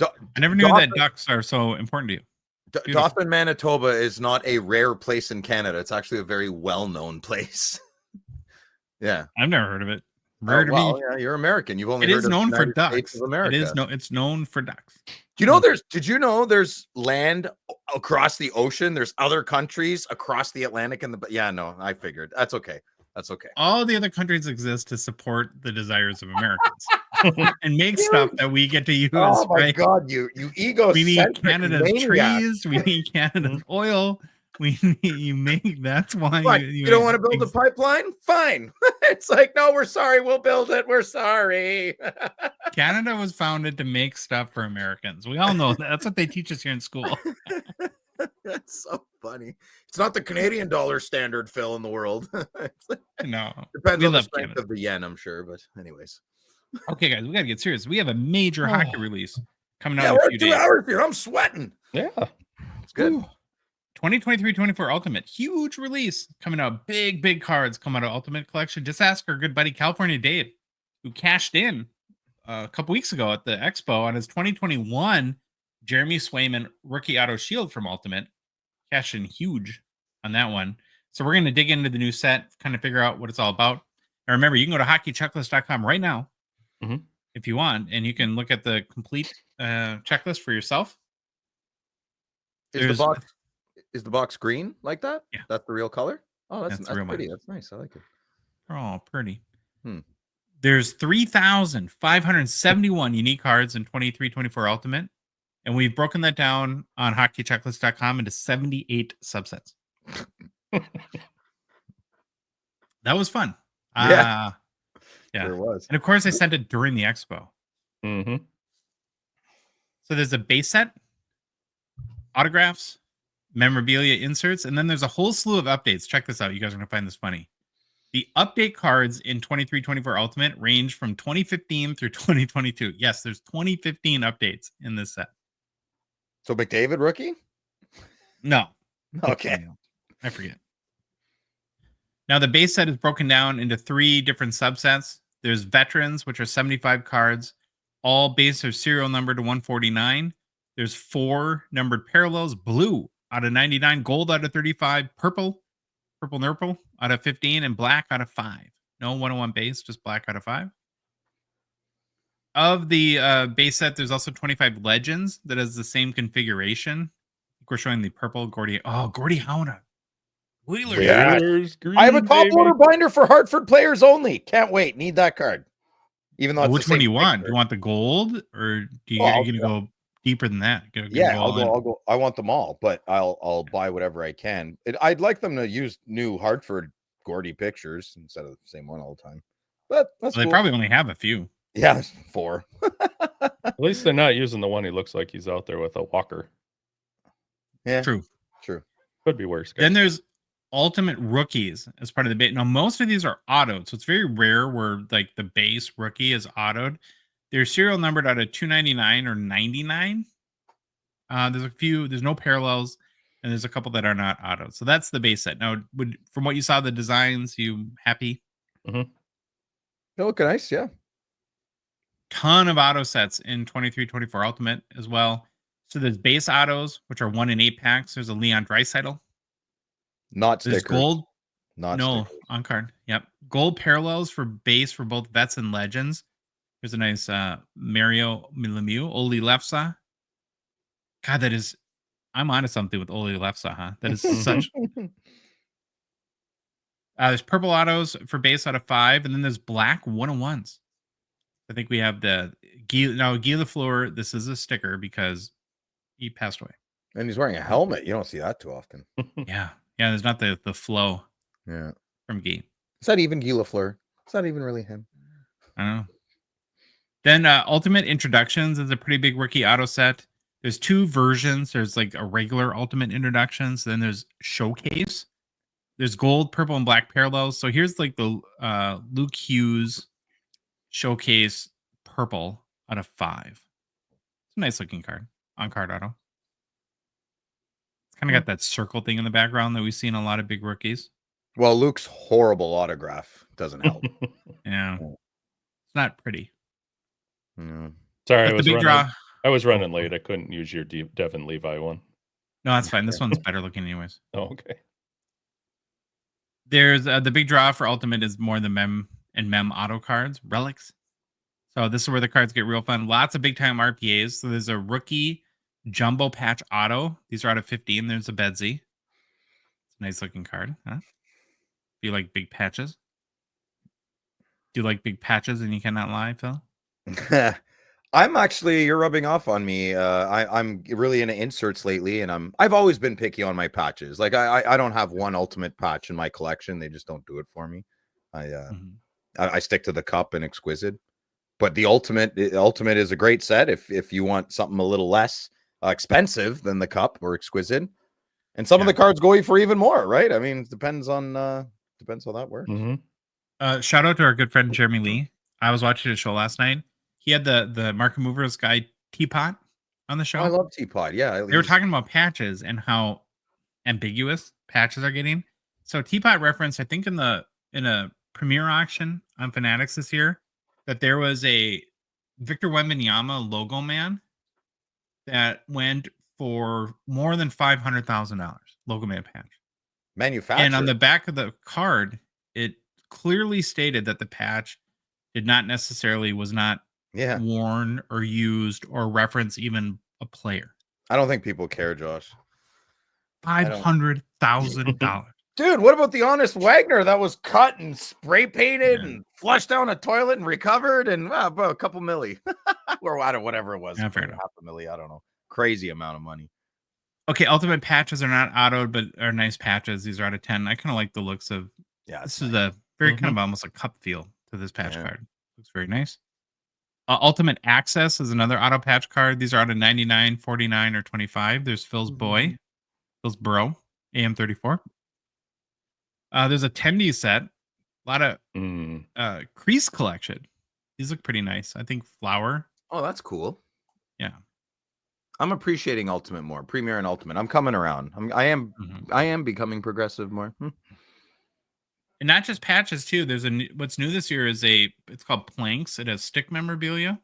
I never knew that ducks are so important to you. Dauphin, Manitoba is not a rare place in Canada. It's actually a very well-known place. Yeah. I've never heard of it. Rare Oh, to well, me. yeah, you're American. You've only It heard is of known for United States ducks. of America. It's known for ducks. Do you know did you know there's land across the ocean? There's other countries across the Atlantic and yeah, no, I figured. That's okay. That's okay. All the other countries exist to support the desires of Americans and make stuff that we get to use. Oh my right? God, you We egocentric need Canada's maniac. trees. We need Canada's oil. We need you make. That's why What, you don't want to build a pipeline? Fine. It's like, no, we're sorry. We'll build it. We're sorry. Canada was founded to make stuff for Americans. We all know that. That's what they teach us here in school. That's so funny. It's not the Canadian dollar standard, Phil, in the world. No, Depends we on the love strength Canada. of the yen, I'm sure. But anyways. Okay, guys, we got to get serious. We have a major hockey release coming out Yeah, in a we're few 2 days. hours here. I'm sweating. Yeah. It's good. Ooh. 2023-24 Ultimate. Huge release coming out. Big cards coming out of Ultimate Collection. Just ask our good buddy California Dave, who cashed in a couple weeks ago at the Expo on his 2021 Jeremy Swayman Rookie Auto Shield from Ultimate. Cashed in huge on that one. So we're going to dig into the new set, kind of figure out what it's all about. And remember, you can go to hockeychecklist.com right now if you want, and you can look at the complete checklist for yourself. Is the box green like that? Yeah. That's the real color? Oh, that's real pretty. mine. That's nice. I like it. Oh, pretty. Hmm. There's 3,571 unique cards in 23-24 Ultimate. And we've broken that down on hockeychecklist.com into 78 subsets. That was fun. Yeah. Yeah. There was. And of course, I sent it during the expo. Mm-hmm. So there's a base set, autographs, memorabilia inserts, and then there's a whole slew of updates. Check this out. You guys are going to find this funny. The update cards in 23-24 Ultimate range from 2015 through 2022. Yes, there's 2015 updates in this set. So McDavid rookie? No. Okay. I forget. Now, the base set is broken down into 3 different subsets. There's veterans, which are 75 cards. All base are serial numbered to 149. There's 4 numbered parallels, blue out of 99, gold out of 35, purple nurple out of 15, and black out of 5. No 101 base, just black out of 5. Of the base set, there's also 25 legends that has the same configuration. We're showing the purple Gordie Hauna. Wheeler. Yeah. I have a top loader binder for Hartford players only. Can't wait. Need that card. Even though it's Which one do you want? Do you want the gold, or are you going to go deeper than that? I'll go. I want them all, but I'll buy whatever I can. I'd like them to use new Hartford Gordie pictures instead of the same one all the time. But that's they cool. probably only have a few. Yeah, 4. At least they're not using the one he looks like he's out there with a walker. Yeah, True. Could be worse. Guys. Then there's Ultimate Rookies as part of the bit. Now, most of these are autoed, so it's very rare where like the base rookie is autoed. They're serial numbered out of 299 or 99. There's a few. There's no parallels, and there's a couple that are not autoed. So that's the base set. Now, from what you saw, the designs, you happy? They look nice. Yeah. Ton of auto sets in 23-24 Ultimate as well. So there's base autos, which are 1 in 8 packs. There's a Leon Draisaitl. Not There's stickers. gold. Not No, stickers. on card. Yep. Gold parallels for base for both vets and legends. There's a nice Mario Lemieux, Oli Lefsa. God, that is. I'm onto something with Oli Lefsa, huh? That is such. There's purple autos for base out of 5, and then there's black 101s. I think we have the Guy Lafleur. This is a sticker because he passed away. And he's wearing a helmet. You don't see that too often. Yeah. There's not the flow. Yeah. From Guy. Is that even Guy Lafleur? It's not even really him. I don't know. Then Ultimate Introductions is a pretty big rookie auto set. There's 2 versions. There's like a regular Ultimate Introductions. Then there's Showcase. There's gold, purple, and black parallels. So here's like the Luke Hughes Showcase purple out of 5. It's a nice looking card. On card auto. It's kind of got that circle thing in the background that we see in a lot of big rookies. Well, Luke's horrible autograph doesn't help. Yeah. It's not pretty. No. Sorry, I was running late. I couldn't use your Devin Levi one. No, that's fine. This one's better looking anyways. Oh, okay. There's the big draw for Ultimate is more the mem and mem auto cards, relics. So this is where the cards get real fun. Lots of big time RPAs. So there's a rookie jumbo patch auto. These are out of 15. There's a Bedsy. It's a nice looking card. Huh? Do you like big patches? Do you like big patches and you cannot lie, Phil? You're rubbing off on me. I'm really into inserts lately, and I've always been picky on my patches. Like I don't have one ultimate patch in my collection. They just don't do it for me. I stick to the cup and exquisite. But the ultimate is a great set if you want something a little less expensive than the cup or exquisite. And some of the cards go for even more, right? I mean, it depends on how that works. Shout out to our good friend Jeremy Lee. I was watching a show last night. He had the Market Movers guy Teapot on the show. Oh, I love Teapot. Yeah, they were talking about patches and how ambiguous patches are getting. So Teapot referenced, I think, in a premiere auction on Fanatics this year, that there was a Victor Wembanyama logo man that went for more than $500,000. Logo man patch. Manufactured. And on the back of the card, it clearly stated that the patch was not worn or used or reference even a player. I don't think people care, Josh. $500,000. Dude, what about the Honest Wagner that was cut and spray painted and flushed down a toilet and recovered and about a couple milli or whatever it was. Yeah, fair enough. Half a milli, I don't know. Crazy amount of money. Okay, ultimate patches are not autoed, but are nice patches. These are out of 10. I kind of like the looks of. This is a very kind of almost a cup feel to this patch card. Looks very nice. Ultimate Access is another auto patch card. These are out of 99, 49, or 25. There's Phil's boy, Phil's bro, AM34. There's a Tendy set. A lot of crease collection. These look pretty nice. I think flower. Oh, that's cool. Yeah. I'm appreciating Ultimate more. Premier and Ultimate. I'm coming around. I am becoming progressive more. And not just patches too. There's what's new this year is it's called Planks. It has stick memorabilia.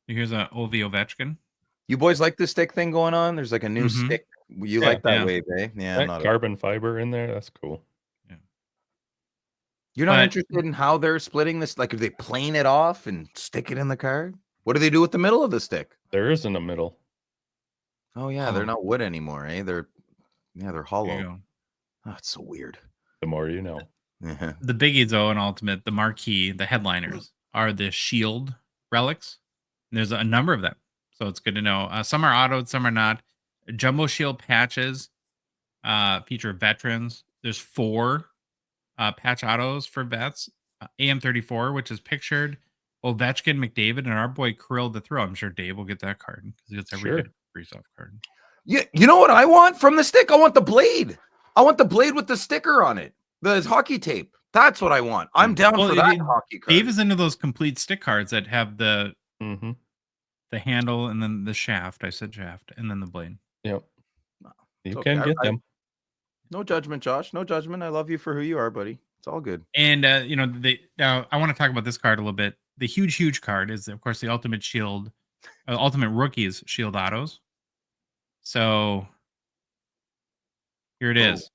Here's a Ovechkin. You boys like this stick thing going on? There's like a new stick. You like that wave, eh? Yeah, that carbon fiber in there. That's cool. Yeah. You're not interested in how they're splitting this? Like, if they plane it off and stick it in the card? What do they do with the middle of the stick? There isn't a middle. Oh yeah, they're not wood anymore, eh? They're hollow. Oh, it's so weird. The more you know. The biggies, though, in Ultimate, the marquee, the headliners are the Shield relics. And there's a number of them, so it's good to know. Some are autoed, some are not. Jumbo Shield patches feature veterans. There's 4 patch autos for vets. AM34, which is pictured. Ovechkin, McDavid, and our boy Krill the Thrill. I'm sure Dave will get that card because he gets every free soft card. Yeah, you know what I want from the stick? I want the blade. I want the blade with the sticker on it. The hockey tape. That's what I want. I'm down for that hockey card. Dave is into those complete stick cards that have the handle and then the shaft. I said shaft and then the blade. Yep. You can get them. No judgment, Josh. No judgment. I love you for who you are, buddy. It's all good. And now I want to talk about this card a little bit. The huge card is, of course, the Ultimate Shield, Ultimate Rookies Shield autos. So here it is.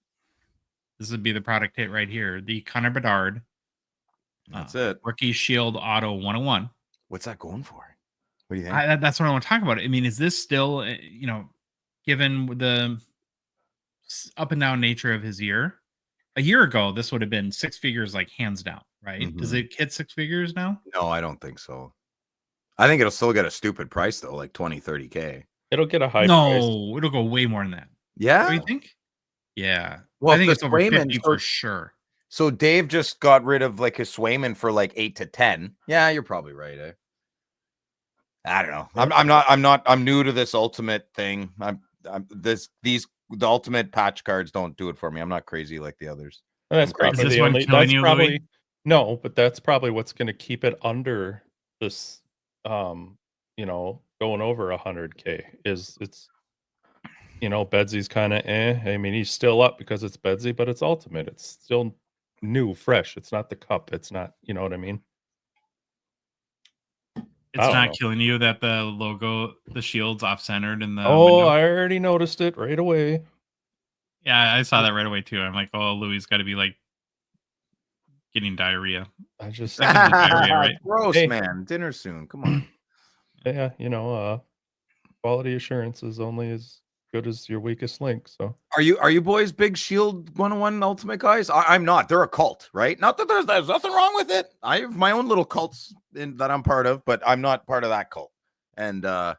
This would be the product hit right here. The Connor Bedard. That's it. Rookie Shield Auto 101. What's that going for? What do you think? That's what I want to talk about. I mean, is this still, given the up and down nature of his year? A year ago, this would have been 6 figures, like hands down, right? Does it hit 6 figures now? No, I don't think so. I think it'll still get a stupid price, though, like 20, 30K. It'll get a high price. No, it'll go way more than that. Yeah? What do you think? Yeah. Well, I think it's over 50 for sure. So Dave just got rid of like his Swayman for like 8 to 10. Yeah, you're probably right, eh? I don't know. I'm new to this ultimate thing. The ultimate patch cards don't do it for me. I'm not crazy like the others. That's probably no, but that's probably what's going to keep it under this. Going over 100K is it's. Bedsy's kind of I mean, he's still up because it's Bedsy, but it's ultimate. It's still new, fresh. It's not the cup. It's not. You know what I mean? It's not killing you that the logo, the shield's off-centered in the window? I already noticed it right away. Yeah, I saw that right away too. I'm like, oh, Louis got to be like getting diarrhea. I just Second to diarrhea, right? Gross, Hey. man. Dinner soon. Come on. yeah, quality assurance is only as good as your weakest link. So Are you boys big Shield 101 Ultimate guys? I'm not. They're a cult, right? Not that there's nothing wrong with it. I have my own little cults that I'm part of, but I'm not part of that cult. And I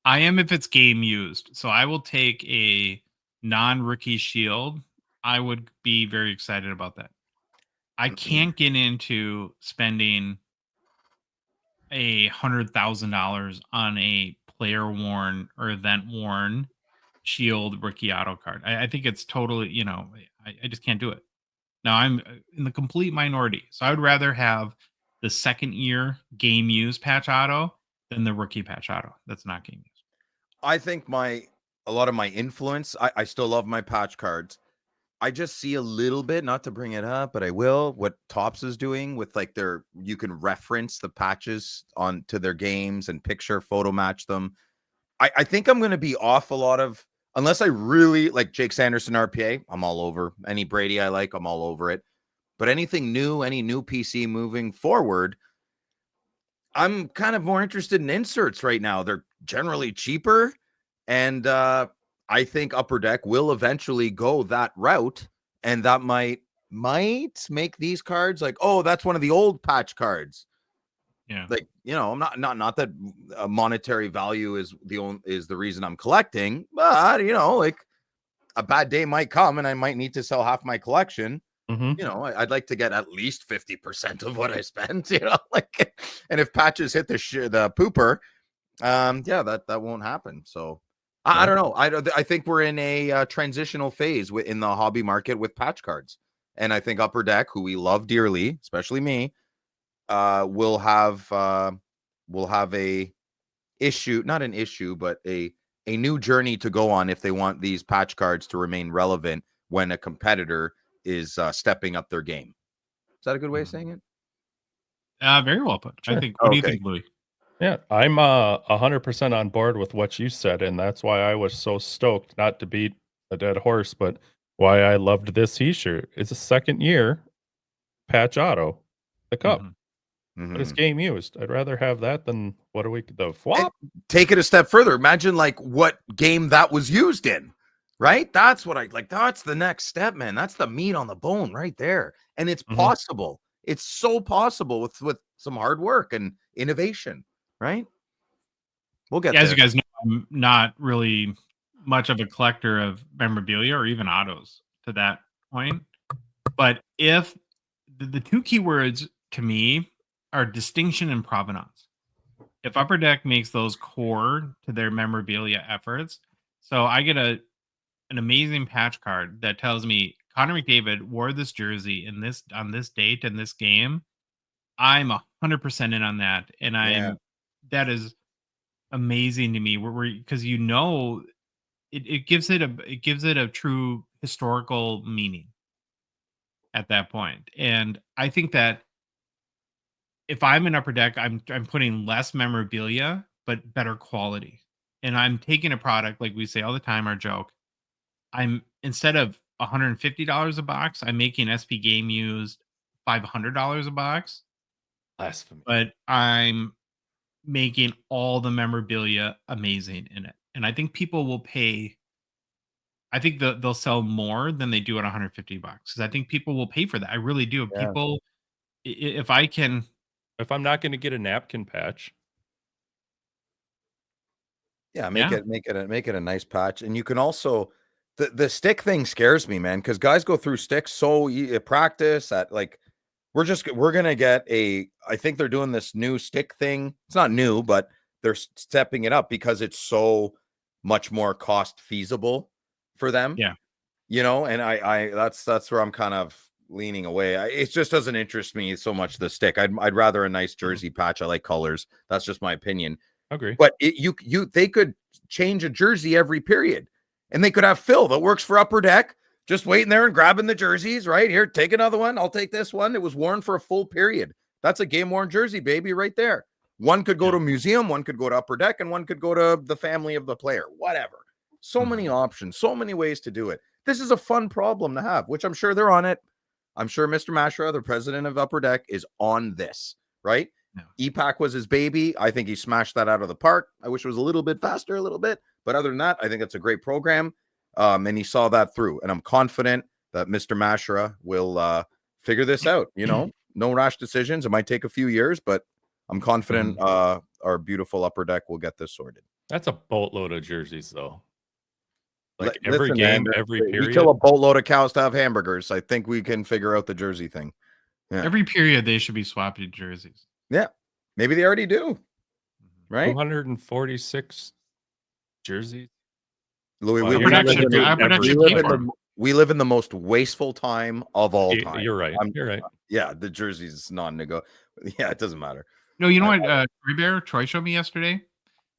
am if it's game used. So I will take a non-rookie shield. I would be very excited about that. I can't get into spending $100,000 on a player worn or event worn shield rookie auto card. I think it's totally, I just can't do it. Now I'm in the complete minority. So I would rather have the second year game use patch auto than the rookie patch auto. That's not game use. I think a lot of my influence, I still love my patch cards. I just see a little bit, not to bring it up, but I will, what Topps is doing with like you can reference the patches to their games and photo match them. I think I'm going to be off a lot of, unless I really like Jake Sanderson RPA, I'm all over. Any Brady I like, I'm all over it. But anything new, any new PC moving forward, I'm kind of more interested in inserts right now. They're generally cheaper. And I think Upper Deck will eventually go that route. And that might make these cards like, oh, that's one of the old patch cards. Yeah. Like, I'm not that monetary value is the reason I'm collecting, but like a bad day might come and I might need to sell half my collection. I'd like to get at least 50% of what I spent, like, and if patches hit the pooper, that won't happen. So I don't know. I think we're in a transitional phase in the hobby market with patch cards. And I think Upper Deck, who we love dearly, especially me, will have a issue, not an issue, but a new journey to go on if they want these patch cards to remain relevant when a competitor is stepping up their game. Is that a good way of saying it? Very well put. Sure. I think. What do you think, Louis? Yeah, I'm 100% on board with what you said, and that's why I was so stoked, not to beat a dead horse, but why I loved this T-shirt. It's a second year patch auto, the cup, but it's game used. I'd rather have that than the flop. Take it a step further. Imagine like what game that was used in, right? That's what I like. That's the next step, man. That's the meat on the bone right there, and it's possible. It's so possible with some hard work and innovation. Right? We'll get there. As you guys know, I'm not really much of a collector of memorabilia or even autos to that point. But if the two keywords to me are distinction and provenance. If Upper Deck makes those core to their memorabilia efforts, so I get an amazing patch card that tells me Connor McDavid wore this jersey on this date in this game, I'm 100% in on that, and that is amazing to me. Because it gives it a true historical meaning at that point, and I think that if I'm an Upper Deck, I'm putting less memorabilia but better quality, and I'm taking a product like we say all the time, our joke. I'm instead of $150 a box, I'm making SP Game Used $500 a box. Blasphemy. But I'm making all the memorabilia amazing in it. And I think people will pay. I think they'll sell more than they do at $150 because I think people will pay for that. I really do. Yeah. People, if I'm not going to get a napkin patch, make it a nice patch, and you can also the stick thing scares me, man, because guys go through sticks so practice at like we're gonna get I think they're doing this new stick thing. It's not new, but they're stepping it up because it's so much more cost feasible for them. Yeah. And I that's where I'm kind of leaning away. It just doesn't interest me so much, the stick. I'd rather a nice jersey patch. I like colors. That's just my opinion. Agree. But they could change a jersey every period, and they could have Phil that works for Upper Deck just waiting there and grabbing the jerseys. Right here, take another one. I'll take this one. It was worn for a full period. That's a game worn jersey, baby, right there. One could go to a museum, one could go to Upper Deck, and one could go to the family of the player. Whatever. So many options, so many ways to do it. This is a fun problem to have, which I'm sure they're on it. I'm sure Mr. Mashra, the president of Upper Deck, is on this, right? No. EPAC was his baby. I think he smashed that out of the park. I wish it was a little bit faster, a little bit. But other than that, I think it's a great program. And he saw that through. And I'm confident that Mr. Mashra will figure this out. You know, no rash decisions. It might take a few years, but I'm confident our beautiful Upper Deck will get this sorted. That's a boatload of jerseys, though. Like Listen, every game, man, every we period. kill a boatload of cows to have hamburgers. I think we can figure out the jersey thing. Yeah. Every period they should be swapping jerseys. Yeah, maybe they already do. Right, 246 jerseys. Louis. Wow. We, Upper we, Deck live should in be- the- Upper Deck we should live pay in for the- them. we live in the most wasteful time of all time. You're right. I'm- You're right. Yeah, the jersey's non-negotiable. Yeah, it doesn't matter. No, you know what? Troy showed me yesterday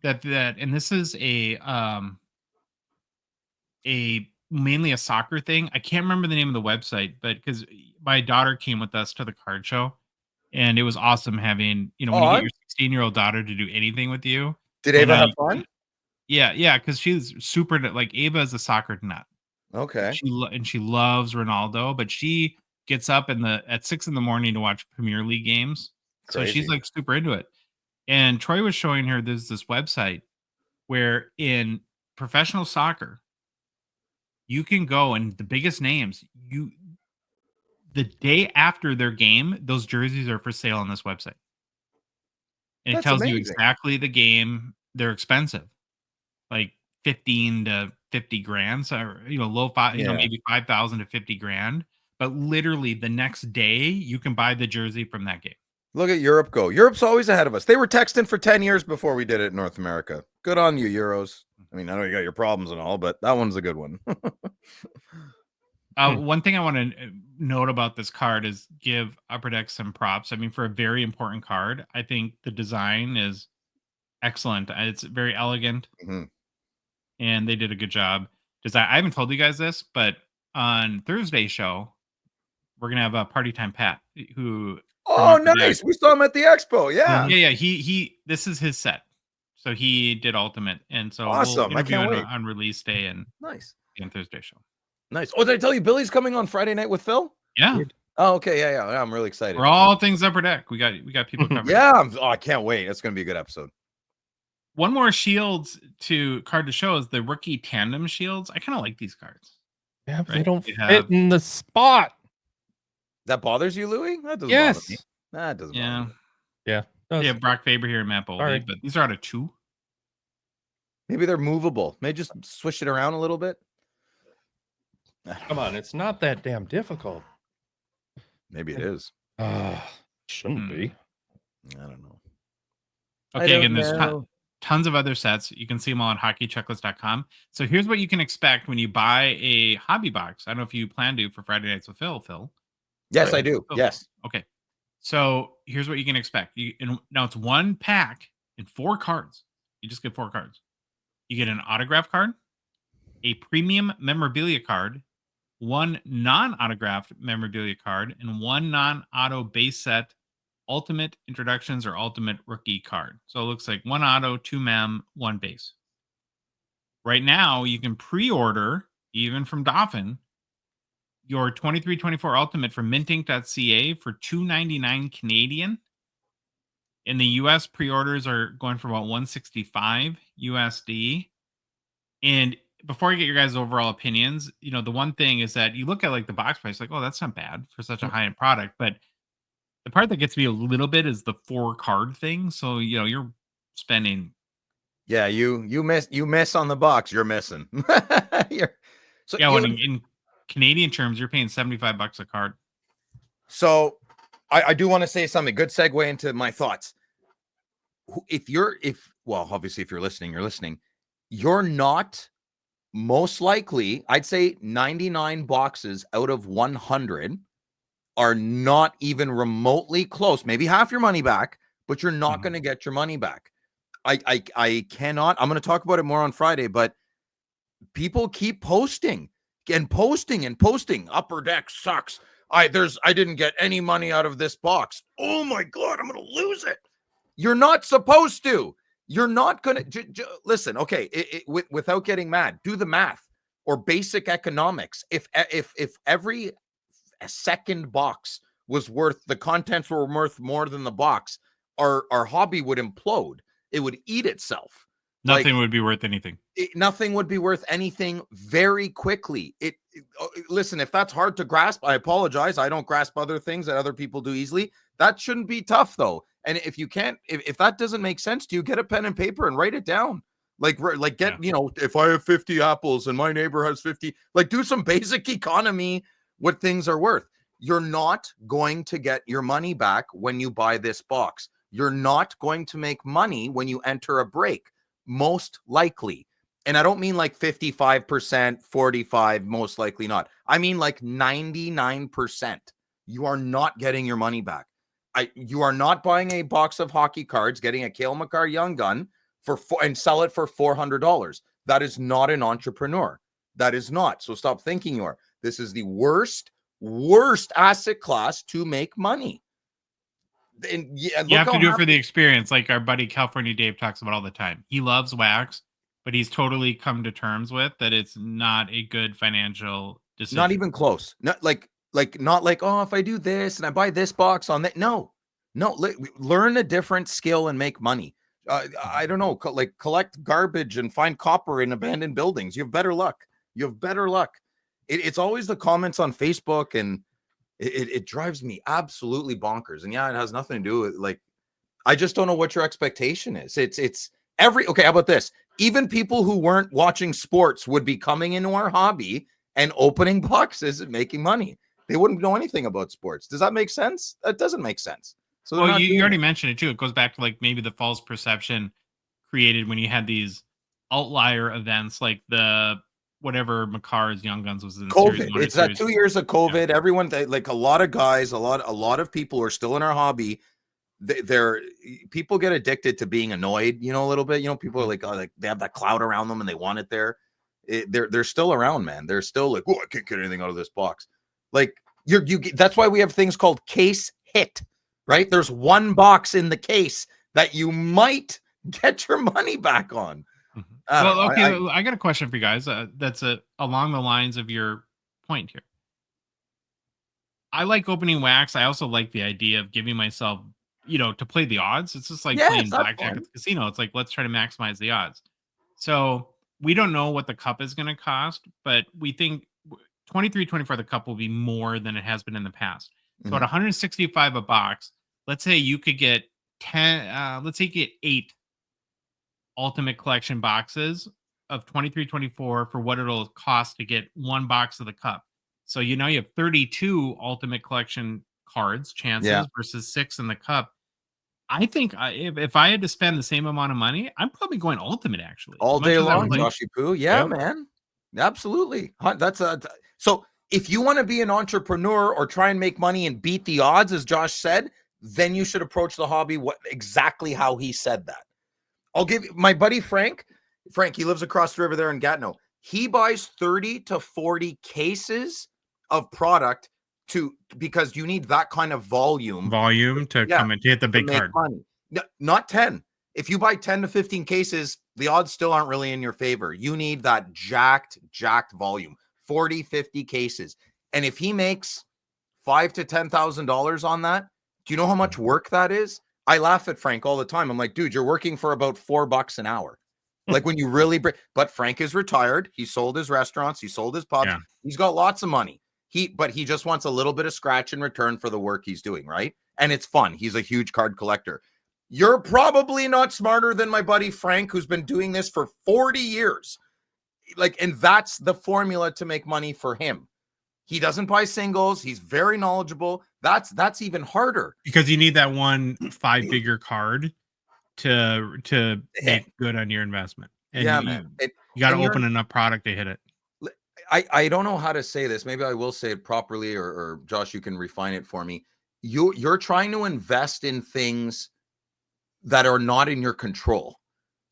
that and this is a mainly a soccer thing. I can't remember the name of the website, but because my daughter came with us to the card show, and it was awesome having when you get your 16-year-old daughter to do anything with you. Did And, Ava have fun? Yeah, because she's super like Ava is a soccer nut. Okay. She loves Ronaldo, but she gets up at 6 a.m. to watch Premier League games. So she's Crazy. like super into it. And Troy was showing her there's this website where in professional soccer, you can go and the biggest names, the day after their game, those jerseys are for sale on this website. And it That's tells you amazing. exactly the game. They're expensive, like 15 to 50 grand. So, low five, Yeah. maybe 5,000 to 50 grand. But literally the next day, you can buy the jersey from that game. Look at Europe go. Europe's always ahead of us. They were texting for 10 years before we did it in North America. Good on you, Euros. I mean, I know you got your problems and all, but that one's a good one. One thing I want to note about this card is give Upper Deck some props. I mean, for a very important card, I think the design is excellent. It's very elegant, Mhm. and they did a good job. I haven't told you guys this, but on Thursday's show, we're gonna have a Party Time Pat who. Oh, Upper Deck. nice. We saw him at the expo. Yeah. Yeah. He. This is his set, so he did Ultimate, and so Awesome. we'll I can't interview wait. on release day and Nice. on Thursday show. Nice. Oh, did I tell you Billy's coming on Friday night with Phil? Yeah, Oh, okay. Yeah. I'm really excited. we're all things Upper Deck. We got people covered. Yeah. I can't wait. It's going to be a good episode. One more shields card to show is the rookie tandem shields. I kind of like these cards. Yeah, but they Right. don't They fit have- in the spot. That bothers you, Louis? That doesn't bother me. Yes. That doesn't bother Yeah. me. Yeah. They have Brock Faber here and Matt Boldy, Sorry. but these are out of 2. Maybe they're movable. Maybe just switch it around a little bit. Come on, it's not that damn difficult. Maybe it is. Shouldn't be. I don't know. Okay, again, there's tons of other sets. You can see them all on hockeychecklist.com. So here's what you can expect when you buy a hobby box. I don't know if you plan to for Friday Nights with Phil. Yes, I do. Oh. Yes. Okay. So here's what you can expect. Now it's 1 pack and 4 cards. You just get 4 cards. You get an autograph card, a premium memorabilia card, 1 non-autographed memorabilia card, and 1 non-auto base set ultimate introductions or ultimate rookie card. So it looks like 1 auto, 2 mem, 1 base. Right now, you can pre-order, even from Dolphin, your 23-24 ultimate from mintink.ca for $2.99 Canadian. In the US, pre-orders are going for about $165 USD. And before I get your guys' overall opinions, the one thing is that you look at like the box price, like, oh, that's not bad for such a high-end product. But the part that gets me a little bit is the 4 card thing. So, you're spending. Yeah, you miss on the box. You're missing. When in Canadian terms, you're paying $75 a card. So I do want to say something. Good segue into my thoughts. Obviously, if you're listening, you're not most likely, I'd say 99 boxes out of 100 are not even remotely close. Maybe half your money back, but you're not going to get your money back. I cannot. I'm going to talk about it more on Friday, but people keep posting and posting and posting. Upper Deck sucks. I didn't get any money out of this box. Oh my God, I'm going to lose it. You're not supposed to. You're not going to listen. Okay. Without getting mad, do the math or basic economics. If every a second box was worth, the contents were worth more than the box, our hobby would implode. It would eat itself. Nothing would be worth anything. Nothing would be worth anything very quickly. Listen, if that's hard to grasp, I apologize. I don't grasp other things that other people do easily. That shouldn't be tough, though. And if you can't, if that doesn't make sense to you, get a pen and paper and write it down. Like get, if I have 50 apples and my neighbor has 50, like do some basic economy, what things are worth. You're not going to get your money back when you buy this box. You're not going to make money when you enter a break, most likely. And I don't mean like 55%, 45, most likely not. I mean like 99%. You are not getting your money back. You are not buying a box of hockey cards, getting a Cale Makar Young Gun and sell it for $400. That is not an entrepreneur. That is not. So stop thinking you are. This is the worst asset class to make money. And you have to do it for the experience, like our buddy California Dave talks about all the time. He loves wax, but he's totally come to terms with that it's not a good financial decision. Not even close. Not like, oh, if I do this and I buy this box on that. No, learn a different skill and make money. I don't know, collect garbage and find copper in abandoned buildings. You have better luck. It's always the comments on Facebook, and it drives me absolutely bonkers. And yeah, it has nothing to do with, like, I just don't know what your expectation is. Okay, how about this? Even people who weren't watching sports would be coming into our hobby and opening boxes and making money. They wouldn't know anything about sports. Does that make sense? That doesn't make sense. So well, you already mentioned it too. It goes back to like maybe the false perception created when you had these outlier events like the whatever Makar's Young Guns was in COVID. It's that 2 years of COVID. Yeah. Everyone, like a lot of guys, a lot of people who are still in our hobby. People get addicted to being annoyed, a little bit. People are like they have that cloud around them and they want it there. They're still around, man. They're still like, oh, I can't get anything out of this box. Like that's why we have things called case hit, right? There's one box in the case that you might get your money back on. Well, okay, I got a question for you guys. That's along the lines of your point here. I like opening wax. I also like the idea of giving myself, to play the odds. It's just like playing blackjack at the casino. It's like, let's try to maximize the odds. So we don't know what the cup is going to cost, but we think 23-24, the cup will be more than it has been in the past. So at 165 a box, let's say you could get 10, let's say you get 8 Ultimate Collection boxes of 23-24 for what it'll cost to get one box of the cup. So you have 32 Ultimate Collection cards chances versus 6 in the cup. I think if I had to spend the same amount of money, I'm probably going Ultimate actually. All day long, Joshy Poo. Yeah, man. Absolutely. So if you want to be an entrepreneur or try and make money and beat the odds, as Josh said, then you should approach the hobby exactly how he said that. I'll give you my buddy Frank. He lives across the river there in Gatineau. He buys 30 to 40 cases of product because you need that kind of volume to come and hit the big card. Money. No, not 10. If you buy 10 to 15 cases, the odds still aren't really in your favor. You need that jacked volume, 40, 50 cases. And if he makes $5,000 to $10,000 on that, do you know how much work that is? I laugh at Frank all the time. I'm like, dude, you're working for about $4 an hour. Like when you really but Frank is retired. He sold his restaurants. He sold his pubs. Yeah. He's got lots of money. But he just wants a little bit of scratch in return for the work he's doing. Right. And it's fun. He's a huge card collector. You're probably not smarter than my buddy Frank, who's been doing this for 40 years. And that's the formula to make money for him. He doesn't buy singles. He's very knowledgeable. That's even harder because you need that one 5-figure card to make good on your investment. And you got to open enough product to hit it. I don't know how to say this. Maybe I will say it properly, or Josh, you can refine it for me. You're trying to invest in things that are not in your control.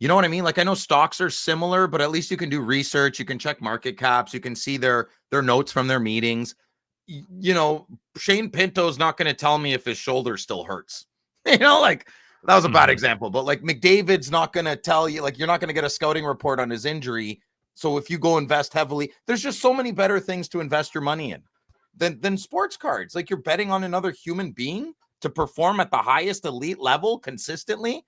You know what I mean? Like I know stocks are similar, but at least you can do research. You can check market caps. You can see their notes from their meetings. Shane Pinto's not going to tell me if his shoulder still hurts. Like that was a bad example, but like McDavid's not going to tell you, like you're not going to get a scouting report on his injury. So if you go invest heavily, there's just so many better things to invest your money in. than sports cards. Like, you're betting on another human being to perform at the highest elite level consistently.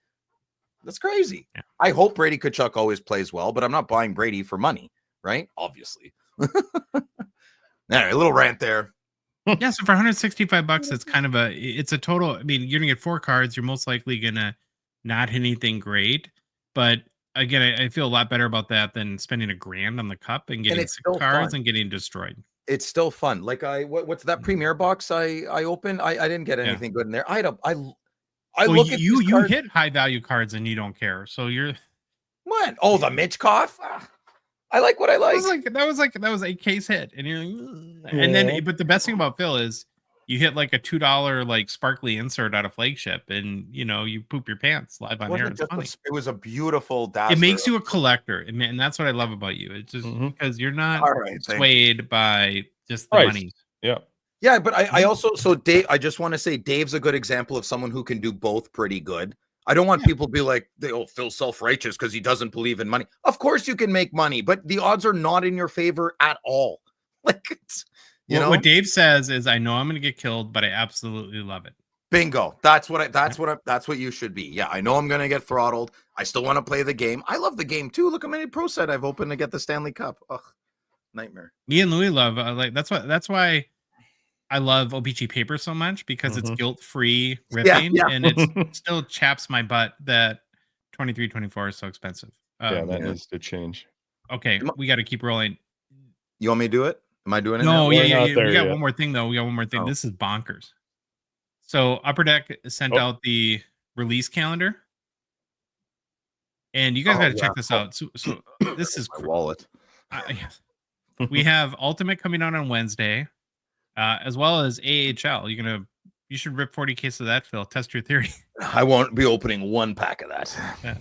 That's crazy. Yeah. I hope Brady Tkachuk always plays well, but I'm not buying Brady for money, right? Obviously. Anyway, a little rant there. Yeah, so for $165, it's kind of it's a total. I mean, you're gonna get 4 cards. You're most likely gonna not hit anything great, but again, I feel a lot better about that than spending $1,000 on the cup and getting it's 6 still cards fun. and getting destroyed. It's still fun. Like, what's that premier box I opened? I didn't get anything good in there. I Well, look at you these cards. hit high value cards and you don't care. So you're What? Oh, the Mitchkov. I like what I like. that was a case hit, and you're like, "Ugh." And then, but the best thing about Phil is you hit like a $2 like sparkly insert out of Flagship, and you poop your pants live on air. It's funny. It was a beautiful dazzler. It makes you a collector, and that's what I love about you. It's just because you're not All right, thank swayed by just the Price. money. Yeah. Yeah, but I also, so Dave, I just want to say Dave's a good example of someone who can do both pretty good. I don't want people to be like, Phil's self-righteous because he doesn't believe in money. Of course you can make money, but the odds are not in your favor at all. Like, What Dave says is, I know I'm going to get killed, but I absolutely love it. Bingo. That's what you should be. Yeah, I know I'm going to get throttled. I still want to play the game. I love the game too. Look how many pro set I've opened to get the Stanley Cup. Ugh, nightmare. Me and Louis love that's why I love O-Pee-Chee paper so much, because it's guilt-free ripping, and it still chaps my butt that 23-24 is so expensive. That needs to change. Okay, we got to keep rolling. You want me to do it? Am I doing it? No, now? yeah. We got yet. one more thing though. Oh. This is bonkers. So Upper Deck sent out the release calendar, and you guys got to check this out. So this is my wallet. We have Ultimate coming out on Wednesday, as well as AHL. You should rip 40 cases of that, Phil. Test your theory. I won't be opening one pack of that. Yeah.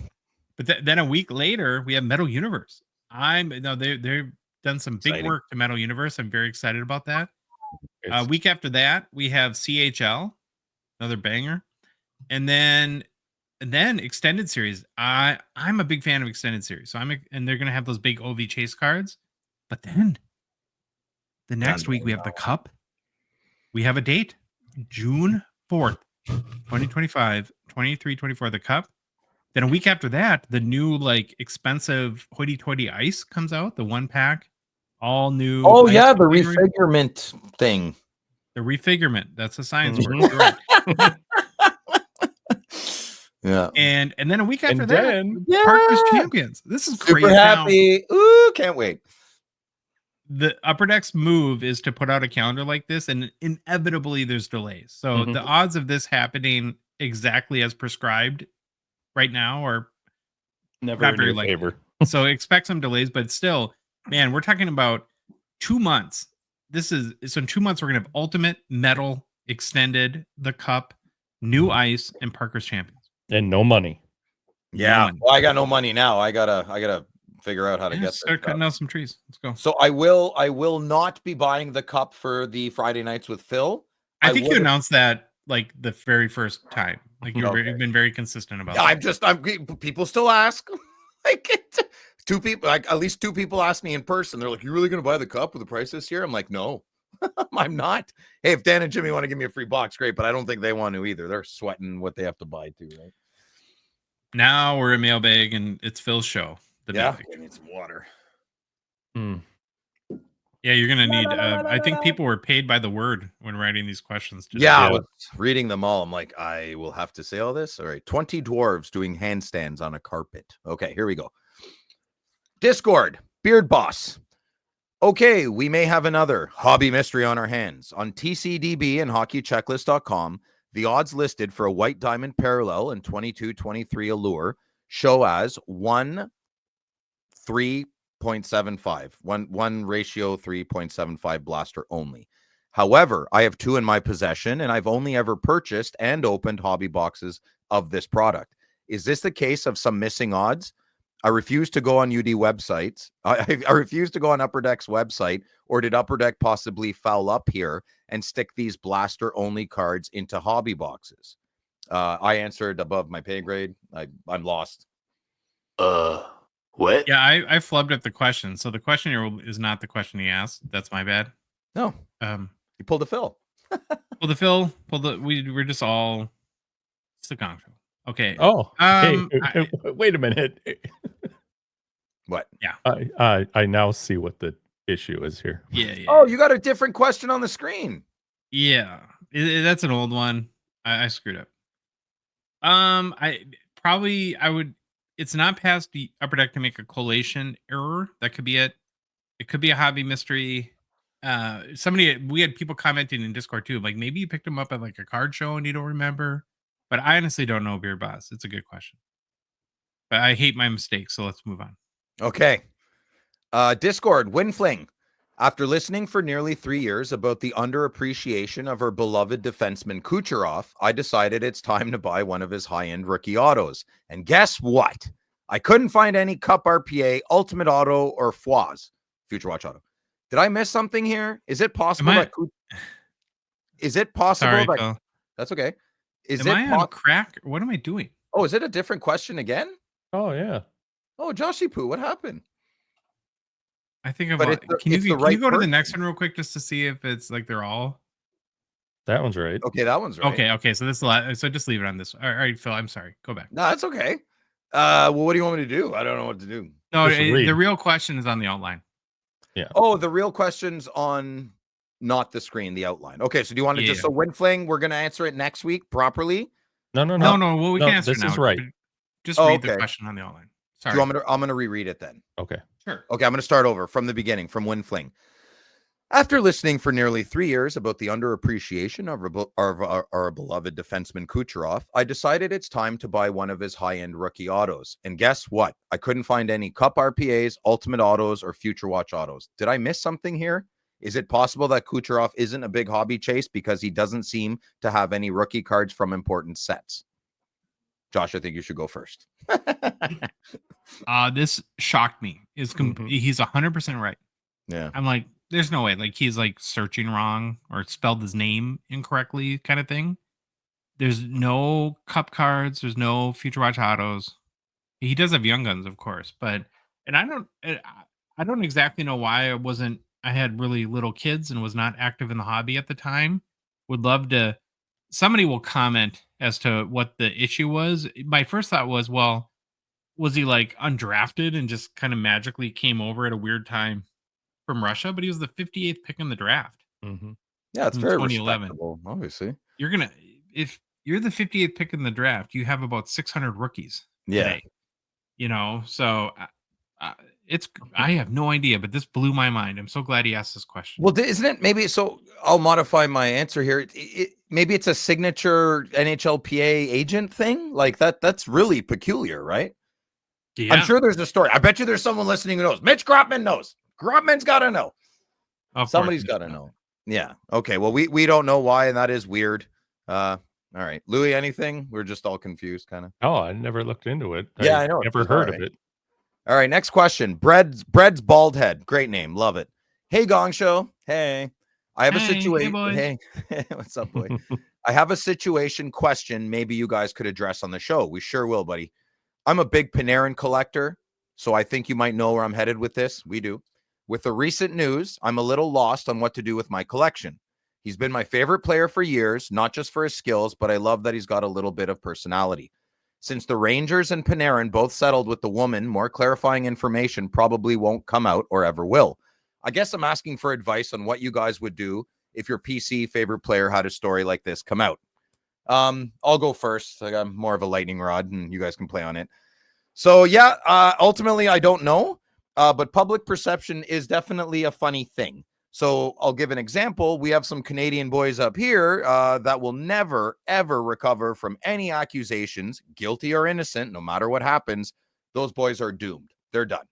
But then a week later, we have Metal Universe. They've done some big work to Metal Universe. I'm very excited about that. A week after that, we have CHL, another banger, and then extended series. I'm a big fan of extended series, so and they're gonna have those big OV chase cards. But then the next week we have the Cup. We have a date, June 4th, 2025, 23-24, the Cup. Then a week after that, the new like expensive hoity-toity ice comes out, the 1-pack, all new. Oh yeah, the refigurement thing. The refigurement. That's a science word. You're right. Yeah. And then a week after And that, then- Parker's Champions. This is Super crazy. happy. Ooh, can't wait. The Upper Deck's move is to put out a calendar like this, and inevitably there's delays. So the odds of this happening exactly as prescribed right now are Never not in very your likely. favor. So expect some delays, but still, man, we're talking about 2 months. So in 2 months, we're gonna have Ultimate, Metal, Extended, the Cup, new ice, and Parker's Champions. And no money. Yeah. No money. Well, I got no money now. I gotta figure out how to get start cutting out some trees. Let's go. So I will not be buying the cup for the Friday nights with Phil. I think you announced that like the very first time. Like you've been very consistent about that. People still ask. Two people, like at least 2 people asked me in person. They're like, "You really gonna buy the cup with the price this year?" I'm like, "No, I'm not." Hey, if Dan and Jimmy want to give me a free box, great, but I don't think they want to either. They're sweating what they have to buy too, right? Now we're in mailbag and it's Phil's show. I need some water. Yeah, you're gonna need. I think people were paid by the word when writing these questions today. Yeah, I was reading them all. I'm like, I will have to say all this. All right, 20 dwarves doing handstands on a carpet. Okay, here we go. Discord, Beard Boss. Okay, we may have another hobby mystery on our hands. On TCDB and hockeychecklist.com, the odds listed for a white diamond parallel and 22-23 allure show as 3.75, one ratio 3.75 blaster only. However, I have 2 in my possession, and I've only ever purchased and opened hobby boxes of this product. Is this the case of some missing odds? I refuse to go on UD websites. I refuse to go on Upper Deck's website, or did Upper Deck possibly foul up here and stick these blaster only cards into hobby boxes? I answered above my pay grade. I'm lost. What? Yeah, I flubbed up the question. So the question here is not the question he asked. That's my bad. No. You pulled a Phil. Pull the Phil. We're just all. It's the Gongshow. Okay. Oh, hey, I- wait a minute. What? I now see what the issue is here. Yeah. Oh, you got a different question on the screen. Yeah. That's an old one. I screwed up. I would. It's not past the upper deck to make a collation error. That could be it. It could be a hobby mystery. We had people commenting in Discord too, like maybe you picked them up at like a card show and you don't remember. But I honestly don't know, Beer Boss. It's a good question. But I hate my mistakes, so let's move on. Okay. Discord, Winfling. After listening for nearly 3 years about the underappreciation of our beloved defenseman Kucherov, I decided it's time to buy one of his high-end rookie autos. And guess what? I couldn't find any Cup RPA, Ultimate Auto, or Foise, Future Watch Auto. Did I miss something here? Is it possible Sorry, Phil. That's okay. Am I on crack? What am I doing? Oh, is it a different question again? Oh, yeah. Oh, Joshy Poo, what happened? I think I've. But Can you go to the next one real quick just to see if it's like they're all? That one's right. Okay, that one's right. Okay. So this is a lot. So just leave it on this. All right, Phil. I'm sorry. Go back. No, that's okay. Well, what do you want me to do? I don't know what to do. No, the real question is on the outline. Yeah. Oh, the real question's on not the screen, the outline. Okay, so do you want to so Winfling, we're going to answer it next week properly? No. Well, we can answer this now. is right. Just read the question on the outline. Sorry. Do you want me to, I'm going to reread it then. Okay. Sure. Okay, I'm going to start over from the beginning, from Winfling. After listening for nearly 3 years about the underappreciation of our beloved defenseman Kucherov, I decided it's time to buy one of his high-end rookie autos. And guess what? I couldn't find any Cup RPAs, Ultimate Autos, or Future Watch Autos. Did I miss something here? Is it possible that Kucherov isn't a big hobby chase because he doesn't seem to have any rookie cards from important sets? Josh, I think you should go first. This shocked me. He's 100% right. Yeah. I'm like, there's no way. Like he's like searching wrong or spelled his name incorrectly, kind of thing. There's no Cup cards. There's no Future Watch Autos. He does have Young Guns, of course, but I don't exactly know why I had really little kids and was not active in the hobby at the time. Would love to. Somebody will comment as to what the issue was. My first thought was, well, was he like undrafted and just kind of magically came over at a weird time from Russia? But he was the 58th pick in the draft. Mm-hmm. Yeah, it's very 2011. respectable, obviously. If you're the 58th pick in the draft, you have about 600 rookies today. So I have no idea, but this blew my mind. I'm so glad he asked this question. Well, isn't it maybe so? I'll modify my answer here. Maybe it's a signature NHLPA agent thing like that. That's really peculiar, right? Yeah. I'm sure there's a story. I bet you there's someone listening who knows. Mitch Grotman knows. Grotman's got to know. Somebody's got to know. Yeah. Okay. Well, we don't know why, and that is weird. All right, Louis. Anything? We're just all confused, kind of. Oh, I never looked into it. Yeah, I know. Never heard of it. All right, next question. Bread's Bald Head. Great name. Love it. Hey, Gongshow. Hey. I have a situation. Hey, what's up, boy? I have a situation question maybe you guys could address on the show. We sure will, buddy. I'm a big Panarin collector, so I think you might know where I'm headed with this. We do. With the recent news, I'm a little lost on what to do with my collection. He's been my favorite player for years, not just for his skills, but I love that he's got a little bit of personality. Since the Rangers and Panarin both settled with the woman, more clarifying information probably won't come out or ever will. I guess I'm asking for advice on what you guys would do if your PC favorite player had a story like this come out. I'll go first. I got more of a lightning rod, and you guys can play on it. So, ultimately, I don't know, but public perception is definitely a funny thing. So I'll give an example. We have some Canadian boys up here that will never, ever recover from any accusations, guilty or innocent, no matter what happens. Those boys are doomed. They're done.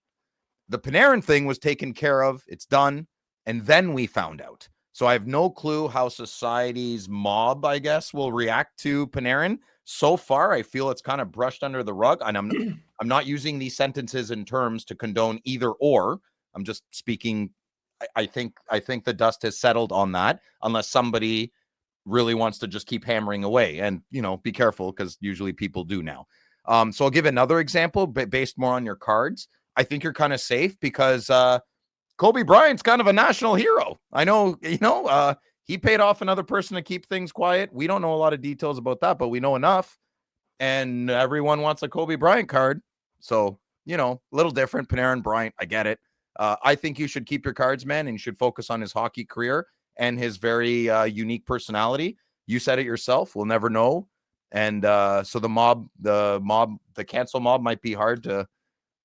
The Panarin thing was taken care of. It's done. And then we found out. So I have no clue how society's mob, I guess, will react to Panarin. So far, I feel it's kind of brushed under the rug. And I'm not using these sentences in terms to condone either or. I'm just speaking. I think the dust has settled on that, unless somebody really wants to just keep hammering away. And, be careful, because usually people do now. So I'll give another example, but based more on your cards. I think you're kind of safe because Kobe Bryant's kind of a national hero. I know, he paid off another person to keep things quiet. We don't know a lot of details about that, but we know enough. And everyone wants a Kobe Bryant card. So, a little different. Panarin, Bryant, I get it. I think you should keep your cards, man, and you should focus on his hockey career and his very unique personality. You said it yourself. We'll never know. And so the cancel mob might be hard to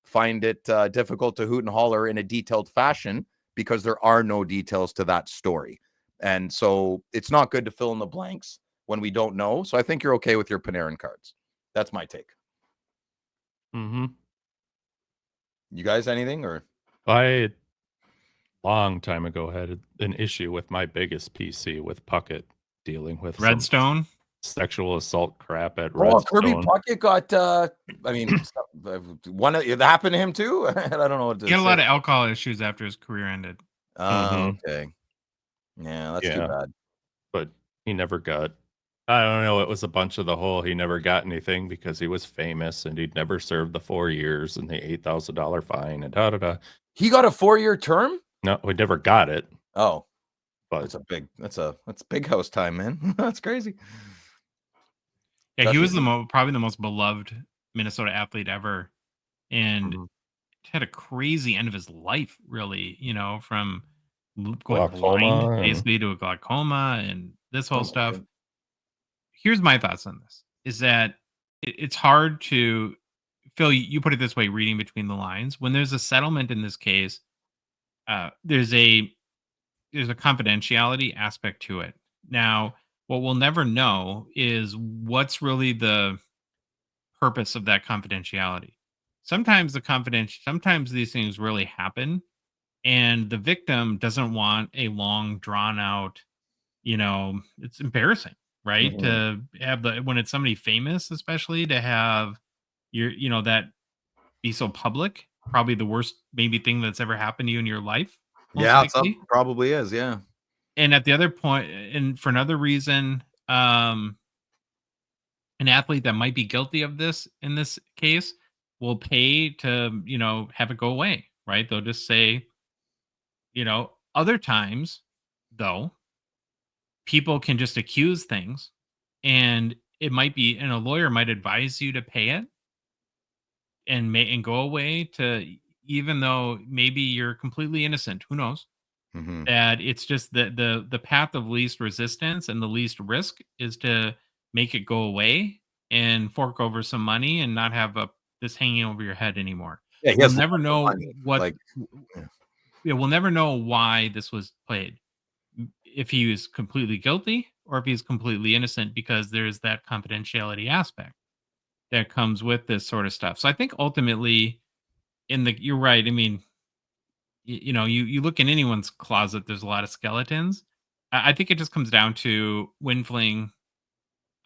find it difficult to hoot and holler in a detailed fashion because there are no details to that story. And so it's not good to fill in the blanks when we don't know. So I think you're okay with your Panarin cards. That's my take. Mm-hmm. You guys, anything or? I long time ago had an issue with my biggest PC with Puckett dealing with some Redstone. sexual assault crap at Oh, Kirby Redstone. Puckett got one it happened to him too. I don't know what to He had a say. lot of alcohol issues after his career ended. Okay. Yeah, that's too bad. But he never got, I don't know, it was a bunch of the whole, he never got anything because he was famous and he'd never served the 4 years and the $8,000 fine and da-da-da. He got a 4-year term? No, we never got it. Oh, but that's big house time, man. That's crazy. Yeah, he was probably the most beloved Minnesota athlete ever, and had a crazy end of his life. Really, from going blind basically to a glaucoma and this whole stuff. Here's my thoughts on this: is that it's hard to, Phil, you put it this way, reading between the lines. When there's a settlement in this case, there's a confidentiality aspect to it. Now, what we'll never know is what's really the purpose of that confidentiality. Sometimes these things really happen, and the victim doesn't want a long, drawn out, it's embarrassing, right? To have when it's somebody famous, especially to have that be so public, probably the worst maybe thing that's ever happened to you in your life. Yeah, probably is. Yeah. And at the other point, and for another reason, an athlete that might be guilty of this in this case will pay to, have it go away, right? They'll just say, other times, though, people can just accuse things and it might be, and a lawyer might advise you to pay it and go away to, even though maybe you're completely innocent, who knows? That it's just the path of least resistance and the least risk is to make it go away and fork over some money and not have this hanging over your head anymore. Yeah, we'll never know we'll never know why this was played, if he was completely guilty or if he's completely innocent, because there's that confidentiality aspect that comes with this sort of stuff. So I think ultimately, you're right. I mean, you look in anyone's closet, there's a lot of skeletons. I think it just comes down to Winfling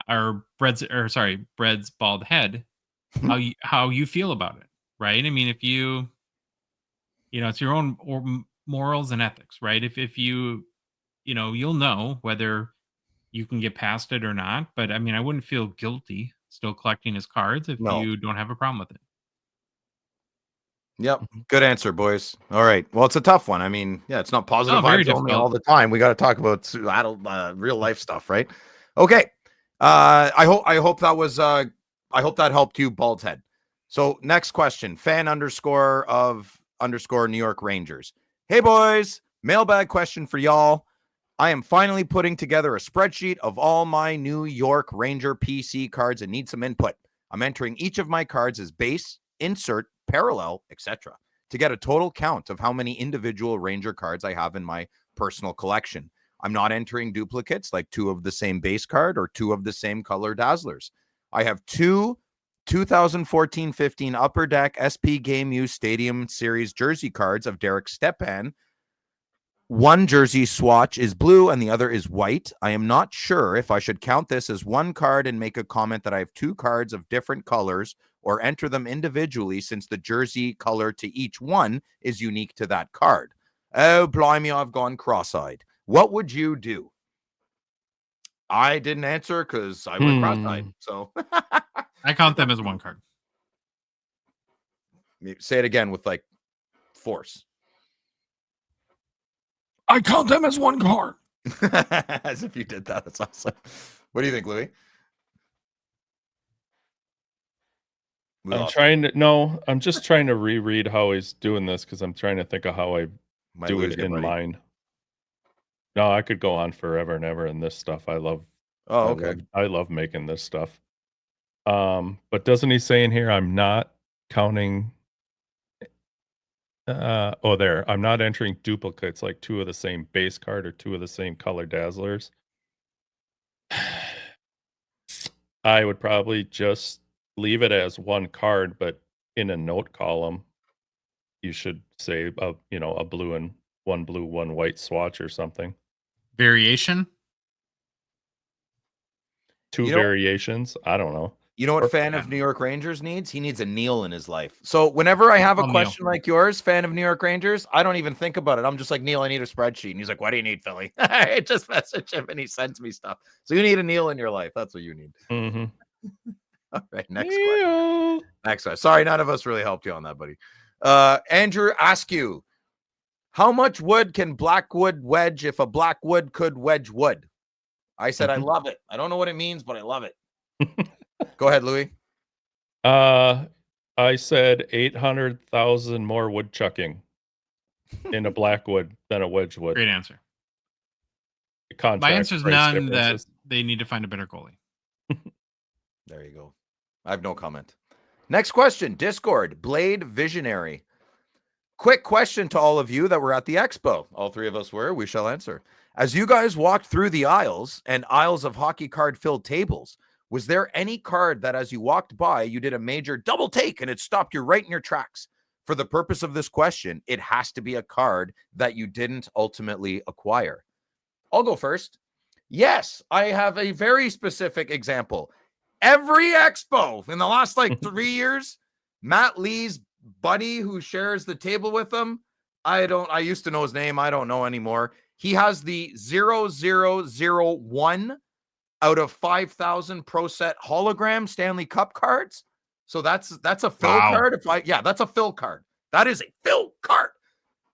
or Bread's bald head, how you feel about it, right? I mean, if it's your own morals and ethics, right? If you'll know whether you can get past it or not. But I mean, I wouldn't feel guilty still collecting his cards if you don't have a problem with it. Yep. Good answer, boys. All right. Well, it's a tough one. I mean, yeah, it's not positive vibes only all the time. We got to talk about adult, real life stuff, right? Okay. I hope that helped you, Bald Head. So next question, fan _of_ New York Rangers. Hey boys, mailbag question for y'all. I am finally putting together a spreadsheet of all my New York Ranger PC cards and need some input. I'm entering each of my cards as base, insert, parallel, etc. to get a total count of how many individual Ranger cards I have in my personal collection. I'm not entering duplicates like 2 of the same base card or 2 of the same color Dazzlers. I have 2 2014-15 Upper Deck SP Game Used Stadium Series jersey cards of Derek Stepan. One jersey swatch is blue and the other is white. I am not sure if I should count this as one card and make a comment that I have 2 cards of different colors, or enter them individually since the jersey color to each one is unique to that card. Oh, blimey, I've gone cross-eyed. What would you do? I didn't answer because I went cross-eyed. So I count them as one card. Say it again with force. I count them as one card. As if you did that. That's awesome. What do you think, Louis? I'm just trying to reread how he's doing this because I'm trying to think of how I do it in mine. No, I could go on forever and ever in this stuff. I love making this stuff. But doesn't he say in here, I'm not counting I'm not entering duplicates like 2 of the same base card or 2 of the same color dazzlers. I would probably just leave it as 1 card, but in a note column, you should say a blue and 1 blue, 1 white swatch or something. Variation? 2 variations? I don't know. You know what fan of New York Rangers needs? He needs a Neil in his life. So whenever I have a question like yours, fan of New York Rangers, I don't even think about it. I'm just like, Neil, I need a spreadsheet. And he's like, what do you need, Philly? I just message him and he sends me stuff. So you need a Neil in your life. That's what you need. Mm-hmm. All right, next question. Next question. Sorry, none of us really helped you on that, buddy. Andrew Askew. How much wood can Blackwood wedge if a Blackwood could wedge wood? I said, I love it. I don't know what it means, but I love it. Go ahead, Louis. I said 800,000 more woodchucking in a Blackwood than a Wedgwood. Great answer. My answer is none. That they need to find a better goalie. There you go. I have no comment. Next question. Discord. Blade Visionary. Quick question to all of you that were at the expo. All 3 of us were. We shall answer. As you guys walked through the aisles and aisles of hockey card filled tables, was there any card that as you walked by, you did a major double take and it stopped you right in your tracks? For the purpose of this question, it has to be a card that you didn't ultimately acquire. I'll go first. Yes, I have a very specific example. Every expo in the last 3 years, Matt Lee's buddy who shares the table with him, I used to know his name. I don't know anymore. He has the 0001 out of 5,000 Pro Set hologram Stanley Cup cards. So that's a fill card. That's a fill card. That is a fill card.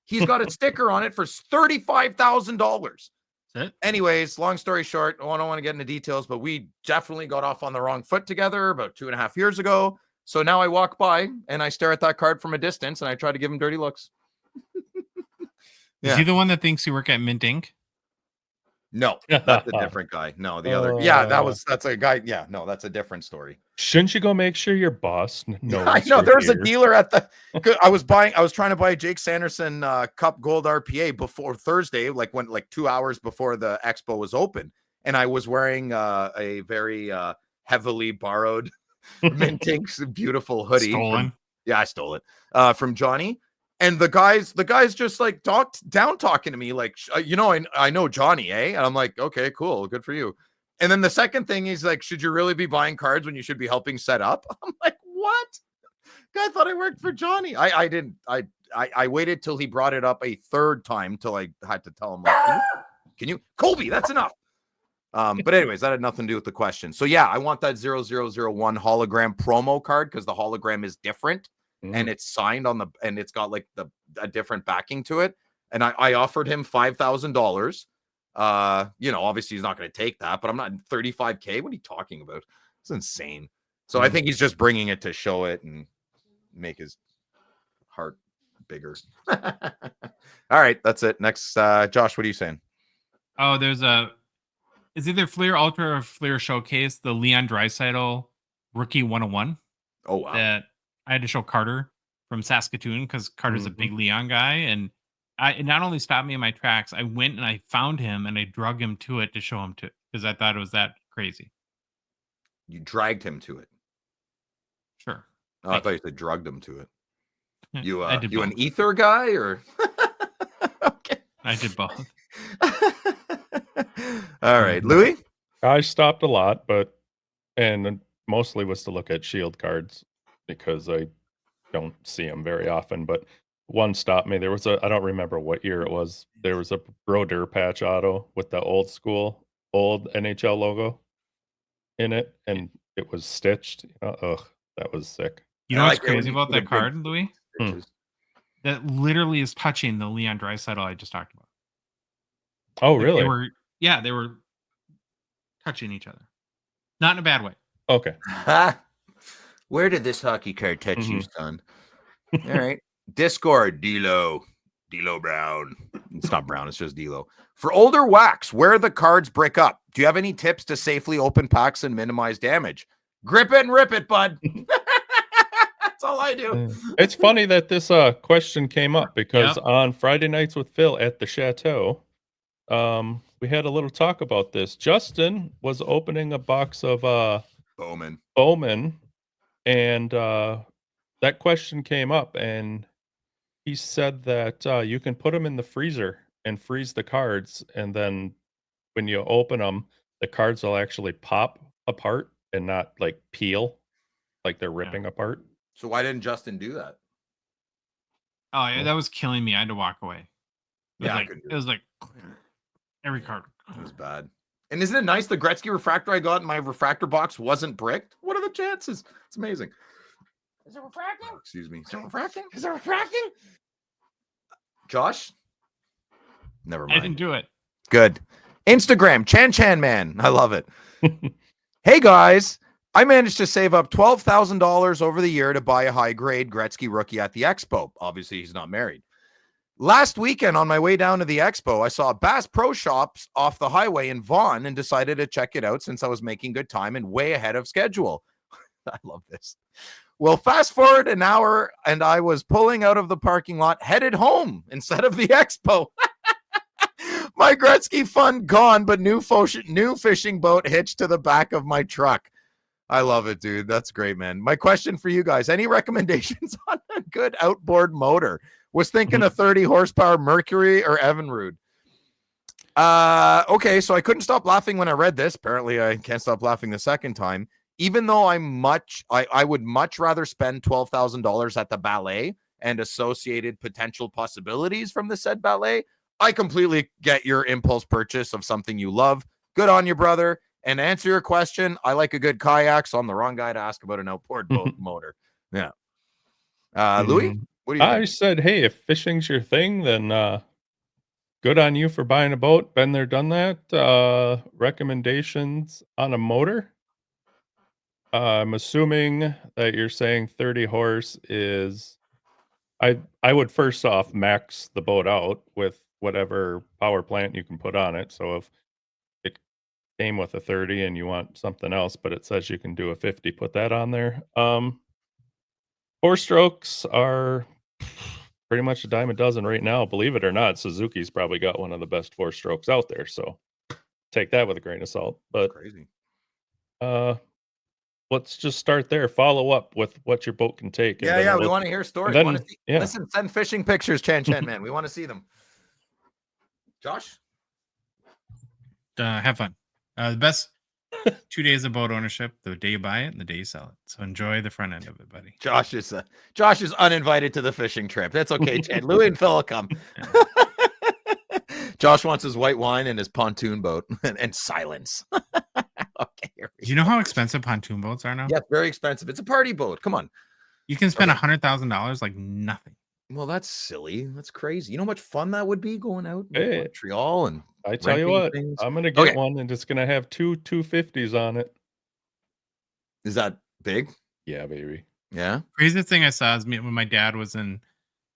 He's got a sticker on it for $35,000. Anyways, long story short, I don't want to get into details, but we definitely got off on the wrong foot together about 2.5 years ago. So now I walk by and I stare at that card from a distance and I try to give him dirty looks. Is he the one that thinks you work at Mint Inc? No, that's a different guy. No, the other. Yeah, that's a guy. Yeah, no, that's a different story. Shouldn't you go make sure your boss knows? I know there's a dealer at the. I was trying to buy a Jake Sanderson Cup Gold RPA before Thursday, like 2 hours before the expo was open, and I was wearing a very heavily borrowed Mint Ink's beautiful hoodie. Stolen. I stole it from Johnny. And the guys just down talking to me like, I know Johnny, eh? And I'm like, okay, cool, good for you. And then the second thing he's like, should you really be buying cards when you should be helping set up? I'm like, what? I thought I worked for Johnny. I didn't. I waited till he brought it up a third time till I had to tell him, like, can you Colby? That's enough. But anyways, that had nothing to do with the question. So yeah, I want that 0001 hologram promo card because the hologram is different. And it's signed and it's got a different backing to it. And I offered him $5,000. Obviously he's not going to take that, but I'm not 35K. What are you talking about? It's insane. So I think he's just bringing it to show it and make his heart bigger. All right, that's it. Next, Josh, what are you saying? Oh, it's either Fleer Ultra or Fleer Showcase, the Leon Draisaitl Rookie 101. Oh, wow. That I had to show Carter from Saskatoon because Carter's a big Leon guy. And it not only stopped me in my tracks, I went and I found him and I drug him to it to show him to because I thought it was that crazy. You dragged him to it? Sure. Oh, I thought you said drugged him to it. You both. An ether guy or? Okay. I did both. All right. Louis? I stopped a lot, and mostly was to look at shield cards because I don't see them very often. But one stopped me. There was I don't remember what year it was. There was a Brodeur patch auto with the old NHL logo in it, and it was stitched. Ugh, that was sick. You know what's crazy about that card, Louis? That literally is touching the Leon Draisaitl I just talked about. Oh, really? Yeah, they were touching each other. Not in a bad way. Okay. Where did this hockey card touch you, Mhm. son? All right. Discord, D'Lo Brown. It's not Brown, it's just D'Lo. For older wax, where the cards break up, do you have any tips to safely open packs and minimize damage? Grip it and rip it, bud. That's all I do. It's funny that this question came up because Yep. on Friday Nights with Phil at the Chateau, we had a little talk about this. Justin was opening a box of Bowman, and that question came up, and he said that you can put them in the freezer and freeze the cards, and then when you open them, the cards will actually pop apart and not like peel, like they're ripping apart. So why didn't Justin do that? Oh, yeah, that was killing me. I had to walk away. Yeah, I It couldn't do was like every card. It was bad. And isn't it nice the Gretzky refractor I got in my refractor box wasn't bricked? What are the chances? It's amazing. Is it refracting? Oh, excuse me. Is it refracting? Is it refracting? Josh? Never I didn't mind. do it. Good. Instagram, Chan Man. I love it. Hey guys, I managed to save up $12,000 over the year to buy a high grade Gretzky rookie at the Expo. Obviously, he's not married. Last weekend on my way down to the Expo, I saw Bass Pro Shops off the highway in Vaughan and decided to check it out since I was making good time and way ahead of schedule. I love this. Well, fast forward an hour and I was pulling out of the parking lot headed home instead of the Expo. My Gretzky fund gone, but new fishing boat hitched to the back of my truck. I love it, dude. That's great, man. My question for you guys, any recommendations on a good outboard motor? Was thinking a 30 horsepower Mercury or Evinrude. Okay, so I couldn't stop laughing when I read this. Apparently, I can't stop laughing the second time. Even though I would much rather spend $12,000 at the ballet and associated potential possibilities from the said ballet, I completely get your impulse purchase of something you love. Good on you, brother. And to answer your question, I like a good kayak, so I'm the wrong guy to ask about an outboard boat motor. Yeah. Louis, what do you I think? said, hey, if fishing's your thing, then good on you for buying a boat. Been there, done that. Recommendations on a motor? I'm assuming that you're saying 30 horse is. I would first off max the boat out with whatever power plant you can put on it. So if it came with a 30 and you want something else, but it says you can do a 50, put that on there. 4-strokes are pretty much a dime a dozen right now. Believe it or not, Suzuki's probably got one of the best 4-strokes out there. So take that with a grain of salt. But Crazy. let's just start there. Follow up with what your boat can take. Yeah, we want to hear stories. then- Want to see, yeah. Listen, send fishing pictures, Chan Man. We want to see them. Josh? Have fun. The best 2 days of boat ownership: the day you buy it and the day you sell it. So enjoy the front end of it, buddy. Josh is uninvited to the fishing trip. That's okay, Chan. Louis and Phil will come. Josh wants his white wine and his pontoon boat and silence. Okay. Do you know how expensive pontoon boats are now? Yeah, very expensive. It's a party boat. Come on. You can spend $100,000 like nothing. Well, that's silly. That's crazy. You know how much fun that would be going out in Hey. Montreal and I tell you renting what, things? I'm gonna get Okay. one and it's gonna have two 250s on it. Is that big? Yeah, baby. Yeah. Craziest thing I saw is when my dad was in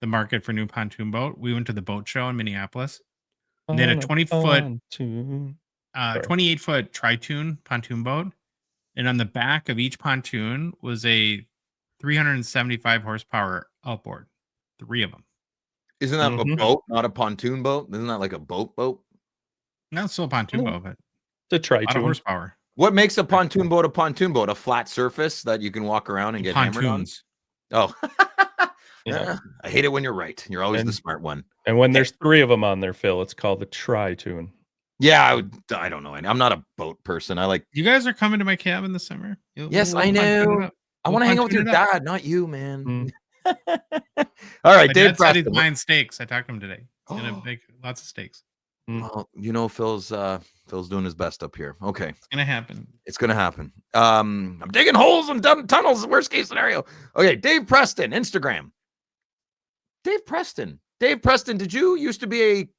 the market for a new pontoon boat. We went to the boat show in Minneapolis. And they had a 20-foot, Pontoon. 28-foot Tritune pontoon boat. And on the back of each pontoon was a 375 horsepower outboard. 3 of them. Isn't that a Mhm. boat, not a pontoon boat? Isn't that like a boat? No, it's still a pontoon Yeah. boat, but It's a a lot of Tritune. horsepower. What makes a pontoon boat a pontoon boat? A flat surface that you can walk around and get hammered on? Pontoons. Oh. Yeah. I hate it when you're right. You're always the And- smart one. And when there's 3 of them on there, Phil, it's called the Tritune. Yeah, I don't know. I'm not a boat person. I like. You guys are coming to my cabin this summer? Yes, I pontoon it know. up. I We'll want to hang out with your pontoon it up. dad, not you, man. Mm. All right, My Dave dad said he's Preston. buying steaks. I talked to him today. He's gonna make lots of steaks. Well, you know, Phil's doing his best up here. Okay, It's gonna happen. it's gonna happen. I'm digging holes and tunnels. Worst case scenario. Okay, Dave Preston, Instagram. Dave Preston. Did you used to be a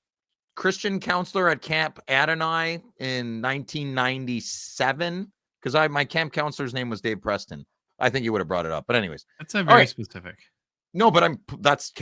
Christian counselor at Camp Adonai in 1997 because my camp counselor's name was Dave Preston. I think you would have brought it up. But anyways, That's a very right. specific. No, but that's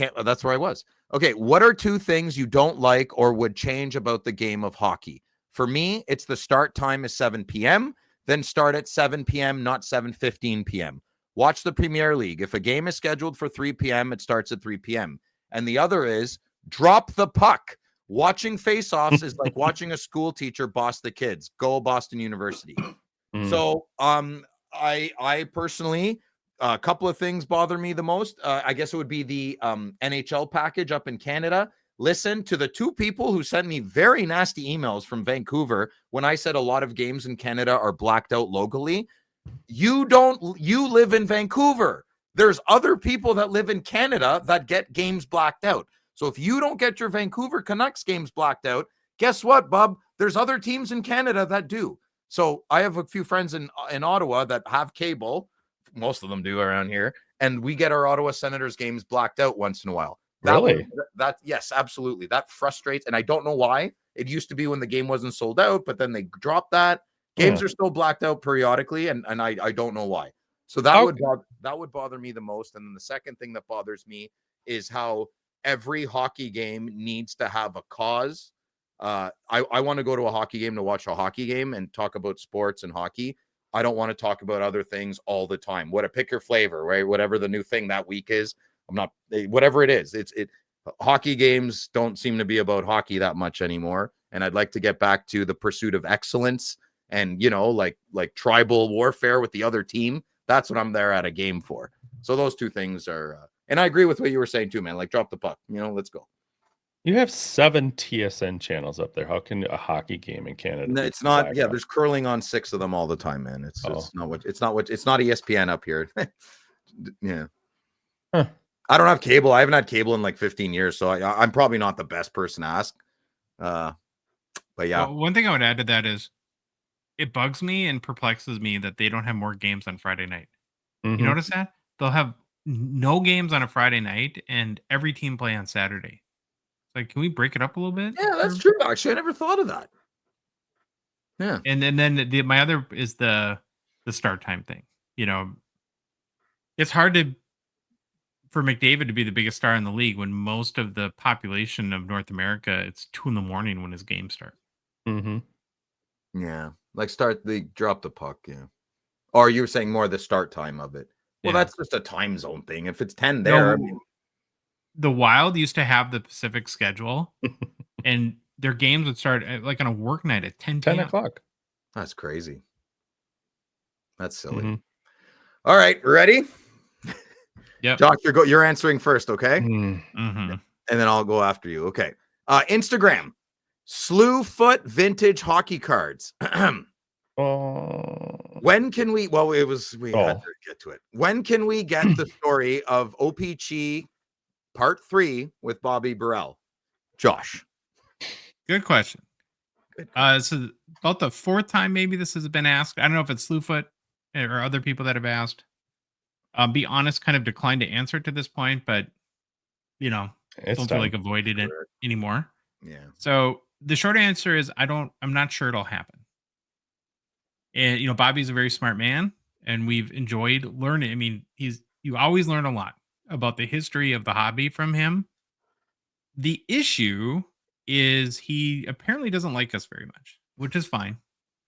where I was. Okay, what are 2 things you don't like or would change about the game of hockey? For me, it's the start time is 7 p.m., then start at 7 p.m., not 7:15 p.m. Watch the Premier League. If a game is scheduled for 3 p.m., it starts at 3 p.m. And the other is drop the puck. Watching face-offs is like watching a school teacher boss the kids. Go Boston University. So I personally, a couple of things bother me the most. I guess it would be the NHL package up in Canada. Listen to the 2 people who sent me very nasty emails from Vancouver when I said a lot of games in Canada are blacked out locally. You live in Vancouver. There's other people that live in Canada that get games blacked out. So if you don't get your Vancouver Canucks games blacked out, guess what, bub? There's other teams in Canada that do. So I have a few friends in Ottawa that have cable. Most of them do around here. And we get our Ottawa Senators games blacked out once in a while. Really? Yes, absolutely. That frustrates. And I don't know why. It used to be when the game wasn't sold out, but then they dropped that. Games are still blacked out periodically. And I don't know why. So that would bother me the most. And then the second thing that bothers me is how every hockey game needs to have a cause. I want to go to a hockey game to watch a hockey game and talk about sports and hockey. I don't want to talk about other things all the time. Pick your flavor, right? Whatever the new thing that week is. Whatever it is. Hockey games don't seem to be about hockey that much anymore. And I'd like to get back to the pursuit of excellence and, like tribal warfare with the other team. That's what I'm there at a game for. So those 2 things are, and I agree with what you were saying too, man. Like drop the puck, let's go. You have 7 TSN channels up there. How can a hockey game in Canada? No, it's not. Yeah, there's curling on 6 of them all the time, man. It's not ESPN up here. Yeah. Huh. I don't have cable. I haven't had cable in like 15 years, so I'm probably not the best person to ask. But yeah. Well, one thing I would add to that is it bugs me and perplexes me that they don't have more games on Friday night. Mm-hmm. You notice that? They'll have no games on a Friday night and every team play on Saturday. Like, can we break it up a little bit? Yeah, that's true. Actually, I never thought of that. Yeah. And then my other is the start time thing. It's hard for McDavid to be the biggest star in the league when most of the population of North America, it's 2 a.m. when his games start. Mm-hmm. Yeah. Like drop the puck. Yeah. Or you were saying more the start time of it. Well, that's just a time zone thing. If it's 10 there. No, the Wild used to have the Pacific schedule and their games would start like on a work night at 10 o'clock. That's crazy. That's silly. Mm-hmm. All right. Ready? Yep. Josh, you're answering first. Okay. Mm-hmm. And then I'll go after you. Okay. Instagram, Slewfoot Vintage Hockey Cards. When can we? Well, we had to get to it. When can we get the story of O-Pee-Chee Part 3 with Bobby Burrell? Josh. Good question. So about the 4th time maybe this has been asked. I don't know if it's Slewfoot or other people that have asked. Be honest, kind of declined to answer to this point, but don't feel like avoided it anymore. Yeah. So the short answer is I'm not sure it'll happen. And Bobby's a very smart man, and we've enjoyed learning. I mean, you always learn a lot about the history of the hobby from him. The issue is he apparently doesn't like us very much, which is fine.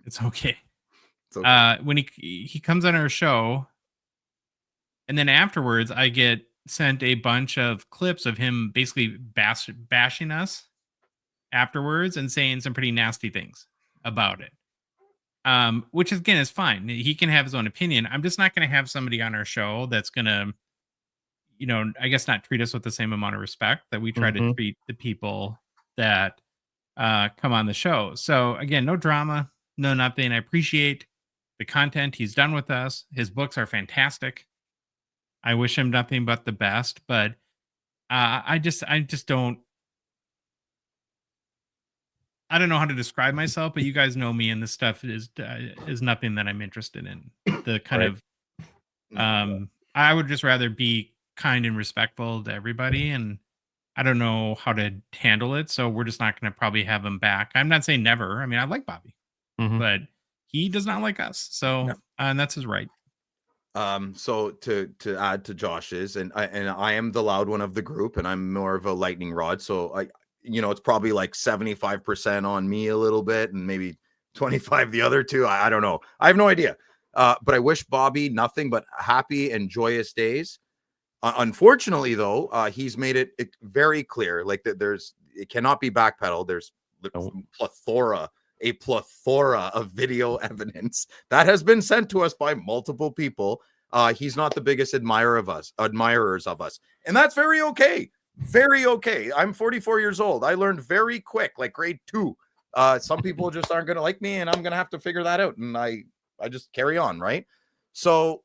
It's okay. When he comes on our show, and then afterwards I get sent a bunch of clips of him basically bashing us afterwards and saying some pretty nasty things about it. Which again is fine. He can have his own opinion. I'm just not going to have somebody on our show that's going to, I guess not treat us with the same amount of respect that we try to treat the people that come on the show. So again, no drama, no nothing. I appreciate the content he's done with us. His books are fantastic. I wish him nothing but the best, but I just don't. I don't know how to describe myself, but you guys know me, and this stuff is nothing that I'm interested in. The kind of, I would just rather be kind and respectful to everybody, and I don't know how to handle it, so we're just not going to probably have him back. I'm not saying never. I mean, I like Bobby, Mhm. but he does not like us. So, No. and that's his right. So to add to Josh's, and I am the loud one of the group, and I'm more of a lightning rod. So it's probably like 75% on me a little bit, and maybe 25 the other two. I don't know. I have no idea. But I wish Bobby nothing but happy and joyous days. Unfortunately, though, he's made it very clear, like that it cannot be backpedaled. There's a plethora of video evidence that has been sent to us by multiple people. He's not the biggest admirers of us, and that's very okay. Very okay. I'm 44 years old. I learned very quick, like grade 2. Some people just aren't going to like me, and I'm going to have to figure that out. And I just carry on, right? So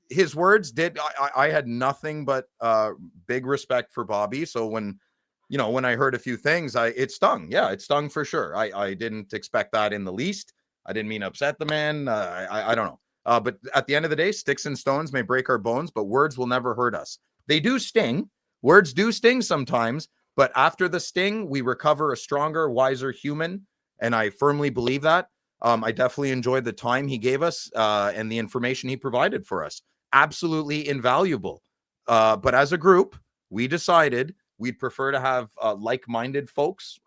his words did. I had nothing but big respect for Bobby. So when I heard a few things, it stung. Yeah, it stung for sure. I didn't expect that in the least. I didn't mean to upset the man. I don't know. But at the end of the day, sticks and stones may break our bones, but words will never hurt us. They do sting. Words do sting sometimes, but after the sting, we recover a stronger, wiser human. And I firmly believe that. I definitely enjoyed the time he gave us and the information he provided for us. Absolutely invaluable. But as a group, we decided we'd prefer to have like-minded folks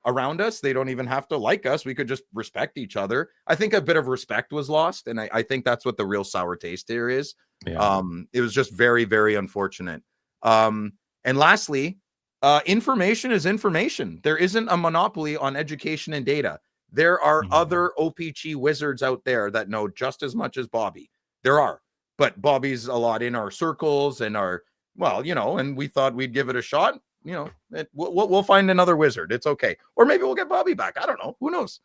around us. They don't even have to like us. We could just respect each other. I think a bit of respect was lost, and I think that's what the real sour taste here is. Yeah. It was just very, very unfortunate. And lastly, information is information. There isn't a monopoly on education and data. There are other O-Pee-Chee wizards out there that know just as much as Bobby. There are, but Bobby's a lot in our circles and and we thought we'd give it a shot. We'll find another wizard. It's okay. Or maybe we'll get Bobby back. I don't know. Who knows?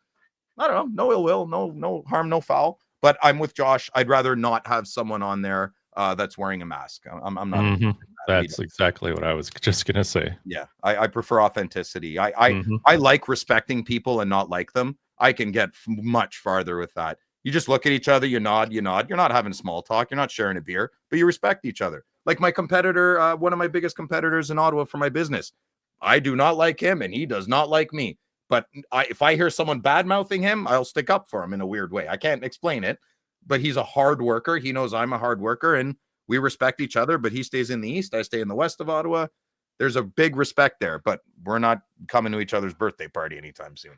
I don't know. No ill will, no harm, no foul. But I'm with Josh. I'd rather not have someone on there that's wearing a mask. I'm not. That's exactly what I was just gonna say. Yeah, I prefer authenticity. I like respecting people and not like them. I can get much farther with that. You just look at each other, you nod. You're not having small talk. You're not sharing a beer, but you respect each other. Like my competitor, one of my biggest competitors in Ottawa for my business. I do not like him, and he does not like me. But if I hear someone bad mouthing him, I'll stick up for him in a weird way. I can't explain it, but he's a hard worker. He knows I'm a hard worker, and we respect each other. But he stays in the east, I stay in the west of Ottawa. There's a big respect there, but we're not coming to each other's birthday party anytime soon.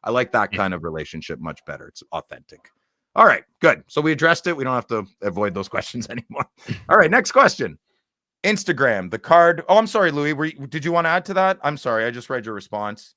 I like that kind of relationship much better. It's authentic. All right, good. So we addressed it. We don't have to avoid those questions anymore. All right, next question. Instagram, the card. Oh, I'm sorry, Louis. Did you want to add to that? I'm sorry. I just read your response.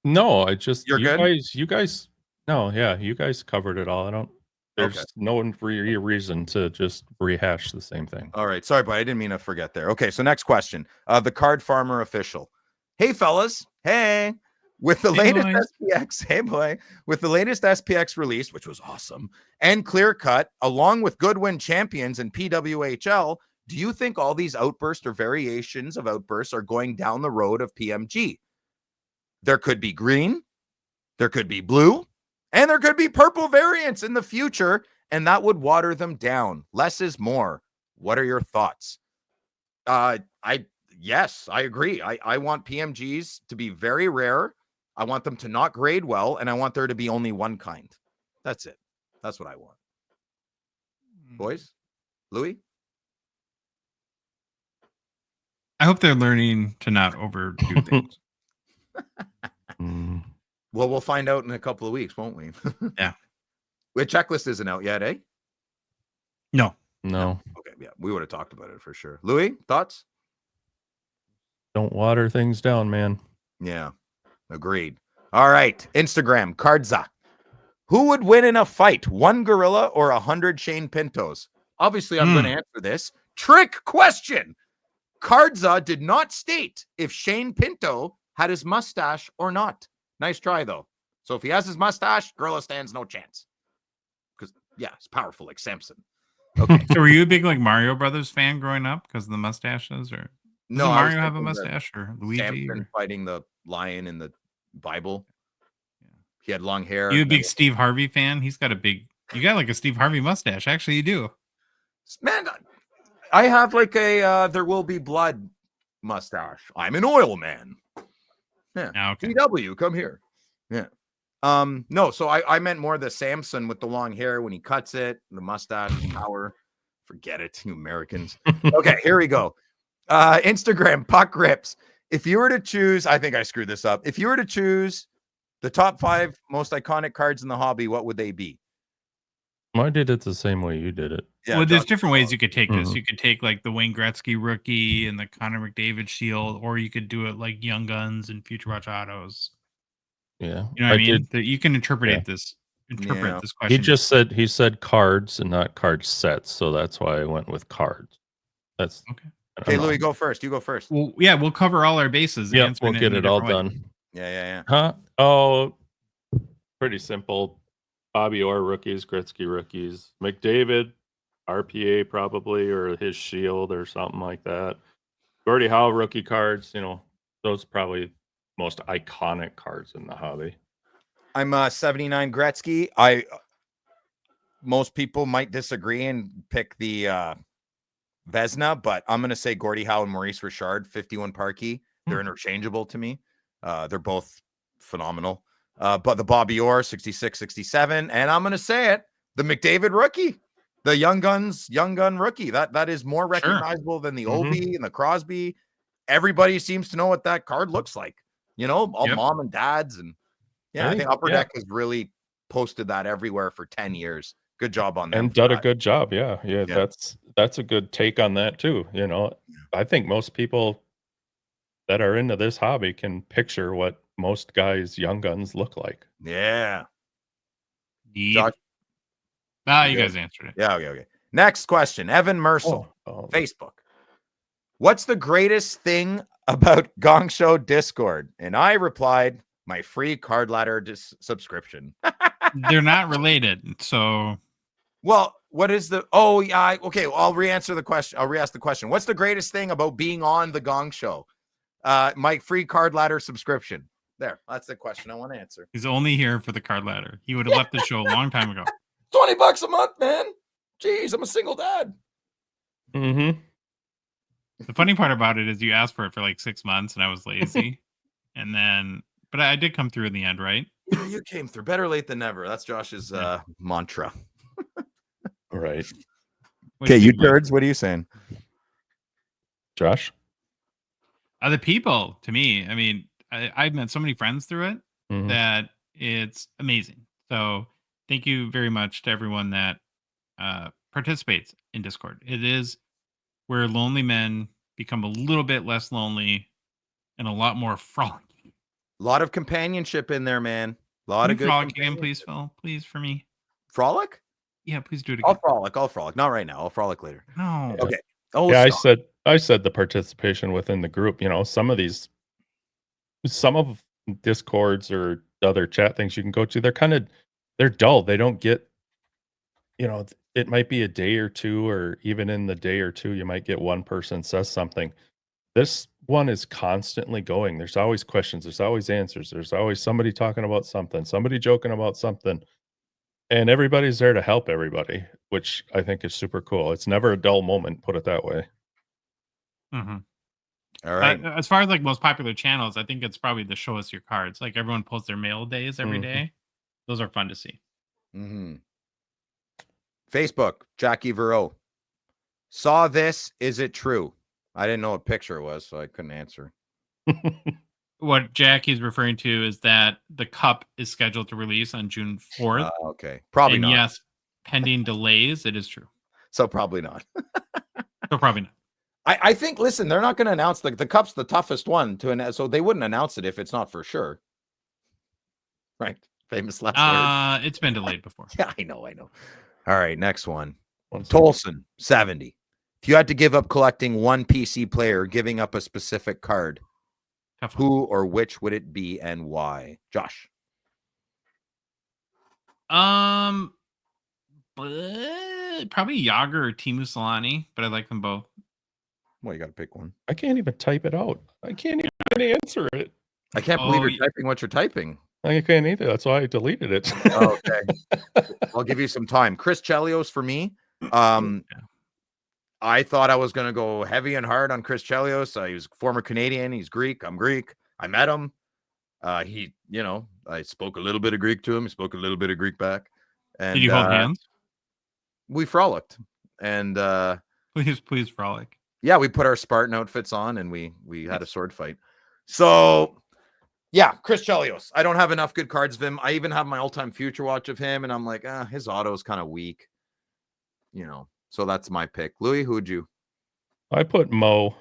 No, I just You're good? you guys no, yeah, you guys covered it all. There's no reason to just rehash the same thing. All right. Sorry, but I didn't mean to forget there. Okay, so next question. The Card Farmer official. Hey, fellas. Hey. With the latest SPX, hey boy, with the latest SPX release, which was awesome, and Clear Cut, along with Goodwin Champions and PWHL, do you think all these outbursts or variations of outbursts are going down the road of PMG? There could be green, there could be blue, and there could be purple variants in the future, and that would water them down. Less is more. What are your thoughts? Yes, I agree. I want PMGs to be very rare. I want them to not grade well, and I want there to be only one kind. That's it. That's what I want. Boys? Louis? I hope they're learning to not overdo things. Well, we'll find out in a couple of weeks, won't we? Yeah. The checklist isn't out yet, eh? No. Okay, yeah, we would have talked about it for sure. Louis, thoughts? Don't water things down, man. Yeah, agreed. All right, Instagram, Cardza. Who would win in a fight, 1 gorilla or 100 Shane Pintos? Obviously, I'm going to answer this. Trick question. Cardza did not state if Shane Pinto had his mustache or not. Nice try, though. So if he has his mustache, gorilla stands no chance. Because, yeah, it's powerful like Samson. Okay. So were you a big Mario Brothers fan growing up because of the mustaches, or no? Does Mario have a mustache, or Luigi? Samson fighting the lion in the Bible. He had long hair. You a big Steve Harvey fan? He's got you got a Steve Harvey mustache. Actually, you do. Man, I have a There Will Be Blood mustache. I'm an oil man. Yeah. Ah, okay. DW, come here. Yeah. No, so I meant more the Samson with the long hair when he cuts it, the mustache, power. Forget it, you Americans. Okay, here we go. Instagram, Puck Rips. If you were to choose, I think I screwed this up. If you were to choose the top 5 most iconic cards in the hobby, what would they be? I did it the same way you did it. Yeah, Well, there's Josh, different ways you could take this. Mhm. You could take like the Wayne Gretzky rookie and the Connor McDavid shield, or you could do it like Young Guns and Future Watch autos. Yeah. You know what I mean? That you can interpret Yeah. this Yeah. this He question. said cards and not card sets, so that's why I went with cards. That's Okay. I Okay, don't know. Louis, go first. You go first. Well, yeah, we'll cover all our bases. Yep, answering we'll get in a it all different way. done. Yeah. Huh? Oh, pretty simple. Bobby Orr rookies, Gretzky rookies, McDavid, RPA probably, or his shield or something like that. Gordie Howe rookie cards, those probably most iconic cards in the hobby. I'm 79 Gretzky. Most people might disagree and pick the Vezina, but I'm going to say Gordie Howe and Maurice Richard, 51 Parkey. They're interchangeable to me. They're both phenomenal. But the Bobby Orr, 66, 67. And I'm going to say it, the McDavid rookie, the Young Gun rookie. That is more recognizable than the Ovi and the Crosby. Everybody seems to know what that card looks like. All mom and dads. And I think Upper Deck has really posted that everywhere for 10 years. Good job on them. And done a good job. Yeah. That's a good take on that too. I think most people that are into this hobby can picture what most guys' Young Guns look like. Yeah. Josh? You guys answered it. Yeah. Okay. Next question. Evan Mercel, Facebook. What's the greatest thing about Gongshow Discord? And I replied, my free card ladder subscription. They're not related. So, well, what is the? Oh, yeah. Okay. Well, I'll re-answer the question. I'll re-ask the question. What's the greatest thing about being on the Gong Show? My free card ladder subscription. There. That's the question I want to answer. He's only here for the card ladder. He would have left the show a long time ago. $20 a month, man. Jeez, I'm a single dad. Mm-hmm. The funny part about it is you asked for it for like 6 months and I was lazy. But I did come through in the end, right? Yeah, you came through. Better late than never. That's Josh's mantra. Right. Okay, you nerds, what are you saying? Josh? The people, to me, I mean, I've met so many friends through it that it's amazing. So thank you very much to everyone that participates in Discord. It is where lonely men become a little bit less lonely and a lot more frolic. A lot of companionship in there, man. A lot of good frolic again, please, Phil. Please, for me. Frolic? Yeah, please do it again. I'll frolic. Not right now. I'll frolic later. No. Okay. Oh, yeah, I said the participation within the group. Some of Discords or other chat things you can go to, they're dull. They don't get, it might be a day or two, or even in the day or two, you might get one person says something. This one is constantly going. There's always questions. There's always answers. There's always somebody talking about something, somebody joking about something. And everybody's there to help everybody, which I think is super cool. It's never a dull moment, put it that way. Mm-hmm. All right. As far as like most popular channels, I think it's probably the Show Us Your Cards. Like everyone posts their mail days every day. Those are fun to see. Mm-hmm. Facebook, Jackie Verreau. Saw this. Is it true? I didn't know what picture it was, so I couldn't answer. What Jackie's referring to is that the cup is scheduled to release on June 4th. Okay. Probably not. Yes, pending delays, it is true. So probably not. Probably not. I think, listen, they're not going to announce the cup's the toughest one to announce, so they wouldn't announce it if it's not for sure. Right. Famous last words. It's been delayed before. Yeah, I know. All right, next one. Tolson, 70. If you had to give up collecting one PC player, giving up a specific card, who or which would it be and why? Josh. Probably Yager or Timu Solani, but I like them both. Well, you got to pick one. I can't even type it out. I can't even answer it. I can't believe you're typing what you're typing. I can't either. That's why I deleted it. Okay. I'll give you some time. Chris Chelios for me. I thought I was going to go heavy and hard on Chris Chelios. He was former Canadian. He's Greek. I'm Greek. I met him. I spoke a little bit of Greek to him. He spoke a little bit of Greek back. And Did you hold hands? We frolicked. And Please frolic. yeah, we put our Spartan outfits on and we had a sword fight. So yeah, Chris Chelios. I don't have enough good cards of him. I even have my all-time future watch of him, and I'm like, his auto is kind of weak. So that's my pick. Louis, who would you? I put Modano,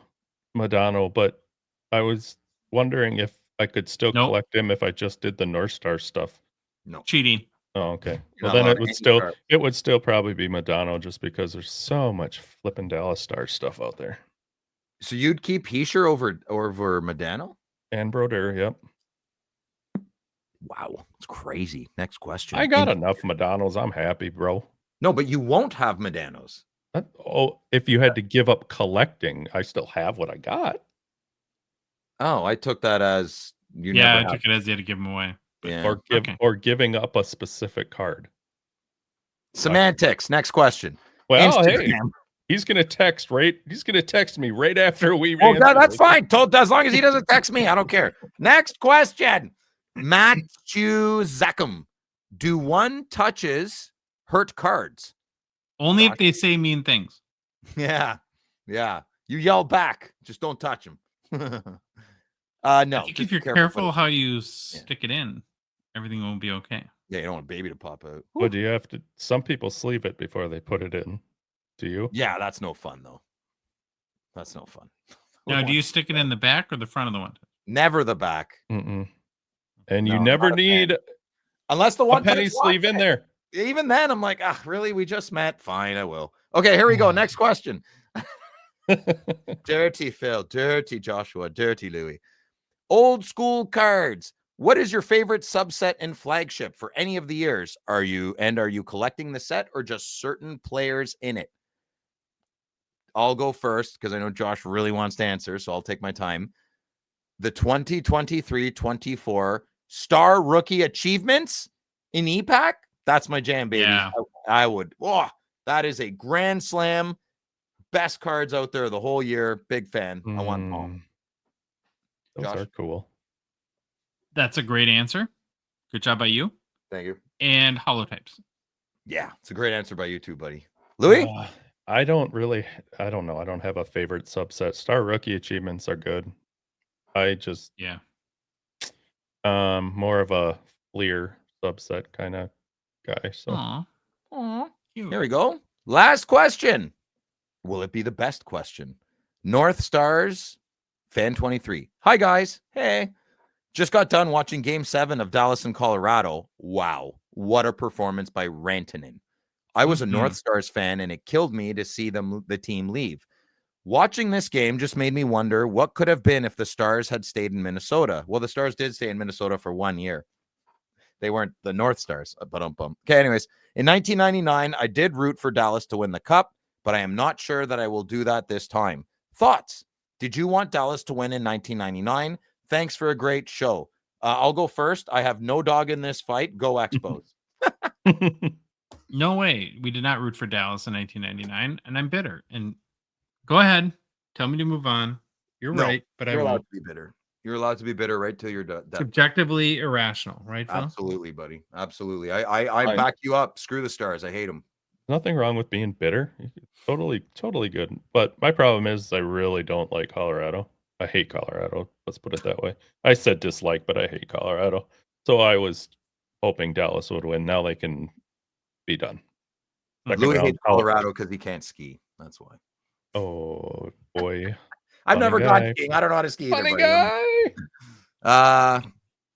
but I was wondering if I could still collect him if I just did the North Star stuff. No. Cheating. Oh, okay. You're Well, not then allowed it would still probably be Modano just because there's so much flipping Dallas Stars stuff out there. So you'd keep Heischer over Modano? And Brodeur, yep. Wow, it's crazy. Next question. I got enough Modanos. I'm happy, bro. No, but you won't have Modanos. If you had to give up collecting, I still have what I got. Oh, I took that as I took it as you had to give them away. Yeah. Or giving up a specific card. Semantics. Next question. Well, Instagram. hey, he's gonna text me right after we. Oh, that's fine. As long as he doesn't text me, I don't care. Next question. Matthew Zackham. Do one touches hurt cards? Only if they say mean things. Yeah. You yell back. Just don't touch them. No. I think if you're careful how you stick it in, everything will be okay. Yeah, you don't want a baby to pop out. But do you have to? Some people sleeve it before they put it in. Do you? Yeah, that's no fun though. That's no fun. Now, do you stick it in the back or the front of the one? Never the back. Mm-mm. And you never need unless the one penny sleeve in there. Even then, I'm like, really? We just met. Fine, I will. Okay, here we go. Next question. Dirty Phil, dirty Joshua, dirty Louis. Old school cards. What is your favorite subset and flagship for any of the years? Are you collecting the set or just certain players in it? I'll go first because I know Josh really wants to answer, so I'll take my time. The 2023-24 Star Rookie Achievements in EPAC. That's my jam, baby. Yeah. I would. Oh, that is a grand slam. Best cards out there the whole year. Big fan. I want them all. Those are cool. That's a great answer. Good job by you. Thank you. And holotypes. Yeah, it's a great answer by you too, buddy. Louis? I don't know. I don't have a favorite subset. Star Rookie Achievements are good. I just more of a Fleer subset kind of guy. So Aww. Here we go. Last question. Will it be the best question? North Stars Fan 23. Hi guys. Hey. Just got done watching Game 7 of Dallas and Colorado. Wow. What a performance by Rantanen. I was a North Stars fan and it killed me to see the team leave. Watching this game just made me wonder what could have been if the Stars had stayed in Minnesota. Well, the Stars did stay in Minnesota for 1 year. They weren't the North Stars. Okay, anyways, in 1999, I did root for Dallas to win the Cup, but I am not sure that I will do that this time. Thoughts? Did you want Dallas to win in 1999? Thanks for a great show. I'll go first. I have no dog in this fight. Go Expos. No way. We did not root for Dallas in 1999, and I'm bitter. And go ahead. Tell me to move on. You're right, but you're I allowed won't. to be bitter. You're allowed to be bitter right till you're done. Subjectively irrational, right, Phil? Absolutely, buddy. Absolutely. I back you up. Screw the Stars. I hate them. Nothing wrong with being bitter. Totally good. But my problem is I really don't like Colorado. I hate Colorado. Let's put it that way. I said dislike, but I hate Colorado. So I was hoping Dallas would win. Now they can be done. Louis hates Colorado because he can't ski. That's why. Oh boy. I've never gone skiing. I don't know how to ski. Funny guy.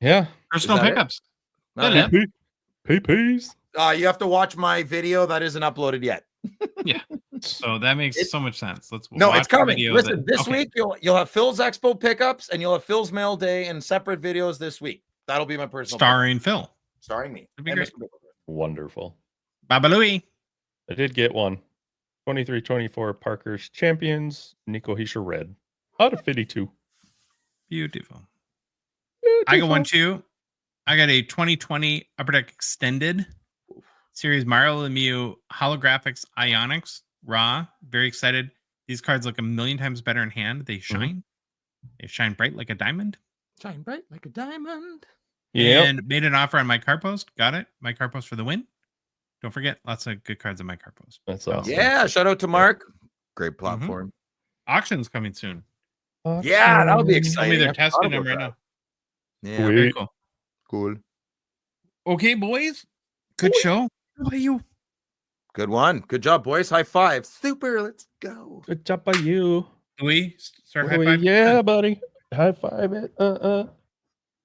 Yeah. Personal pickups. PPs. You have to watch my video that isn't uploaded yet. Yeah. So that makes so much sense. It's coming. Listen, this week you'll have Phil's Expo pickups and you'll have Phil's Mail Day and separate videos this week. That'll be my personal starring Phil. Starring me. That'd be great. Wonderful. Baba Louie. I did get one. 23-24 Parker's Champions, Nico Heischer Red. Out of 52. Beautiful. I got one too. I got a 2020 Upper Deck Extended Series Mario Lemieux Holographics Ionics raw. Very excited. These cards look a million times better in hand. They shine. They shine bright like a diamond. Shine bright like a diamond. Yep. And made an offer on my card post. Got it. My card post for the win. Don't forget, lots of good cards on my card post. That's awesome. Yeah, shout out to Mark. Great platform. Auction's coming soon. Yeah, that'll be Tell exciting. me they're I forgot testing them about right that. now. Yeah, Sweet. Very cool. cool. Okay, boys. Good show. How about you? Good one. Good job, boys. High five. Super. Let's go. Good job by you. Do we start high Oh, five? yeah, buddy. High five it.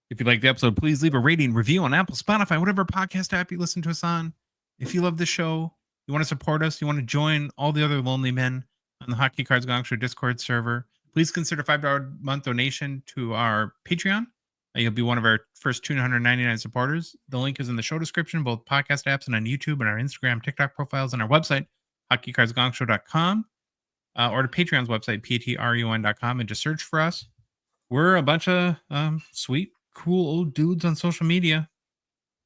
If you like the episode, please leave a rating, review on Apple, Spotify, whatever podcast app you listen to us on. If you love the show, you want to support us, you want to join all the other lonely men on the Hockey Cards Gongshow Discord server, please consider $5 a month donation to our Patreon. You'll be one of our first 299 supporters. The link is in the show description, both podcast apps and on YouTube and our Instagram, TikTok profiles, and our website, hockeycardsgongshow.com, or to Patreon's website, patrun.com, and just search for us. We're a bunch of sweet, cool old dudes on social media.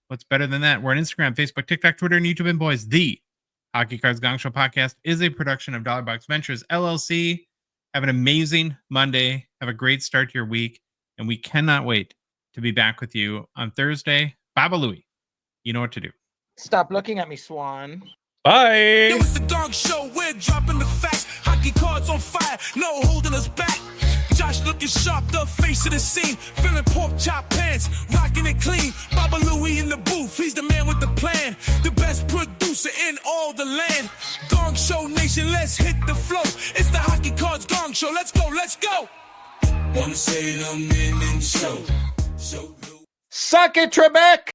What's better than that? We're on Instagram, Facebook, TikTok, Twitter, and YouTube. And boys, the Hockey Cards Gongshow podcast is a production of Dollar Box Ventures, LLC. Have an amazing Monday. Have a great start to your week. And we cannot wait to be back with you on Thursday. Baba Louie, you know what to do. Stop looking at me, Swan. Bye. Yo, it's the Gong Show. We're dropping the facts. Hockey cards on fire. No holding us back. Josh looking sharp, the face of the scene. Feeling pork chop pants, rocking it clean. Baba Louie in the booth, he's the man with the plan. The best producer in all the land. Gong Show Nation, let's hit the flow. It's the Hockey Cards Gong Show. Let's go, let's go. Wanna say them in show. Suck it, Trebek.